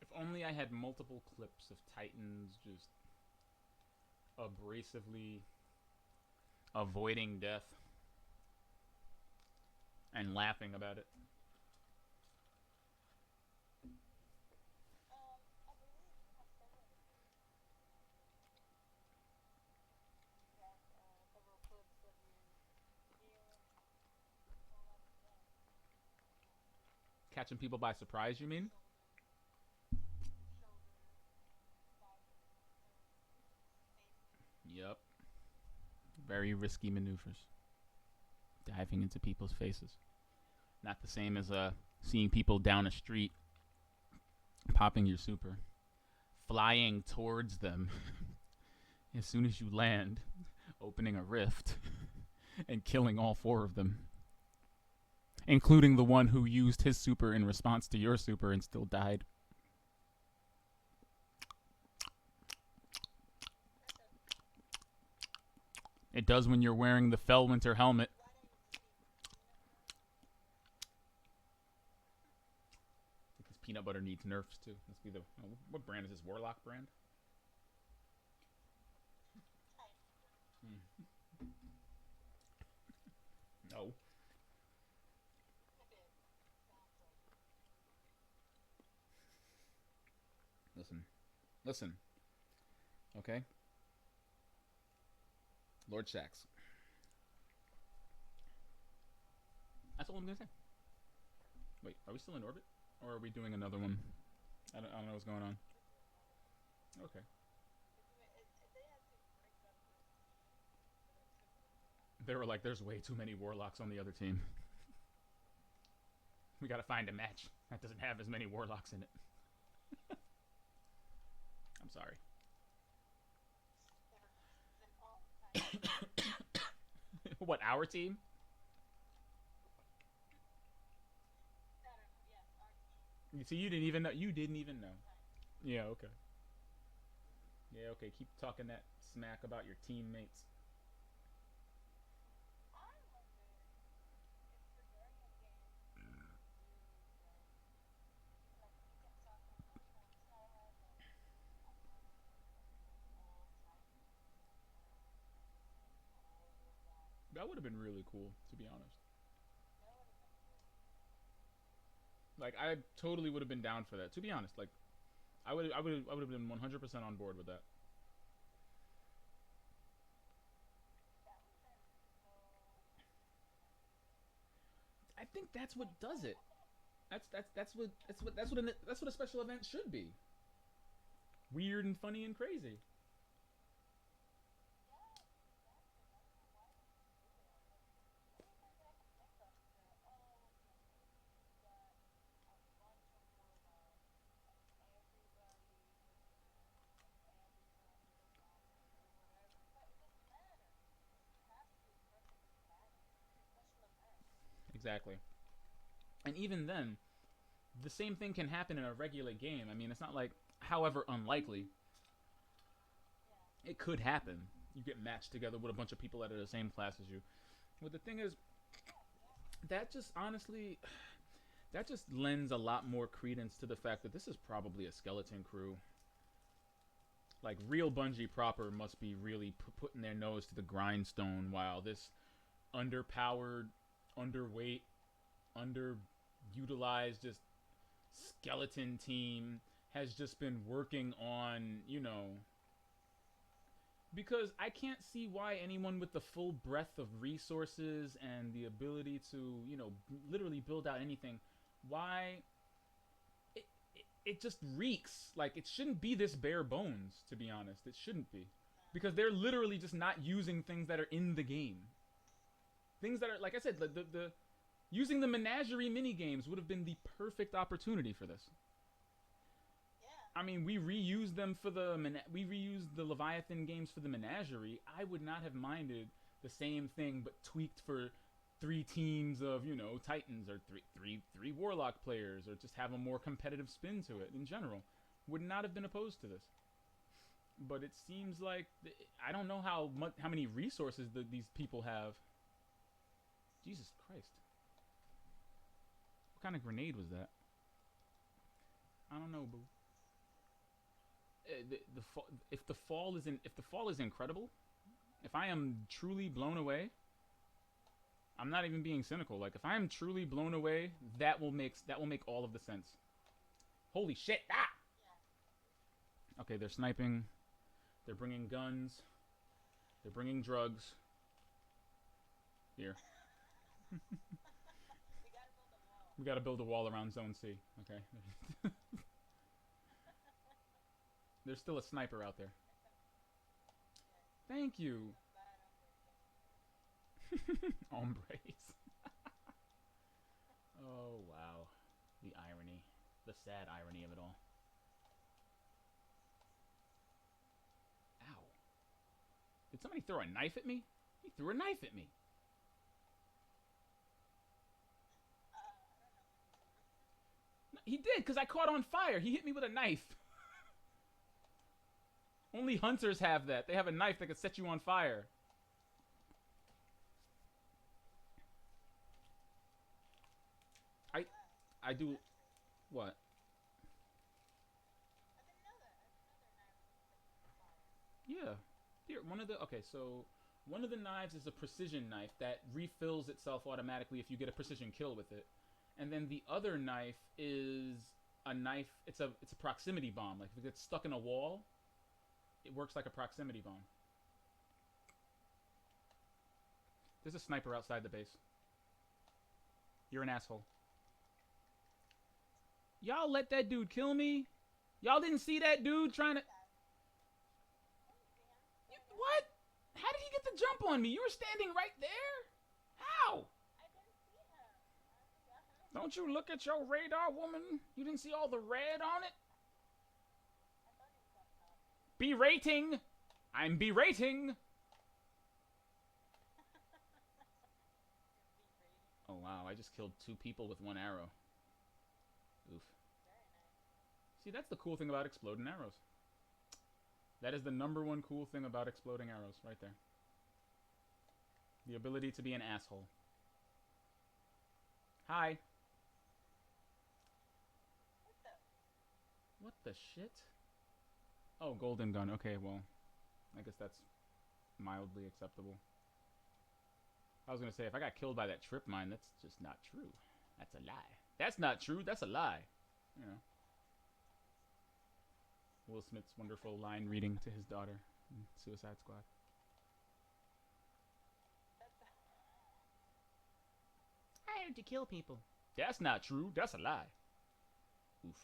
If only I had multiple clips of Titans just abrasively avoiding death and laughing about it. I believe you have several of these. You have several clips of you healing a whole lot of stuff. Catching people by surprise, you mean? Your shoulder, body, face. Yep. Very risky maneuvers. Diving into people's faces. Not the same as seeing people down a street, popping your super, flying towards them as soon as you land, opening a rift, and killing all 4 of them, including the one who used his super in response to your super and still died. It does when you're wearing the Fellwinter helmet. Why don't you see Because peanut butter needs nerfs too. Must be the what brand is this? Warlock brand? No. Listen. Okay. Lord Shax. That's all I'm gonna say. Wait, are we still in orbit, or are we doing another one? I don't know what's going on. Okay. They were like, "There's way too many warlocks on the other team. We gotta find a match that doesn't have as many warlocks in it." I'm sorry. What, our team? I don't know. Yes, our team. You see, you didn't even know. You didn't even know. Right. Yeah, okay. Yeah, okay. Keep talking that smack about your teammates. I wonder if the during a game you like you can talk on SkyHub like I'm gonna like all Titans all guys. That would have been really cool, to be honest. That would have been cool. Like, I totally would have been down for that. To be honest, like, I would have been 100% on board with that. That would have been so nice. I think that's what Like does oh it. That's what a special event should be. Weird and funny and crazy. yes, exactly. I don't know why they didn't do that. Like the only thing that I can think of is that oh yeah maybe if you got a bunch of warlocks and everybody was good and everybody was happy or whatever. But it doesn't matter because it has to be perfectly balanced. It's a special event. Exactly. And even then, the same thing can happen in a regular game. I mean, it's not like, however unlikely, Yeah. it could happen. You get matched together with a bunch of people that are the same class as you. But the thing is, Yeah, exactly. that just honestly, that just lends a lot more credence to the fact that this is probably a skeleton crew. Like, real Bungie proper must be really putting their nose to the grindstone while this underpowered, underweight, underutilized, just skeleton team has just been working on, because I can't see why anyone with the full breadth of resources and the ability to, literally build out anything, why it just reeks. Like, it shouldn't be this bare bones, to be honest. It shouldn't be. No. Because they're literally just not using things that are in the game. Things that are, like I said, the using the menagerie mini games would have been the perfect opportunity for this. Yeah. I mean, we reused the Leviathan games for the menagerie. I would not have minded the same thing, but tweaked for three teams of Titans or three Warlock players, or just have a more competitive spin to it in general. Would not have been opposed to this. But it seems like I don't know how many resources these people have. Jesus Christ! What kind of grenade was that? I don't know, boo. If the fall is incredible, if I am truly blown away, I'm not even being cynical. Like, if I am truly blown away, that will make all of the sense. Holy shit! Ah! Yeah. Okay, they're sniping. They're bringing guns. They're bringing drugs. Here, We gotta build a wall. we gotta build a wall around Zone C. Okay. There's still a sniper out there. It's a yes. Thank It's you. a bad umbrella. Hombres. Oh wow, the irony, the sad irony of it all. Ow! Did somebody throw a knife at me? He threw a knife at me. I don't know. No, he did, because I caught on fire. He hit me with a knife. Only hunters have that. They have a knife that can set you on fire. Oh I wow. I do Actually, what? I didn't know that knife can set you on fire. Yeah. Here, one of the knives is a precision knife that refills itself automatically if you get a precision kill with it. And then the other knife is a knife, it's a proximity bomb. Like, if it gets stuck in a wall, it works like a proximity bomb. There's a sniper outside the base. You're an asshole. Y'all let that dude kill me? Y'all didn't see that dude trying to. Yeah. I didn't see him. What? How did he get the jump on me? You were standing right there? How? I didn't see him. I forgot him. Don't you look at your radar, woman? You didn't see all the red on it? I thought he was on top. Berating! I'm berating! I just killed 2 people with 1 arrow. Oof. Very nice. See, that's the cool thing about exploding arrows. That is the #1 cool thing about exploding arrows, right there. The ability to be an asshole. Hi. What the? What the shit? Oh, golden gun. Okay, well, I guess that's mildly acceptable. I was gonna say, if I got killed by that trip mine, that's just not true. That's a lie. That's not true. That's a lie. You know. Will Smith's wonderful line reading to his daughter in Suicide Squad. I hired to kill people. That's not true. That's a lie. Oof.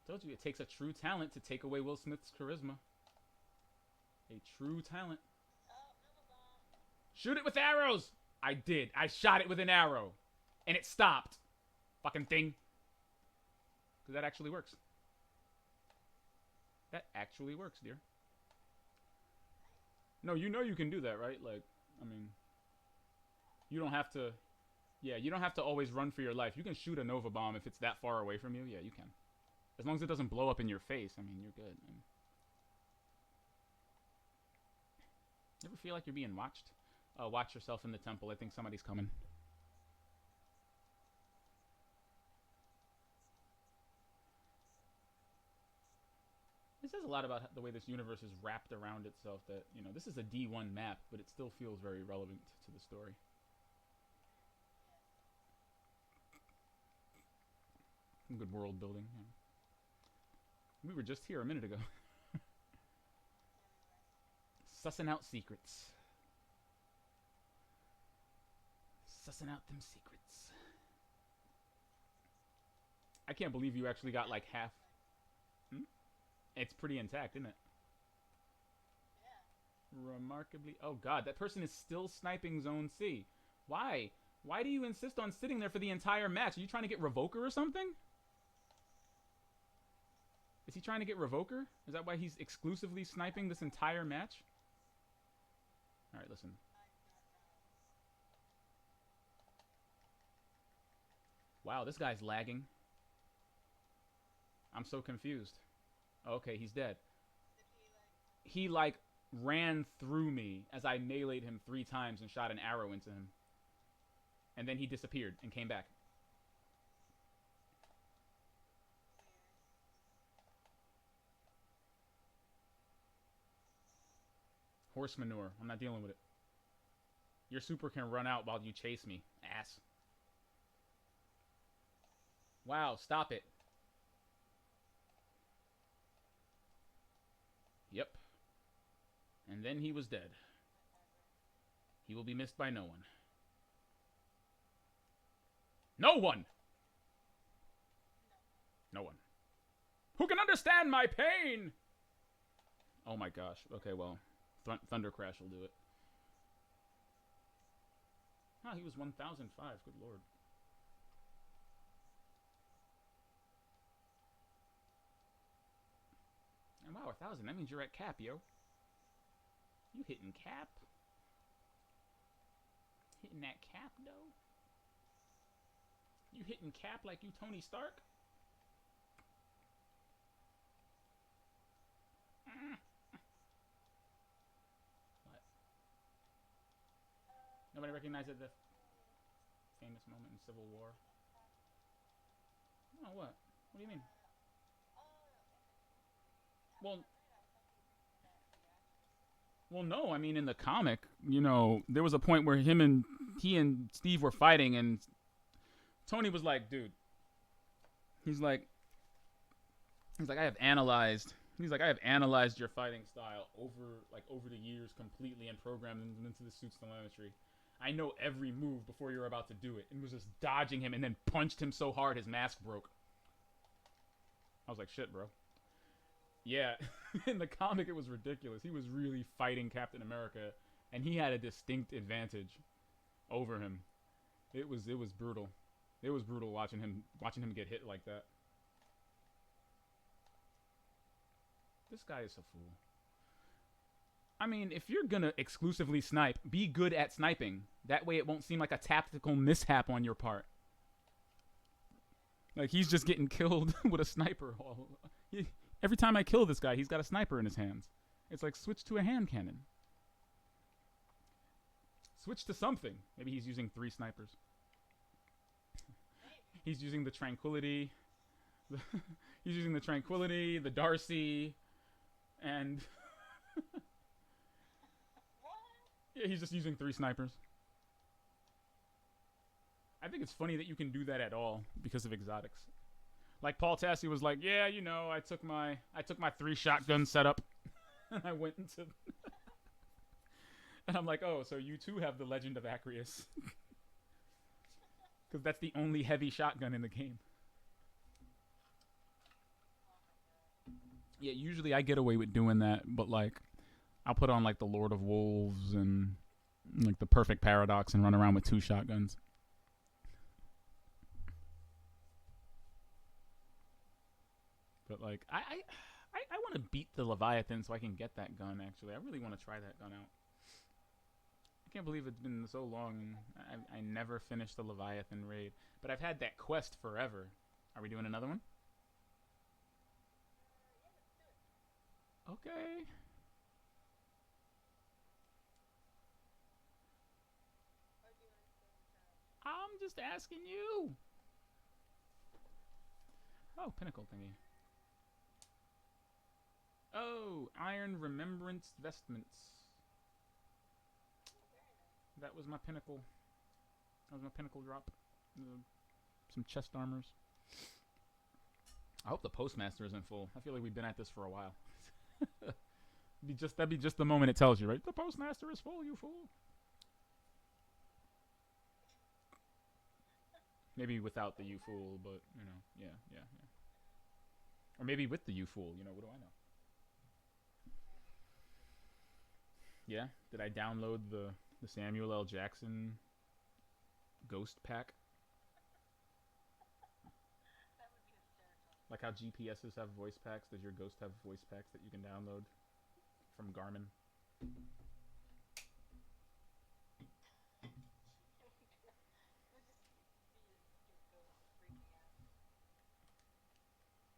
Told you, it takes a true talent to take away Will Smith's charisma. A true talent. Oh, another bomb. Shoot it with arrows! I did. I shot it with an arrow. And it stopped. Fucking thing. Because that actually works. That actually works, dear. No, you know you can do that, right? Like, I mean, you don't have to... Yeah, you don't have to always run for your life. You can shoot a Nova Bomb if it's that far away from you. Yeah, you can. As long as it doesn't blow up in your face, I mean, you're good. You ever feel like you're being watched? Watch yourself in the temple. I think somebody's coming. This says a lot about the way this universe is wrapped around itself. That, you know, this is a D1 map, but it still feels very relevant to the story. Some good world building. Yeah. We were just here a minute ago. Sussing out secrets. Sussing out them secrets. I can't believe you actually got like half. It's pretty intact, isn't it? Yeah. Remarkably. Oh god, that person is still sniping Zone C. Why? Why do you insist on sitting there for the entire match? Are you trying to get Revoker or something? Is he trying to get Revoker? Is that why he's exclusively sniping this entire match? Alright, listen. Wow, this guy's lagging. I'm so confused. Okay, he's dead. He, like, ran through me as I meleeed him 3 times and shot an arrow into him. And then he disappeared and came back. Horse manure. I'm not dealing with it. Your super can run out while you chase me. Ass. Wow, stop it. Yep. And then he was dead. He will be missed by no one. No one! No one. Who can understand my pain? Oh my gosh. Okay, well, Thunder Crash will do it. Ah, he was 1005. Good lord. And wow, 1000. That means you're at cap, yo. You hitting cap? Hitting that cap, though? You hitting cap like you Tony Stark? What? Nobody recognized the famous moment in Civil War? Oh, what? What do you mean? Well, no. I mean, in the comic, you know, there was a point where he and Steve were fighting, and Tony was like, "Dude," he's like, I have analyzed. He's like, I have analyzed your fighting style over the years completely and programmed them into the suit's telemetry. I know every move before you're about to do it, and was just dodging him, and then punched him so hard his mask broke. I was like, shit, bro. Yeah, in the comic it was ridiculous. He was really fighting Captain America, and he had a distinct advantage over him. It was brutal. It was brutal watching him get hit like that. This guy is a fool. I mean, if you're gonna exclusively snipe, be good at sniping. That way, it won't seem like a tactical mishap on your part. Like he's just getting killed with a sniper. Every time I kill this guy, he's got a sniper in his hands. It's like switch to a hand cannon. Switch to something. Maybe he's using 3 snipers. He's using the tranquility. He's using the tranquility, the Darcy, and yeah, he's just using 3 snipers. I think it's funny that you can do that at all because of exotics. Like Paul Tassi was like, yeah, you know, I took my 3 shotgun setup and I went into and I'm like, oh, so you too have the Legend of Acreus. Because that's the only heavy shotgun in the game. Yeah, usually I get away with doing that, but like I'll put on like the Lord of Wolves and like the Perfect Paradox and run around with 2 shotguns. But like I want to beat the Leviathan so I can get that gun. Actually, I really want to try that gun out. I can't believe it's been so long. I never finished the Leviathan raid, but I've had that quest forever. Are we doing another one? Okay. I'm just asking you. Oh, pinnacle thingy. Oh, Iron Remembrance Vestments. That was my pinnacle. That was my pinnacle drop. Some chest armors. I hope the postmaster isn't full. I feel like we've been at this for a while. That'd be just the moment it tells you, right? The postmaster is full, you fool. Maybe without the you fool, but you know, yeah. Or maybe with the you fool, you know, what do I know? Yeah? Did I download the Samuel L. Jackson Ghost Pack? Like how GPSs have voice packs, does your Ghost have voice packs that you can download from Garmin?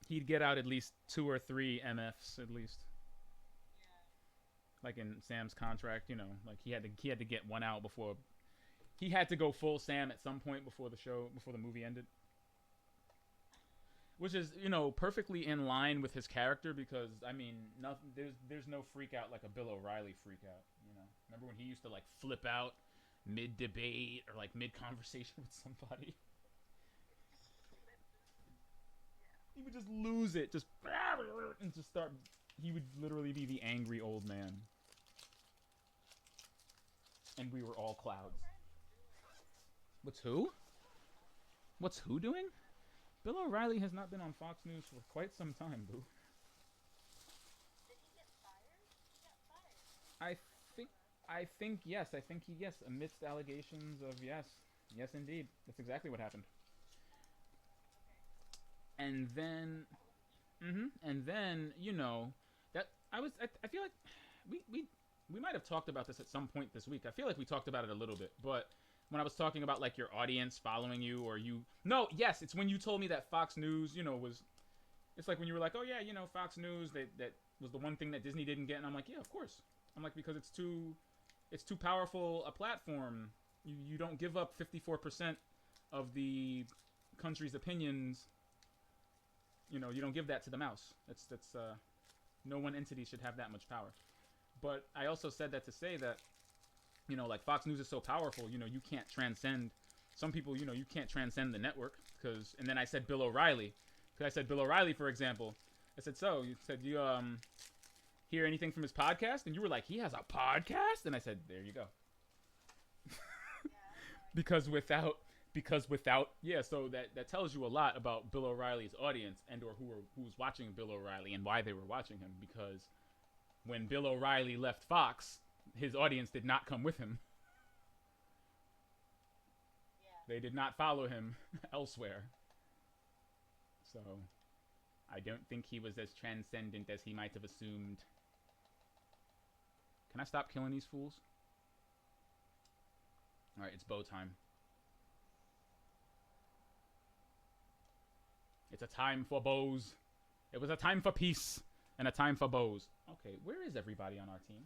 He'd get out at least 2 or 3 MFs at least. Like in Sam's contract, you know, like he had to get one out before he had to go full Sam at some point before the movie ended. Which is, you know, perfectly in line with his character because I mean, nothing there's no freak out like a Bill O'Reilly freak out, you know. Remember when he used to like flip out mid debate or like mid conversation with somebody? He would just lose it, just and just start. He would literally be the angry old man, and we were all clouds. What's who? What's who doing? Bill O'Reilly has not been on Fox News for quite some time, boo. Did he get fired? He got fired. I think yes. I think yes. Amidst allegations of yes, indeed, that's exactly what happened. And then, and then you know that I feel like we might have talked about this at some point this week. I feel like we talked about it a little bit, but when I was talking about like your audience following you or you yes, it's when you told me that Fox News, you know, it's like when you were like, oh yeah, you know, Fox News that was the one thing that Disney didn't get, and I'm like, yeah, of course. I'm like, because it's too powerful a platform. You don't give up 54% of the country's opinions. You know, you don't give that to the mouse. That's no one entity should have that much power. But I also said that to say that, you know, like Fox News is so powerful, you know, you can't transcend. Some people, you know, you can't transcend the network because. And then I said Bill O'Reilly, because I said Bill O'Reilly, for example. I said, so you said you hear anything from his podcast, and you were like, he has a podcast, and I said, there you go. because without yeah, so that tells you a lot about Bill O'Reilly's audience and or who's watching Bill O'Reilly and why they were watching him, because when Bill O'Reilly left Fox, his audience did not come with him. Yeah. They did not follow him elsewhere. So I don't think he was as transcendent as he might have assumed. Can I stop killing these fools? Alright, it's bow time. It's a time for bows. It was a time for peace and a time for bows. Okay, where is everybody on our team?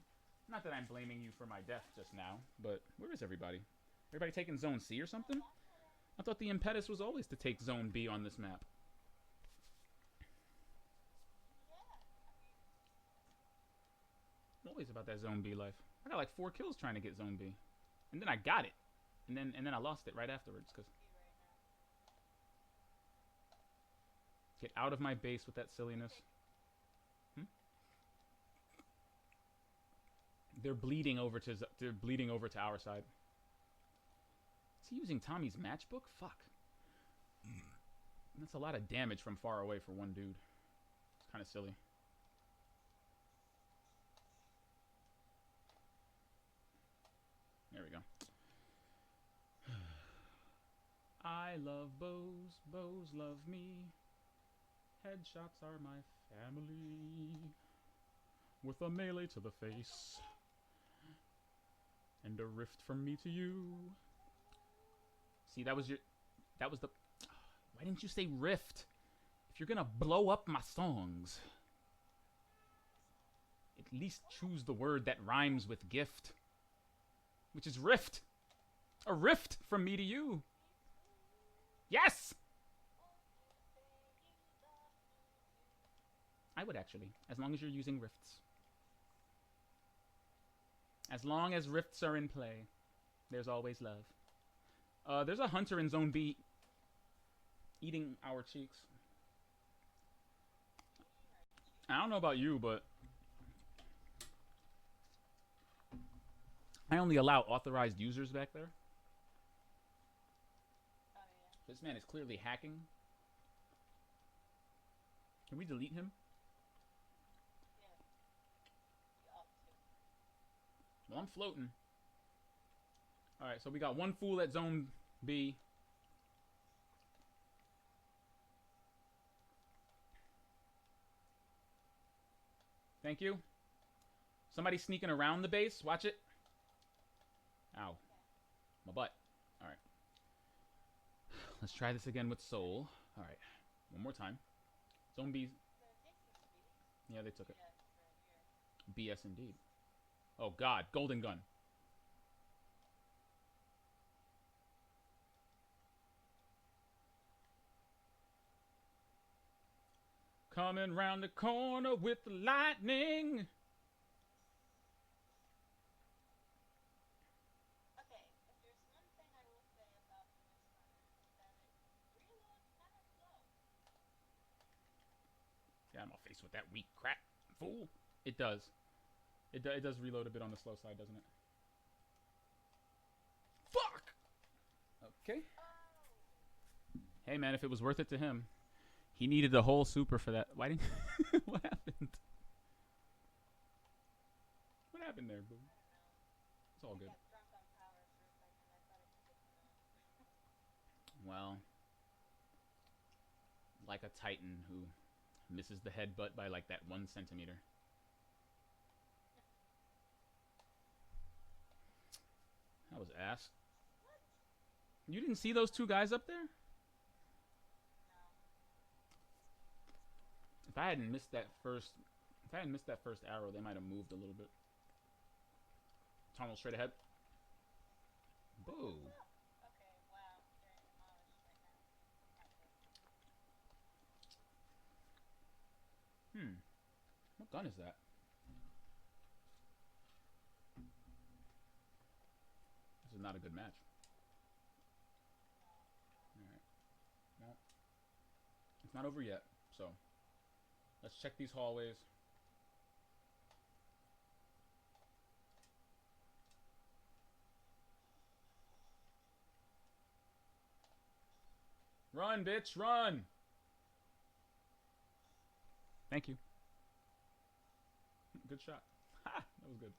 Not that I'm blaming you for my death just now, but where is everybody? Everybody taking Zone C or something? I thought the impetus was always to take Zone B on this map. Always about that Zone B life. I got like 4 kills trying to get Zone B. And then I got it. And then I lost it right afterwards because get out of my base with that silliness. They're bleeding over to our side. Is he using Tommy's matchbook? Fuck. That's a lot of damage from far away for one dude. It's kind of silly. There we go. I love bows, bows love me. Headshots are my family. With a melee to the face. And a rift from me to you. See, that was the... Why didn't you say rift? If you're gonna blow up my songs, at least choose the word that rhymes with gift. Which is rift. A rift from me to you. Yes! I would actually, as long as you're using rifts. As long as rifts are in play, there's always love. There's a hunter in Zone B eating our cheeks. I don't know about you, but I only allow authorized users back there. Oh, yeah. This man is clearly hacking. Can we delete him? Well, I'm floating. Alright, so we got one fool at Zone B. Thank you. Somebody sneaking around the base. Watch it. Ow. My butt. Alright. Let's try this again with Soul. Alright. One more time. Zone B. Yeah, they took it. BS indeed. Oh god, golden gun. Coming round the corner with the lightning. Okay, if there's one thing I will say about this hunter, is that it reloads kind of slow. Yeah, I'm off face with that weak crap, fool. It does. It does reload a bit on the slow side, doesn't it? Fuck! Okay. Oh. Hey, man, if it was worth it to him. He needed a whole super for that. Why didn't... What happened? What happened there, boo? It's all good. Well, like a titan who misses the headbutt by like that 1 centimeter. That was ass. You didn't see those 2 guys up there? If I hadn't missed that first arrow, they might have moved a little bit. Tunnel straight ahead. Boo. Okay, wow, they're demolished right now. What gun is that? This is not a good match. Alright. Well, it's not over yet, so let's check these hallways. Run, bitch, run! Thank you. Good shot. Ha! That was good.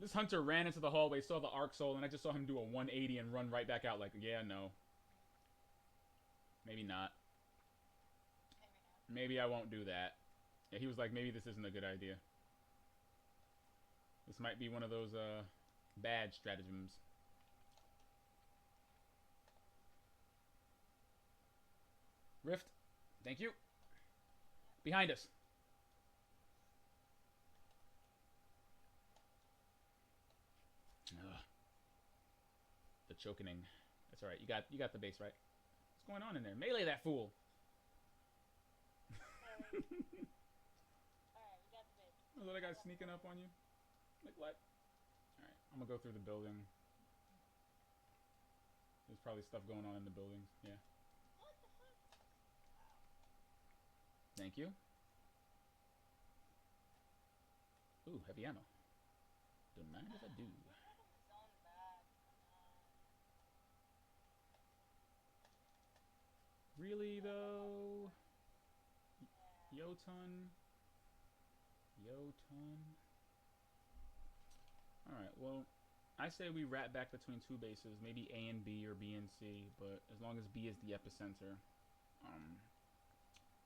This hunter ran into the hallway, saw the arc soul, and I just saw him do a 180 and run right back out like, yeah, no. Maybe not. Maybe I won't do that. Yeah, he was like, maybe this isn't a good idea. This might be one of those bad stratagems. Rift. Thank you. Behind us. Ugh. The chokening. That's all right. You got the base right. What's going on in there? Melee that fool. Alright, we got the base. Was that guy sneaking up on you? Like what? All right. I'm gonna go through the building. There's probably stuff going on in the buildings. Yeah. What the fuck? Wow. Thank you. Ooh, heavy ammo. Don't mind if I do. We're taking the zone back. Come on. Really though? Yeah. Yoton. Yoton. Alright, well, I say we rat back between two bases, maybe A and B or B and C, but as long as B is the epicenter,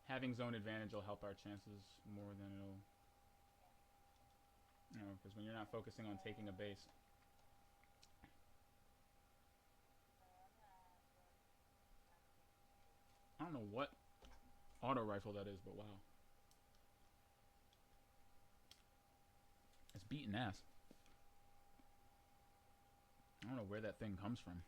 having zone advantage will help our chances more than it'll, you know, because when you're not focusing on taking a base. I don't know what auto rifle that is, but wow. It's beating ass. I don't know where that thing comes from.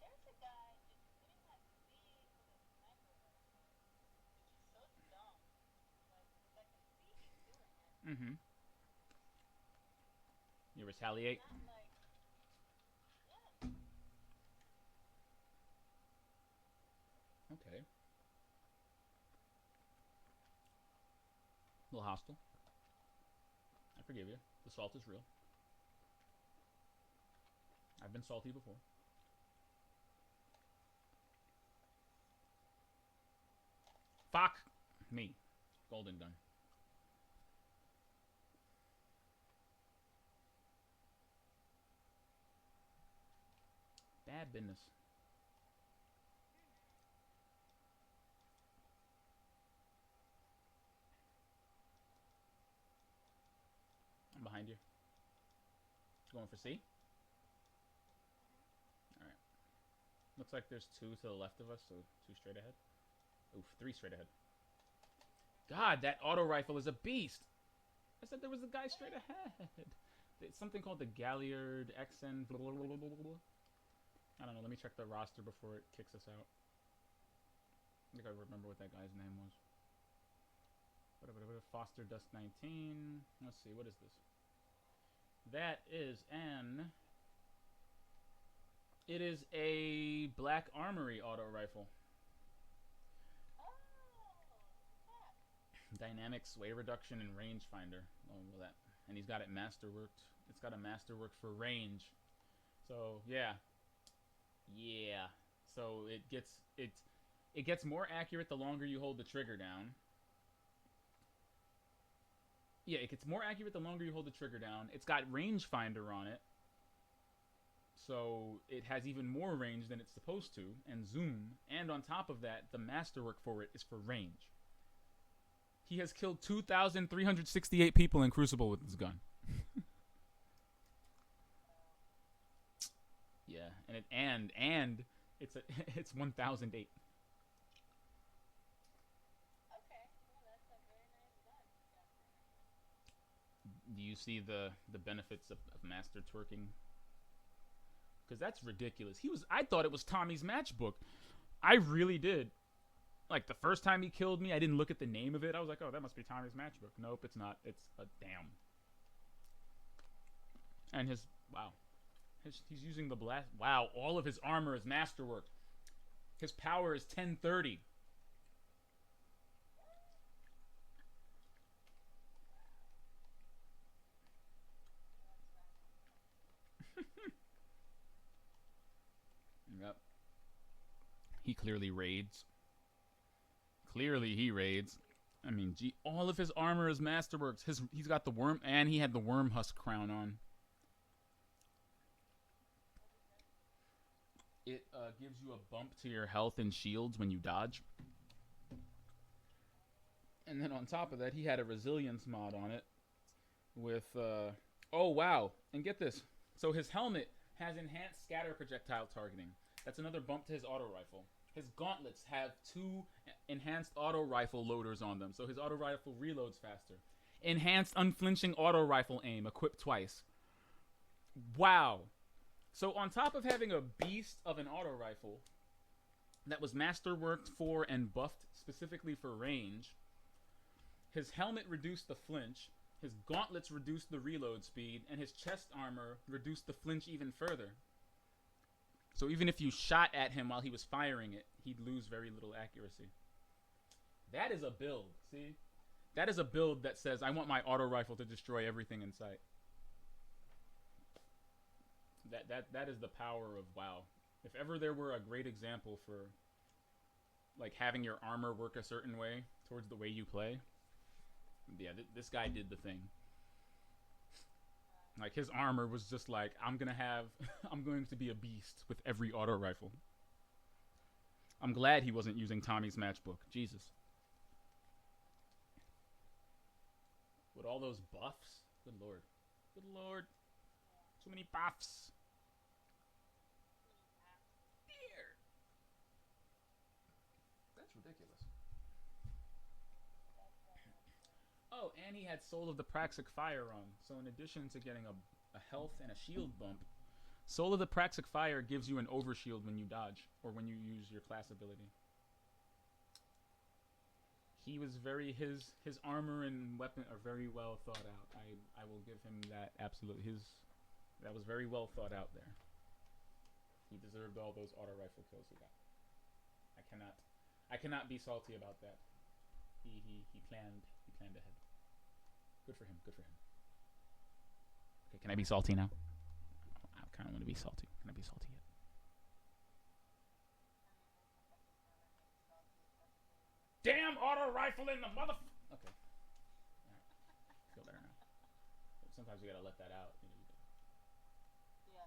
There's a guy just putting that C for the sniper rifle, which is so dumb. Like, if I can see he's doing it. Mm-hmm. You retaliate? Not like, yeah. Okay. A little hostile. I forgive you. The salt is real. I've been salty before. Fuck me. Golden gun. Bad business. I'm behind you. Going for C? Alright. Looks like there's two to the left of us, so two straight ahead. Oof, three straight ahead. God, that auto rifle is a beast! I said there was a guy straight ahead. It's something called the Galliard XN. Blah, blah, blah, blah, blah. I don't know. Let me check the roster before it kicks us out. I think I remember what that guy's name was. Foster Dust 19. Let's see. What is this? That is an... It is a Black Armory auto rifle. Oh, that. Dynamic sway reduction and rangefinder. Oh, well, that, and he's got it masterworked. It's got a masterwork for range. So yeah, yeah. So it gets more accurate the longer you hold the trigger down. Yeah, it gets more accurate the longer you hold the trigger down. It's got rangefinder on it, so it has even more range than it's supposed to, and zoom. And on top of that, the masterwork for it is for range. He has killed 2,368 people in Crucible with this gun. Yeah, and it's it's 1,008. Okay, well, that's a very nice gun you got there. Do you see the benefits of master twerking? Because that's ridiculous. I thought it was Tommy's matchbook. I really did. Like, the first time he killed me, I didn't look at the name of it. I was like, oh, that must be Tommy's matchbook. Nope, it's not. It's a damn. And wow. He's using the blast. Wow, all of his armor is masterwork. His power is 1030. Yep. He clearly raids. Clearly he raids. I mean, gee, all of his armor is masterworks. He's got the worm, and he had the worm husk crown on. It gives you a bump to your health and shields when you dodge. And then on top of that, he had a resilience mod on it with oh wow, and get this. So his helmet has enhanced scatter projectile targeting. That's another bump to his auto rifle. His gauntlets have 2 enhanced auto rifle loaders on them, so his auto rifle reloads faster. Enhanced unflinching auto rifle aim equipped twice. Wow. So on top of having a beast of an auto rifle that was masterworked for and buffed specifically for range, his helmet reduced the flinch, his gauntlets reduced the reload speed, and his chest armor reduced the flinch even further. So even if you shot at him while he was firing it, he'd lose very little accuracy. That is a build, see? That is a build that says, I want my auto rifle to destroy everything in sight. That is the power of WoW. If ever there were a great example for like having your armor work a certain way towards the way you play, yeah, this guy did the thing. Like his armor was just like, I'm going to be a beast with every auto rifle. I'm glad he wasn't using Tommy's matchbook. Jesus. With all those buffs? Good lord. Good lord. So many buffs. Dear. That's ridiculous. Oh, and he had Soul of the Praxic Fire on. So in addition to getting a health and a shield bump, Soul of the Praxic Fire gives you an overshield when you dodge, or when you use your class ability. He was his armor and weapon are very well thought out. I will give him that absolutely. That was very well thought out there. He deserved all those auto rifle kills he got. I cannot be salty about that. He planned ahead. Good for him. Good for him. Okay, can I be salty now? I kind of want to be salty. Can I be salty yet? Damn auto rifle in the mother. Okay. All right. Feel better now. Sometimes you gotta let that out. You know. Yeah.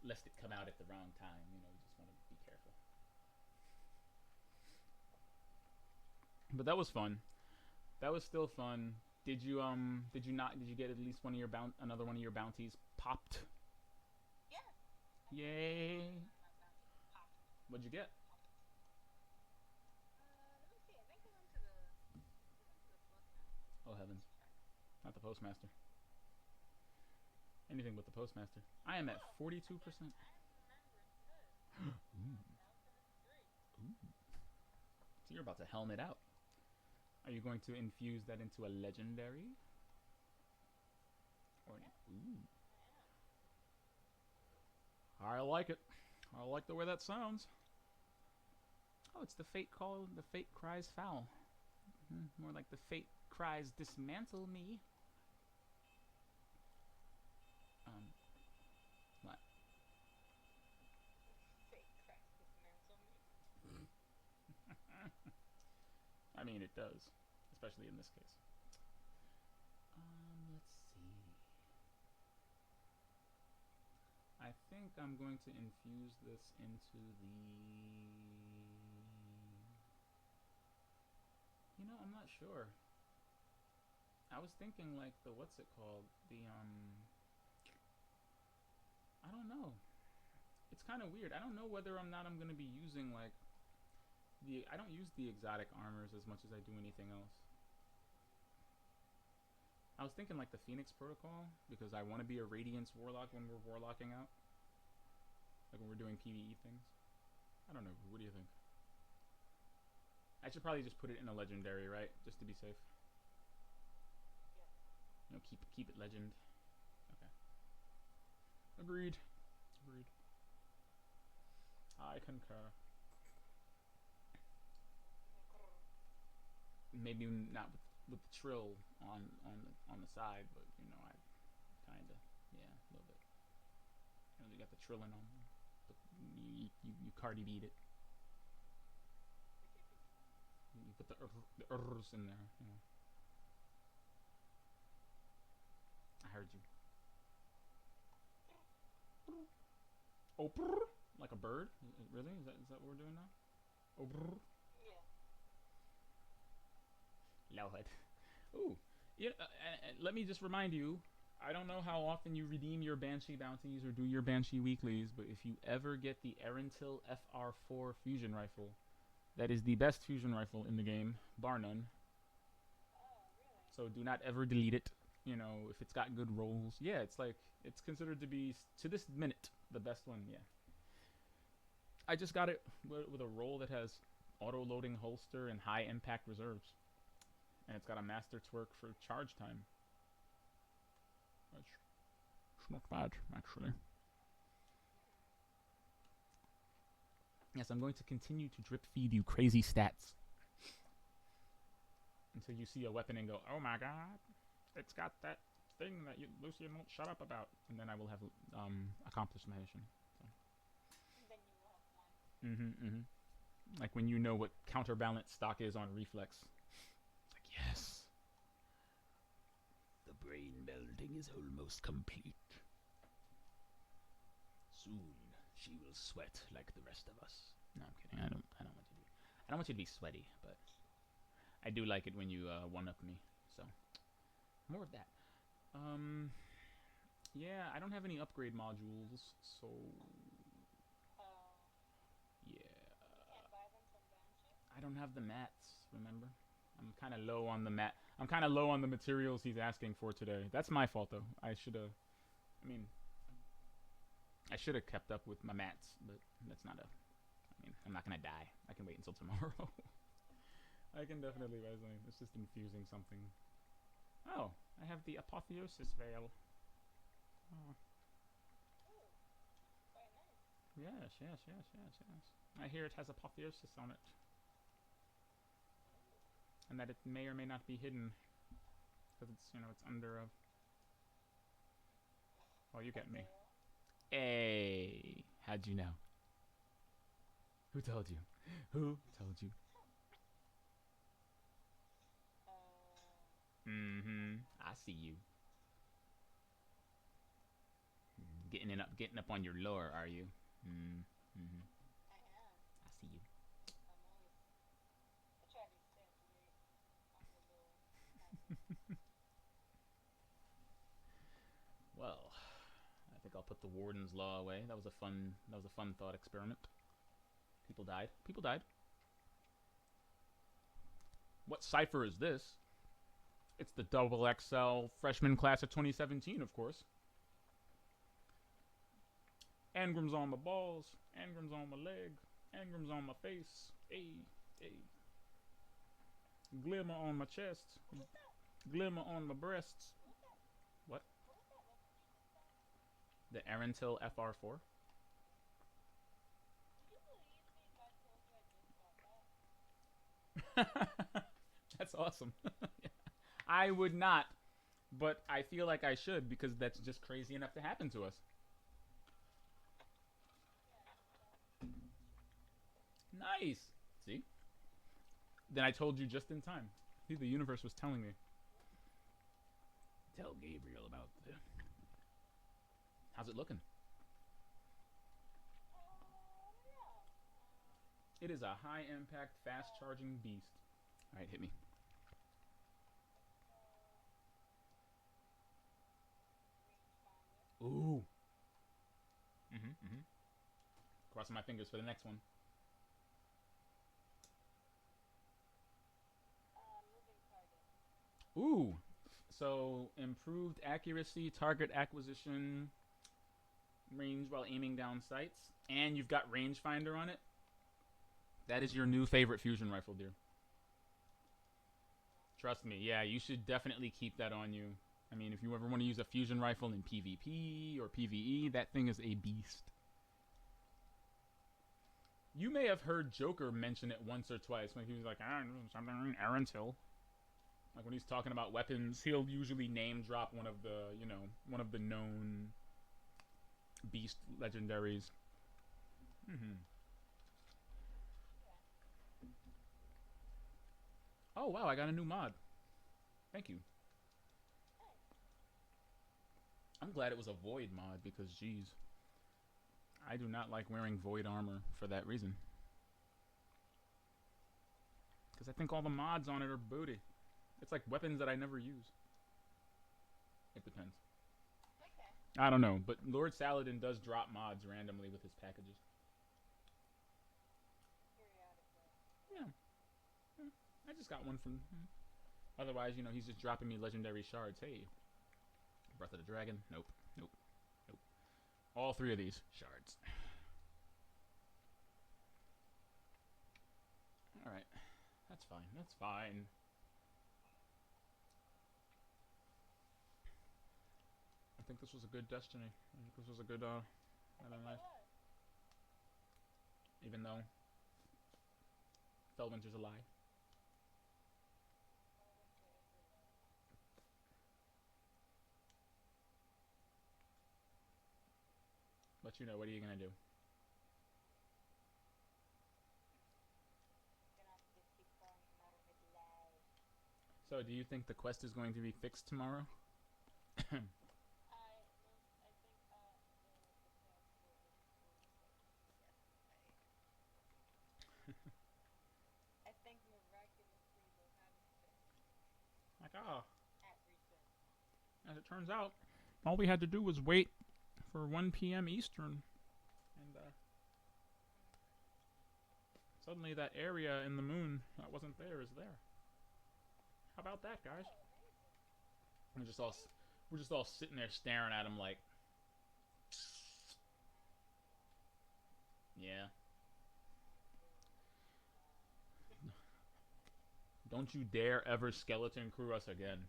Lest it come out at the wrong time. You know, you just want to be careful. But that was fun. That was still fun. Did you get at least another one of your bounties popped? Yeah. Yay. What'd you get? Let me see. I think I went to the postmaster. Oh heavens. Not the postmaster. Anything but the postmaster. I am at 42%. I am remembering this. Ooh. So you're about to helmet out. Are you going to infuse that into a legendary? Or ooh. I like it. I like the way that sounds. Oh, it's the fate call. The fate cries foul. More like the fate cries dismantle me. What? Fake crack dismantle me. I mean, it does, especially in this case. Let's see. I think I'm going to infuse this into the. You know, I'm not sure. I was thinking like the what's it called? I don't know. It's kind of weird. I don't know whether or not I'm going to be using like I don't use the exotic armors as much as I do anything else. I was thinking like the Phoenix Protocol because I want to be a Radiance Warlock when we're warlocking out. Like when we're doing PvE things. I don't know. What do you think? I should probably just put it in a legendary, right? Just to be safe. You know, keep it legend. Okay. Agreed. I concur. Maybe not with the trill on the side, but you know, I kinda a little bit. You know, you got the trillin' on. But you Cardi B'd it. You Put the rs in there. You know. I heard you. Oh, brr, like a bird? Really? Is that what we're doing now? Oh, brr. Yeah. Lord. Ooh. Yeah, let me just remind you, I don't know how often you redeem your Banshee bounties or do your Banshee weeklies, but if you ever get the Erentil FR4 fusion rifle, that is the best fusion rifle in the game, bar none. Oh, really? So do not ever delete it. You know, if it's got good rolls. Yeah, it's considered to be, to this minute, the best one, yeah. I just got it with a roll that has auto-loading holster and high impact reserves. And it's got a master twerk for charge time. It's not bad, actually. Yes, I'm going to continue to drip feed you crazy stats until you see a weapon and go, oh my god, it's got that thing that Lucian won't shut up about. And then I will have accomplished my mission. So. Then you will have won. Mm-hmm. Like when you know what counterbalance stock is on reflex. It's like, yes. The brain melding is almost complete. Soon she will sweat like the rest of us. No, I'm kidding. I don't want you to be sweaty, but I do like it when you one up me. So more of that. Yeah, I don't have any upgrade modules, so yeah. Can't buy them from Banshee? I don't have the mats. Remember, I'm kind of low on the mat. I'm kind of low on the materials he's asking for today. That's my fault though. I should have. I mean, I should have kept up with my mats, but that's not a. I mean, I'm not gonna die. I can wait until tomorrow. I can definitely buy something. It's just infusing something. Oh, I have the apotheosis veil. Oh. Ooh, quite nice. Yes. I hear it has apotheosis on it. And that it may or may not be hidden. Because it's, it's under a... Oh, you get me. Hey, how'd you know? Who told you? Who told you? I see you. Getting up on your lore, are you? I am. I see you. I try to stay up to date on the lore. Well, I think I'll put the Warden's Law away. That was a fun thought experiment. People died. What cipher is this? It's the double XL freshman class of 2017, of course. Engrams on my balls, engrams on my leg, engrams on my face. Hey. Glimmer on my chest, glimmer on my breasts. What? The Erentil FR4? Would you believe me if I told you I just got that? That's awesome. I would not, but I feel like I should because that's just crazy enough to happen to us. Nice. See? Then I told you just in time. See, the universe was telling me. Tell Gabriel about the... How's it looking? It is a high impact, fast charging beast. Alright, hit me. Ooh. Crossing my fingers for the next one. Ooh. So, improved accuracy, target acquisition, range while aiming down sights, and you've got rangefinder on it. That is your new favorite fusion rifle, dear. Trust me, yeah, you should definitely keep that on you. I mean, if you ever want to use a fusion rifle in PvP or PvE, that thing is a beast. You may have heard Joker mention it once or twice when he was like, something Erentil. Like when he's talking about weapons, he'll usually name drop one of the known beast legendaries. Oh wow, I got a new mod. Thank you. Hey, I'm glad it was a void mod because geez, I do not like wearing void armor for that reason. Because I think all the mods on it are booty. It's like weapons that I never use. It depends. okay. I don't know, but Lord Saladin does drop mods randomly with his packages. Periodically. Yeah, I just got one from. Otherwise, he's just dropping me legendary shards. Hey, Breath of the Dragon. Nope, nope, nope. All three of these shards. All right, that's fine. That's fine. I think this was a good Destiny. I think this was a good I Meta think it Knight. was. Even though Felwinter's a lie. All winter is a lie. But what are you gonna do? Gonna have to just keep calling him out of his lies. So, do you think the quest is going to be fixed tomorrow? I think the quest I think miraculously they'll have it fixed Like, at reset. as it turns out, all we had to do was wait for 1 p.m. Eastern, and suddenly that area in the moon that wasn't there is there. How about that, guys? Oh, amazing. We're just all we're just all sitting there staring at him like, yeah. Don't you dare ever skeleton crew us again.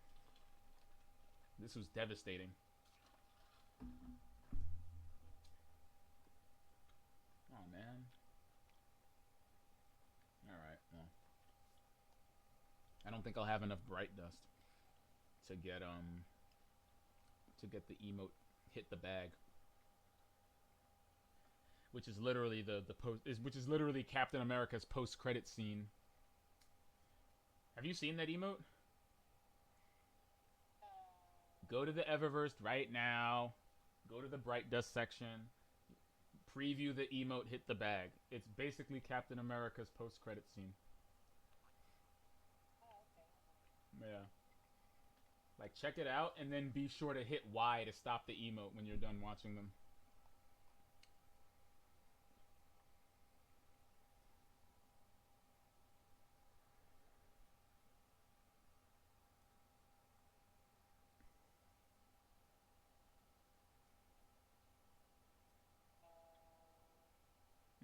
This was devastating. Oh man. All right. Well, I don't think I'll have enough bright dust to get the emote hit the bag, which is literally which is literally Captain America's post credit scene. Have you seen that emote? Go to the Eververse right now. Go to the bright dust section. Preview the emote hit the bag. It's basically Captain America's post credit scene. Oh, okay. Yeah. Like, check it out and then be sure to hit Y to stop the emote when you're done watching them.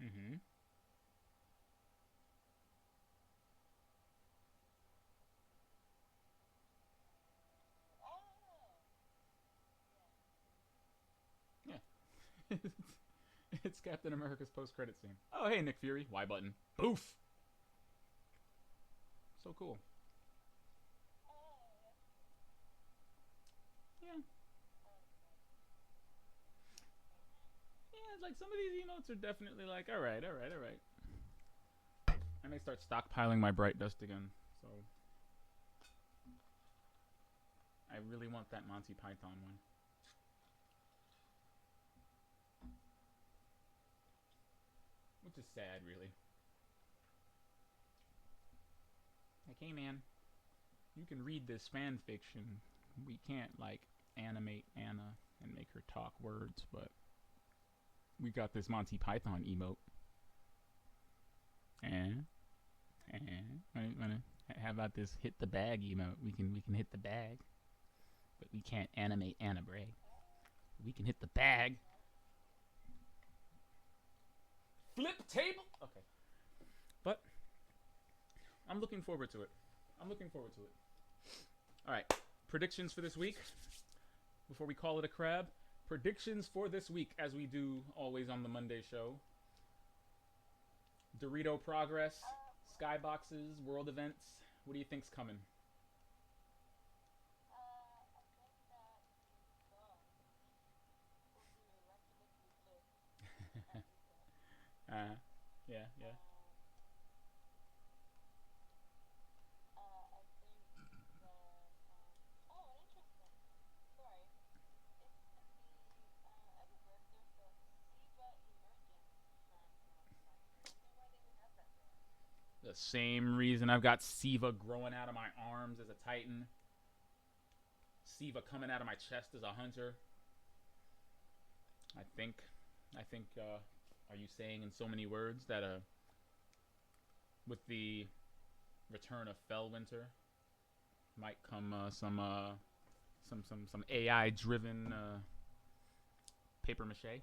Mm-hmm. Oh, Yeah. It's Captain America's post credit scene. Oh, hey, Nick Fury. Y button. Boof! So cool. yeah. Oh, that's cool. Yeah. Oh, Yeah, like some of these emotes are definitely like, alright, alright, alright. I may start stockpiling my bright dust again, so. I really want that Monty Python one. Which is sad, really. Like, hey man, you can read this fan fiction. We can't, like, animate Anna and make her talk words, but we got this Monty Python emote. How about this hit the bag emote? We can hit the bag, but we can't animate Anna Bray. We can hit the bag. Flip table. Okay, but I'm looking forward to it. I'm looking forward to it. All right, predictions for this week. Before we call it a crab, predictions for this week, as we do always on the Monday show. Dorito progress, skyboxes, world events. What do you think's coming? I think that the sun will be miraculously fixed at reset. Yeah, yeah. Um, the same reason I've got Siva growing out of my arms as a Titan. Siva coming out of my chest as a hunter. I think, are you saying in so many words that with the return of Fellwinter might come some AI driven paper mache?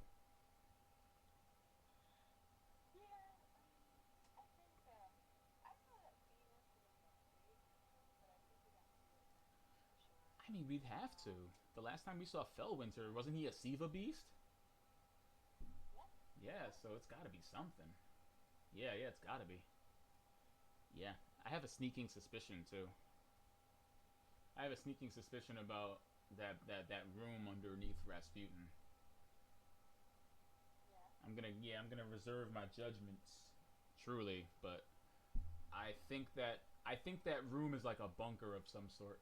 I mean, we'd have to. The last time we saw Fellwinter, wasn't he a Siva beast? Yeah, so it's got to be something. Yeah, it's got to be. Yeah, I have a sneaking suspicion too. I have a sneaking suspicion about that room underneath Rasputin. I'm gonna reserve my judgments, truly, but I think that room is like a bunker of some sort.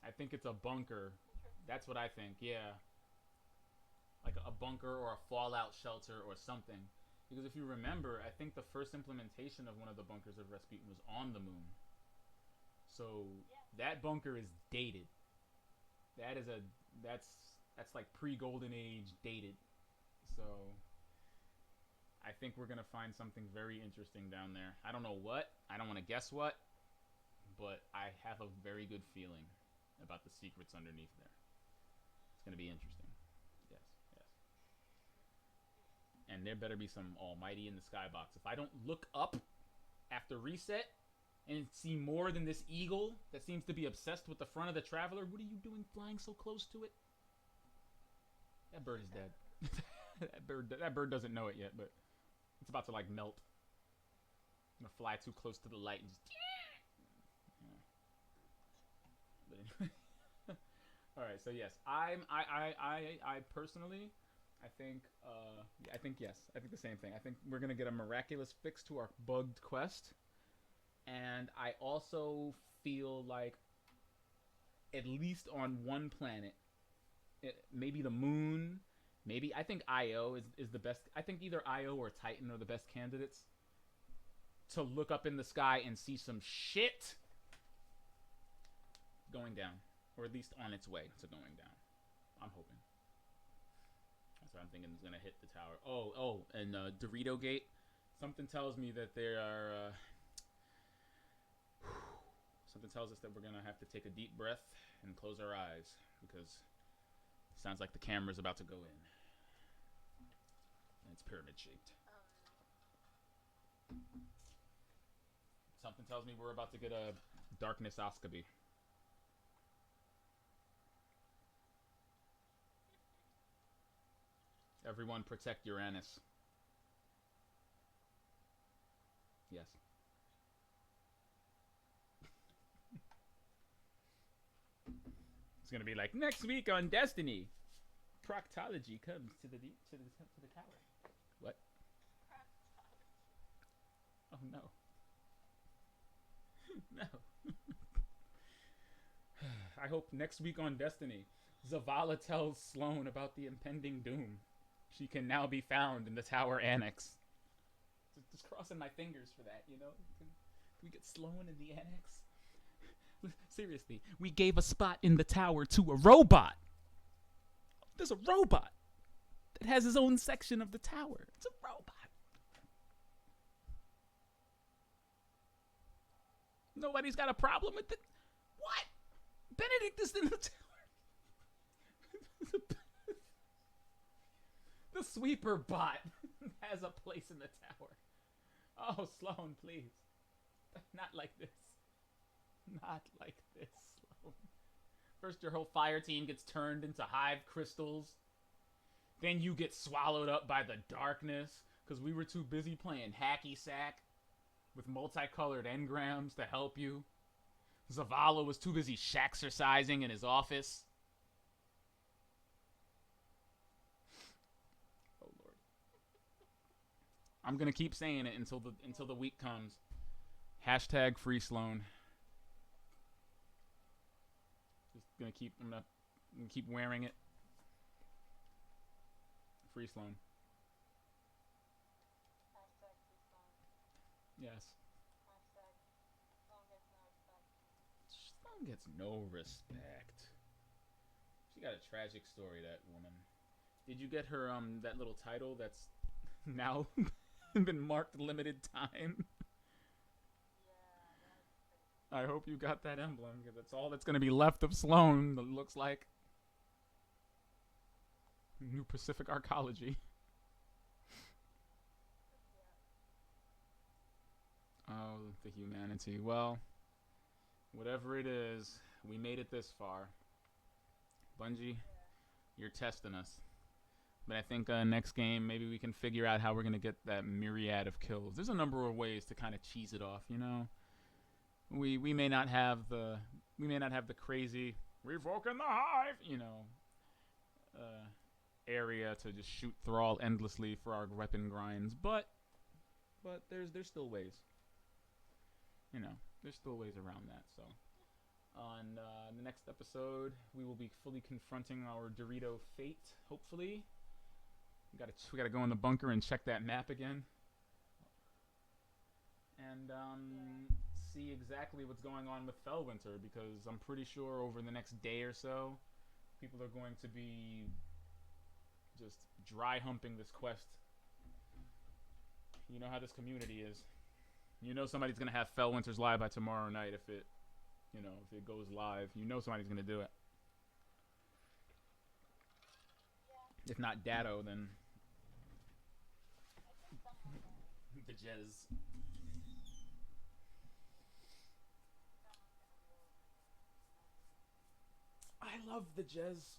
I think it's a bunker. That's what I think. Yeah, like a bunker or a fallout shelter or something. Because if you remember, I think the first implementation of one of the bunkers of Rasputin was on the moon. So that bunker is dated. That is a that's like pre-golden age dated. So I think we're gonna find something very interesting down there. I don't know what. I don't want to guess what, but I have a very good feeling about the secrets underneath there. It's gonna be interesting. Yes, yes. And there better be some almighty in the skybox. If I don't look up after reset and see more than this eagle that seems to be obsessed with the front of the Traveler, what are you doing flying so close to it? That bird is dead. that bird doesn't know it yet, but it's about to like melt. I'm gonna fly too close to the light and just. Yeah. But anyway. All right. So yes, I personally, I think yes. I think the same thing. I think we're gonna get a miraculous fix to our bugged quest, and I also feel like, at least on one planet, maybe the moon. Maybe I think Io is the best. I think either Io or Titan are the best candidates to look up in the sky and see some shit going down, or at least on its way to going down. I'm hoping. That's what I'm thinking is gonna hit the tower. And Dorito Gate. Something tells me that there are. Something tells us that we're gonna have to take a deep breath and close our eyes because it sounds like the camera's about to go in. And it's pyramid shaped. Something tells me we're about to get a darkness oscopy. Everyone protect Uranus. Yes. It's gonna be like next week on Destiny. Proctology comes to the tower. What? Oh no. No. I hope next week on Destiny, Zavala tells Sloane about the impending doom. She can now be found in the tower annex. Just crossing my fingers for that, you know? Can we get Sloane in the annex? Seriously, we gave a spot in the tower to a robot. There's a robot that has his own section of the tower. It's a robot. Nobody's got a problem with it. What? Benedict is in the tower. The sweeper bot has a place in the tower. Oh, Sloane, please. Not like this. Not like this, Sloane. First, your whole fire team gets turned into hive crystals. Then you get swallowed up by the darkness because we were too busy playing hacky sack with multicolored engrams to help you. Zavala was too busy shaxercising in his office. Oh Lord. I'm gonna keep saying it until the week comes. Hashtag free Sloane. I'm gonna keep wearing it. Free Sloane. Yes. Hashtag Sloan gets no respect. Sloan gets no respect. She got a tragic story, that woman. Did you get her that little title that's now been marked limited time? Yeah, that's crazy. I hope you got that emblem because that's all that's going to be left of Sloan. It looks like New Pacific Arcology. Yeah. Oh, the humanity. Well, whatever it is, we made it this far. Bungie, Yeah. you're testing us. But I think next game maybe we can figure out how we're gonna get that myriad of kills. There's a number of ways to kind of cheese it off, you know. We may not have the crazy revoking the hive, uh, area to just shoot Thrall endlessly for our weapon grinds, but there's still ways, you know. There's still ways around that. So on the next episode, we will be fully confronting our Dorito fate. Hopefully, we gotta go in the bunker and check that map again, and Yeah. see exactly what's going on with Fellwinter because I'm pretty sure over the next day or so, people are going to be just dry humping this quest. You know how this community is. You know somebody's gonna have Fellwinter's live by tomorrow night if it goes live. You know somebody's gonna do it. Yeah. If not Datto, then I think someone will. the Jez. Someone's gonna be over here. I love the Jez.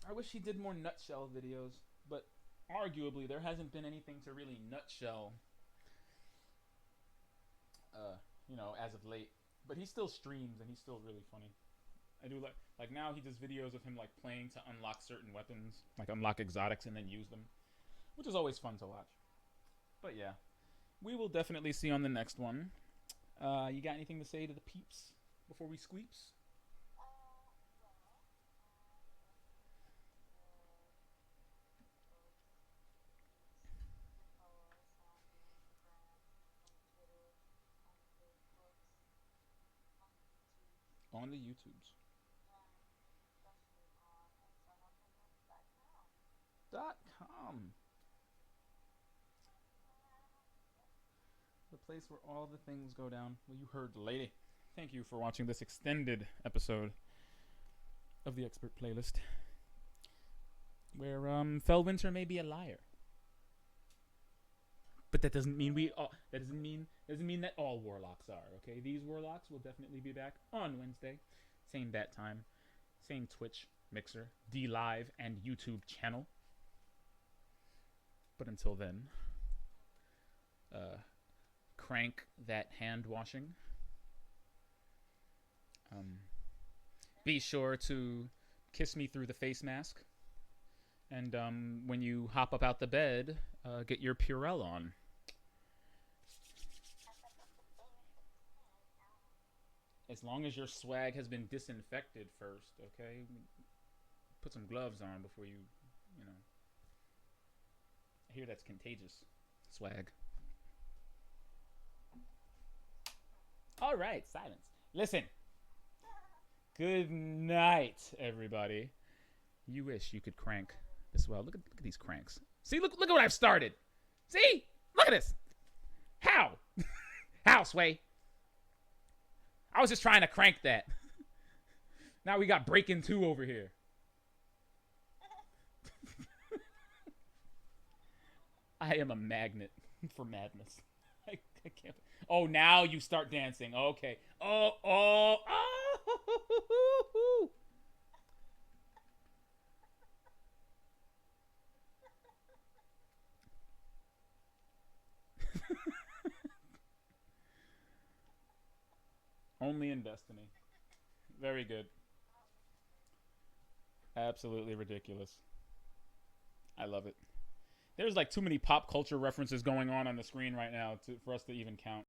I wish he did more nutshell videos, but arguably there hasn't been anything to really nutshell, as of late. But he still streams and he's still really funny. I do like now he does videos of him like playing to unlock certain weapons, like unlock exotics and then use them, which is always fun to watch. But yeah, we will definitely see on the next one. You got anything to say to the peeps before we squeeps? Well, folks, please do follow us on the Instagrams, on the Twitters, on the Facebooks, on the YouTubes, On the YouTubes. and especially on externalopinions.com. .com. Yep. The place where all the things go down. Well, you heard the lady. Thank you for watching this extended episode of the Expert Playlist, where Fellwinter may be a liar, but that doesn't mean that all warlocks are. Okay, these warlocks will definitely be back on Wednesday, same bat time, same Twitch, Mixer, DLive, and YouTube channel. But until then, crank that hand washing. Be sure to kiss me through the face mask. And when you hop up out the bed, get your Purell on. As long as your swag has been disinfected first, okay? Put some gloves on before you know. I hear that's contagious. Swag. All right, silence. Listen. Good night, everybody. You wish you could crank this well. Look at these cranks. See, look at what I've started. See? Look at this. How? How, Sway? I was just trying to crank that. Now we got Breaking 2 over here. I am a magnet for madness. I can't. Oh, now you start dancing. Okay. Oh. Only in Destiny. Very good. Absolutely ridiculous. I love it. There's like too many pop culture references going on the screen right now for us to even count.